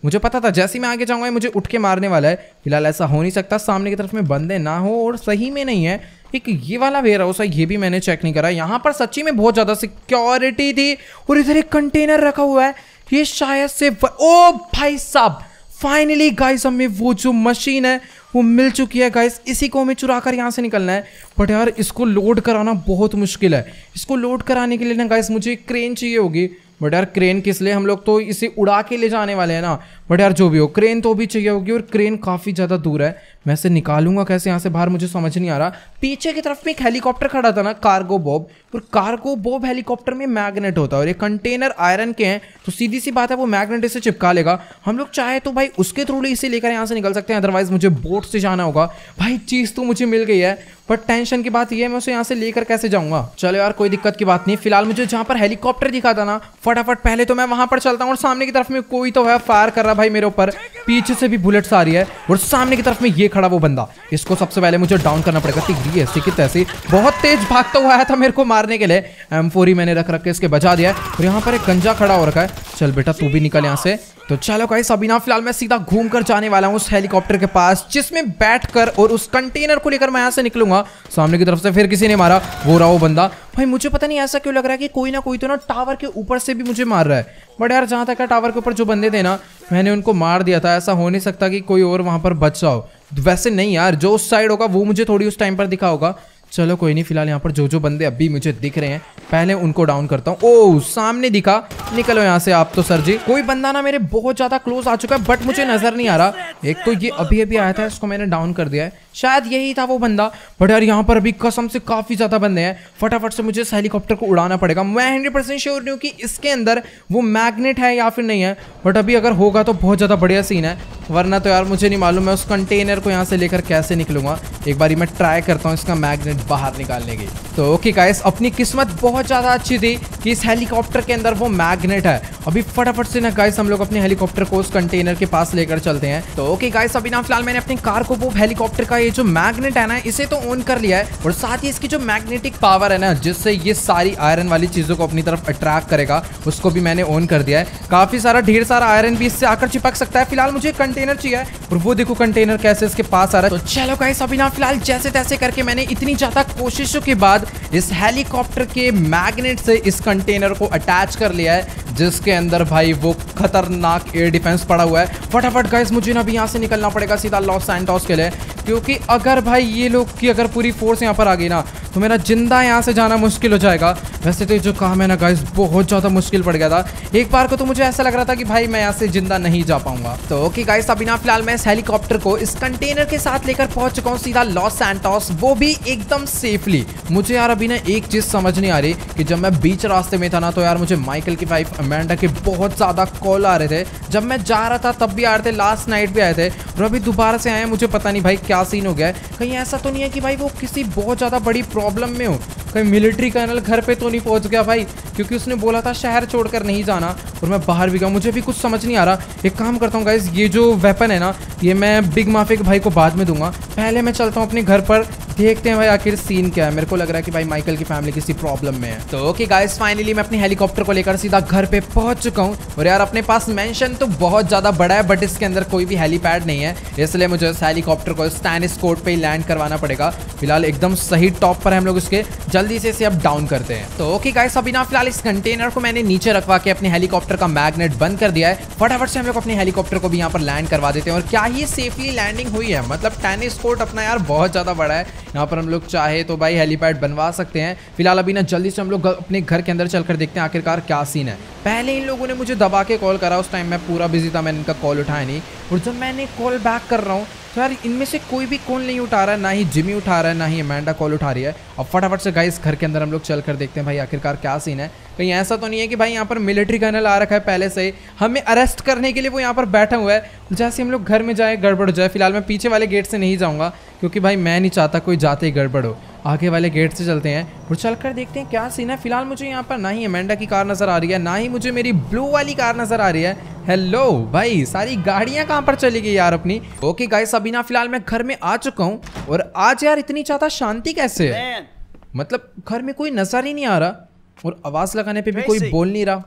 मुझे पता था जैसे ही मैं आगे जाऊंगा मुझे उठ के मारने वाला है। फिलहाल ऐसा हो नहीं सकता, सामने की तरफ में बंदे ना हो, और सही में नहीं है। एक ये वाला वेयर हाउस है, ये भी मैंने चेक नहीं करा। यहाँ पर सच्ची में बहुत ज्यादा सिक्योरिटी थी, और इधर एक कंटेनर रखा हुआ है। ये शायद से ओ भाई साहब, फाइनली गाइस हमें वो जो मशीन है वो मिल चुकी है गाइस। इसी को हमें चुरा कर यहाँ से निकलना है, बट यार इसको लोड कराना बहुत मुश्किल है। इसको लोड कराने के लिए ना गाइस मुझे एक क्रेन चाहिए होगी, बट यार क्रेन किस लिए? हम लोग तो इसे उड़ा के ले जाने वाले हैं ना। बट यार जो भी हो, क्रेन तो भी चाहिए होगी, और क्रेन काफ़ी ज़्यादा दूर है। मैं इसे निकालूंगा कैसे यहाँ से बाहर, मुझे समझ नहीं आ रहा। पीछे की तरफ में एक हेलीकॉप्टर खड़ा था ना, कार्गो बॉब, और कार्गो बॉब हेलीकॉप्टर में मैग्नेट होता है, और ये कंटेनर आयरन के हैं, तो सीधी सी बात है वो मैग्नेट इसे चिपका लेगा। हम लोग चाहे तो भाई उसके थ्रू इसे लेकर यहाँ से निकल सकते हैं, अदरवाइज मुझे बोट से जाना होगा। भाई चीज़ तो मुझे मिल गई है, बट टेंशन की बात ये है मैं उसे यहाँ से लेकर कैसे जाऊँगा। चलो यार कोई दिक्कत की बात नहीं। फिलहाल मुझे जहाँ पर हेलीकॉप्टर दिखा था ना, फटाफट पहले तो मैं वहाँ पर चलता हूँ। और सामने की तरफ में कोई तो है, फायर कर रहा भाई मेरे ऊपर, पीछे से भी बुलेट्स आ रही है, और सामने की तरफ में ये खड़ा वो बंदा, इसको सबसे पहले मुझे डाउन करना पड़ेगा। तिगड़ी ऐसी की तैसी बहुत तेज भागता हुआ आया था मेरे को मारने के लिए। M4 ही मैंने रख के इसके बचा दिया है, और यहाँ पर एक गंजा खड़ा हो रखा है। चल बेटा तू भी निकल यहाँ से। तो चलो गाइस अभी ना फिलहाल मैं सीधा घूम कर जाने वाला हूँ उस हेलीकॉप्टर के पास, जिसमें बैठकर और उस कंटेनर को लेकर मैं यहाँ से निकलूंगा। सामने की तरफ से फिर किसी ने मारा, वो रहा वो बंदा। भाई मुझे पता नहीं ऐसा क्यों लग रहा है कि कोई ना कोई तो ना टावर के ऊपर से भी मुझे मार रहा है, बट यार जहाँ तक है टावर के ऊपर जो बंदे थे ना मैंने उनको मार दिया था। ऐसा हो नहीं सकता कि कोई और वहाँ पर बच जाओ। वैसे नहीं यार, जो उस साइड होगा वो मुझे थोड़ी उस टाइम पर दिखा होगा। चलो कोई नहीं, फिलहाल यहाँ पर जो बंदे अभी मुझे दिख रहे हैं पहले उनको डाउन करता हूँ। ओह सामने दिखा, निकलो यहाँ से आप तो सर जी। कोई बंदा ना मेरे बहुत ज्यादा क्लोज आ चुका है, बट मुझे नजर नहीं आ रहा। एक तो ये अभी अभी आया था, इसको मैंने डाउन कर दिया है, शायद यही था वो बंदा। बट यार यहाँ पर अभी कसम से काफी ज्यादा बंदे हैं, फटाफट से मुझे इस हेलीकॉप्टर को उड़ाना पड़ेगा। मैं 100% श्योर नहीं हूँ कि इसके अंदर वो मैग्नेट है या फिर नहीं है, बट अभी अगर होगा तो बहुत ज्यादा बढ़िया सीन है, वरना तो यार मुझे नहीं मालूम मैं उस कंटेनर को यहाँ से लेकर कैसे निकलूंगा। एक बारी मैं ट्राई करता हूँ इसका मैग्नेट बाहर निकालने की। तो ओके गाइस, अपनी किस्मत बहुत ज्यादा अच्छी थी कि इस हेलीकॉप्टर के अंदर वो मैग्नेट है। अभी फटाफट से ना गाइस हम लोग अपने हेलीकॉप्टर को उस कंटेनर के पास लेकर चलते हैं। तो ओके गाइस, अभी ना फिलहाल मैंने अपनी कार को वो हेलीकॉप्टर का ये जो मैग्नेट है ना इसे तो ऑन कर लिया है, और साथ ही इसकी जो मैग्नेटिक पावर है ना जिससे ये सारी आयरन वाली चीजों को अपनी तरफ अट्रैक्ट करेगा, उसको भी मैंने ऑन कर दिया है। काफी सारा ढेर सारा आयरन भी इससे आकर चिपक सकता है। फिलहाल मुझे कंटेनर चाहिए, और वो देखो कंटेनर कैसे इसके पास आ रहा है। तो चलो गाइस अभी ना फिलहाल जैसे तैसे करके मैंने इतनी ज्यादा कोशिशों के बाद इस हेलीकॉप्टर के मैग्नेट से इस कंटेनर को अटैच कर लिया है, जिसके अंदर भाई वो खतरनाक एयर डिफेंस पड़ा हुआ है। फटाफट गाइस मुझे ना अभी यहाँ से निकलना पड़ेगा सीधा लॉस सैंटोस के लिए, क्योंकि अगर भाई ये लोग की अगर पूरी फोर्स यहाँ पर आ गई ना तो मेरा जिंदा यहाँ से जाना मुश्किल हो जाएगा। वैसे तो जो काम है ना गाइस बहुत ज़्यादा मुश्किल पड़ गया था, एक बार को तो मुझे ऐसा लग रहा था कि भाई मैं यहाँ से जिंदा नहीं जा पाऊंगा। तो ओके गाइस अभी ना फिलहाल मैं इस हेलीकॉप्टर को इस कंटेनर के साथ लेकर पहुंच चुका हूँ सीधा लॉस सैंटोस, वो भी एकदम सेफली। मुझे यार अभी ना एक चीज समझ नहीं आ रही कि जब मैं बीच रास्ते में था ना तो यार मुझे माइकल की वाइफ अमेंडा के बहुत ज्यादा कॉल आ रहे थे। जब मैं जा रहा था तब भी आ रहे थे, लास्ट नाइट भी आए थे, और अभी दोबारा से आए। मुझे पता नहीं भाई क्या सीन हो गया है। कहीं ऐसा तो नहीं है कि भाई वो किसी बहुत ज्यादा बड़ी प्रॉब्लम में हो, कहीं मिलिट्री कर्नल घर पे तो नहीं पहुंच गया भाई, क्योंकि उसने बोला था शहर छोड़कर नहीं जाना, और मैं बाहर भी गया। मुझे भी कुछ समझ नहीं आ रहा। एक काम करता हूँ गाइस, ये जो वेपन है ना ये मैं बिग माफिया के भाई को बाद में दूंगा, पहले मैं चलता हूँ अपने घर पर, देखते हैं भाई आखिर सीन क्या है। मेरे को लग रहा है कि भाई माइकल की फैमिली किसी प्रॉब्लम में है। तो ओके गाइस फाइनली मैं अपने हेलीकॉप्टर को लेकर सीधा घर पे पहुंच चुका हूँ, और यार अपने पास मेंशन तो बहुत ज्यादा बड़ा है, बट इसके अंदर कोई भी हेलीपैड नहीं है, इसलिए मुझे इस हेलीकॉप्टर को स्टैनिस कोड पे ही लैंड करवाना पड़ेगा। फिलहाल एकदम सही टॉप पर हम लोग इसके, जल्दी से इसे अब डाउन करते हैं। तो ओके गाइस अभी ना फिलहाल इस कंटेनर को मैंने नीचे रखवा के अपने हेलीकॉप्टर का मैग्नेट बंद कर दिया है। फटाफट से हम लोग अपने हेलीकॉप्टर को भी यहाँ पर लैंड करवा देते हैं, और क्या ही सेफली लैंडिंग हुई है। मतलब टेनिस कोर्ट अपना यार बहुत ज्यादा बड़ा है, यहाँ पर हम लोग चाहे तो भाई हेलीपैड बनवा सकते हैं। फिलहाल अभी ना जल्दी से हम लोग अपने घर के अंदर चलकर देखते हैं आखिरकार क्या सीन है। पहले इन लोगों ने मुझे दबा के कॉल करा, उस टाइम मैं पूरा बिजी था, मैंने इनका कॉल उठाया नहीं, और जब मैंने कॉल बैक कर रहा हूँ तो यार इनमें से कोई भी कॉल नहीं उठा रहा है, ना ही जिमी उठा रहा है, ना ही अमेंडा कॉल उठा रही है। अब फटाफट से गाइस घर के अंदर हम लोग चल कर देखते हैं भाई आखिरकार क्या सीन है। कहीं ऐसा तो नहीं है कि भाई यहाँ पर मिलिट्री कर्नल आ रखा है पहले से ही हमें अरेस्ट करने के लिए, वो यहाँ पर बैठा हुआ है। जैसे हम लोग घर में जाए गड़बड़ हो जाए। फिलहाल मैं पीछे वाले गेट से नहीं जाऊँगा क्योंकि भाई मैं नहीं चाहता कोई जाते ही गड़बड़ हो। आगे वाले गेट से चलते हैं और चलकर देखते हैं क्या सीन है। फिलहाल मुझे यहाँ पर ना ही अमेंडा की कार नजर आ रही है, ना ही मुझे मेरी ब्लू वाली कार नजर आ रही है। हेलो भाई, सारी गाड़ियां कहाँ पर चली गई यार अपनी। ओके गाइस, अभी ना फिलहाल मैं घर में आ चुका हूँ और आज यार इतनी ज्यादा शांति कैसे है। मतलब घर में कोई नजर ही नहीं आ रहा और आवाज लगाने पे भी कोई बोल नहीं रहा।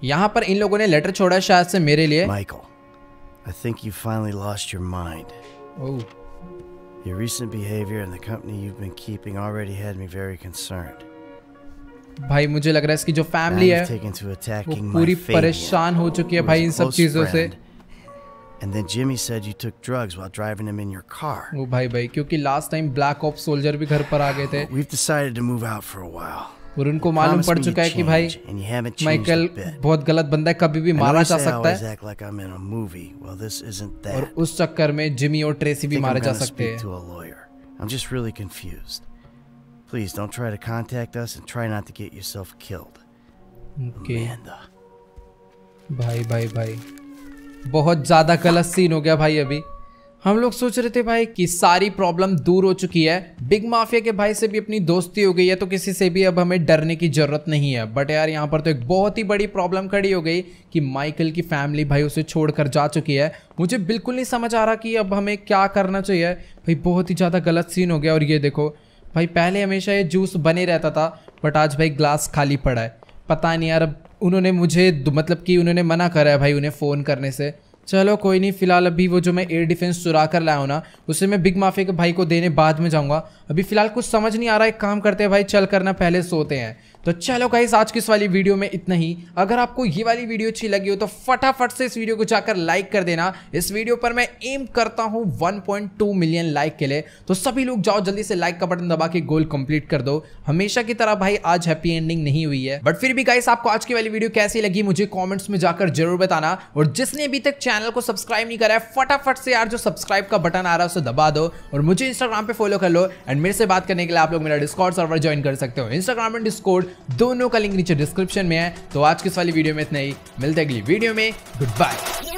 यहाँ पर इन लोगों ने लेटर छोड़ा है शायद से मेरे लिए। Michael, I think you finally lost your mind. Oh. Your recent behavior and the company you've been keeping already had me very concerned. भाई मुझे लग रहा है इसकी जो फैमिली है वो पूरी परेशान हो चुकी है भाई इन सब चीजों से। And then Jimmy said you took drugs while driving him in your car. वो भाई क्योंकि last time black ops soldier भी घर पर आ गए थे। We've decided to move out for a while. और उनको मालूम पड़ चुका है कि भाई माइकल बहुत गलत बंदा है, कभी भी मारा जा सकता है। और उस चक्कर में जिमी और ट्रेसी भी मारे जा सकते हैं। I'm just really confused. Please don't try to contact us and try not to get yourself killed. Okay. Amanda. भाई बहुत ज्यादा गलत सीन हो गया भाई। अभी हम लोग सोच रहे थे भाई कि सारी प्रॉब्लम दूर हो चुकी है, बिग माफिया के भाई से भी अपनी दोस्ती हो गई है, तो किसी से भी अब हमें डरने की जरूरत नहीं है। बट यार यहाँ पर तो एक बहुत ही बड़ी प्रॉब्लम खड़ी हो गई कि माइकल की फैमिली भाई उसे छोड़कर जा चुकी है। मुझे बिल्कुल नहीं समझ आ रहा कि अब हमें क्या करना चाहिए भाई। बहुत ही ज़्यादा गलत सीन हो गया। और ये देखो भाई, पहले हमेशा ये जूस बने रहता था बट आज भाई ग्लास खाली पड़ा है। पता नहीं यार, अब उन्होंने मुझे मतलब कि उन्होंने मना करा है भाई उन्हें फ़ोन करने से। चलो कोई नहीं, फिलहाल अभी वो जो मैं एयर डिफेंस चुरा कर लाया हूँ ना, उसे मैं बिग माफिया के भाई को देने बाद में जाऊँगा। अभी फिलहाल कुछ समझ नहीं आ रहा है। एक काम करते हैं भाई, चल करना पहले सोते हैं। तो चलो गाइस, आज की इस वाली वीडियो में इतना ही। अगर आपको ये वाली वीडियो अच्छी लगी हो तो फटाफट से इस वीडियो को जाकर लाइक कर देना। इस वीडियो पर मैं एम करता हूँ 1.2 मिलियन लाइक के लिए, तो सभी लोग जाओ जल्दी से लाइक का बटन दबा के गोल कंप्लीट कर दो। हमेशा की तरह भाई आज हैप्पी एंडिंग नहीं हुई है, बट फिर भी गाइस आपको आज की वाली वीडियो कैसी लगी मुझे कॉमेंट्स में जाकर जरूर बताना। और जिसने अभी तक चैनल को सब्सक्राइब नहीं करा है, फटाफट से यार जो सब्सक्राइब का बटन आ रहा है उसे दबा दो और मुझे इंस्टाग्राम पे फॉलो कर लो। एंड मेरे से बात करने के लिए आप लोग मेरा डिस्कॉर्ड सर्वर ज्वाइन कर सकते हो। इंस्टाग्राम एंड डिस्कॉर्ड दोनों का लिंक नीचे डिस्क्रिप्शन में है। तो आज की इस वाली वीडियो में इतना ही, मिलते हैं अगली वीडियो में। Good bye.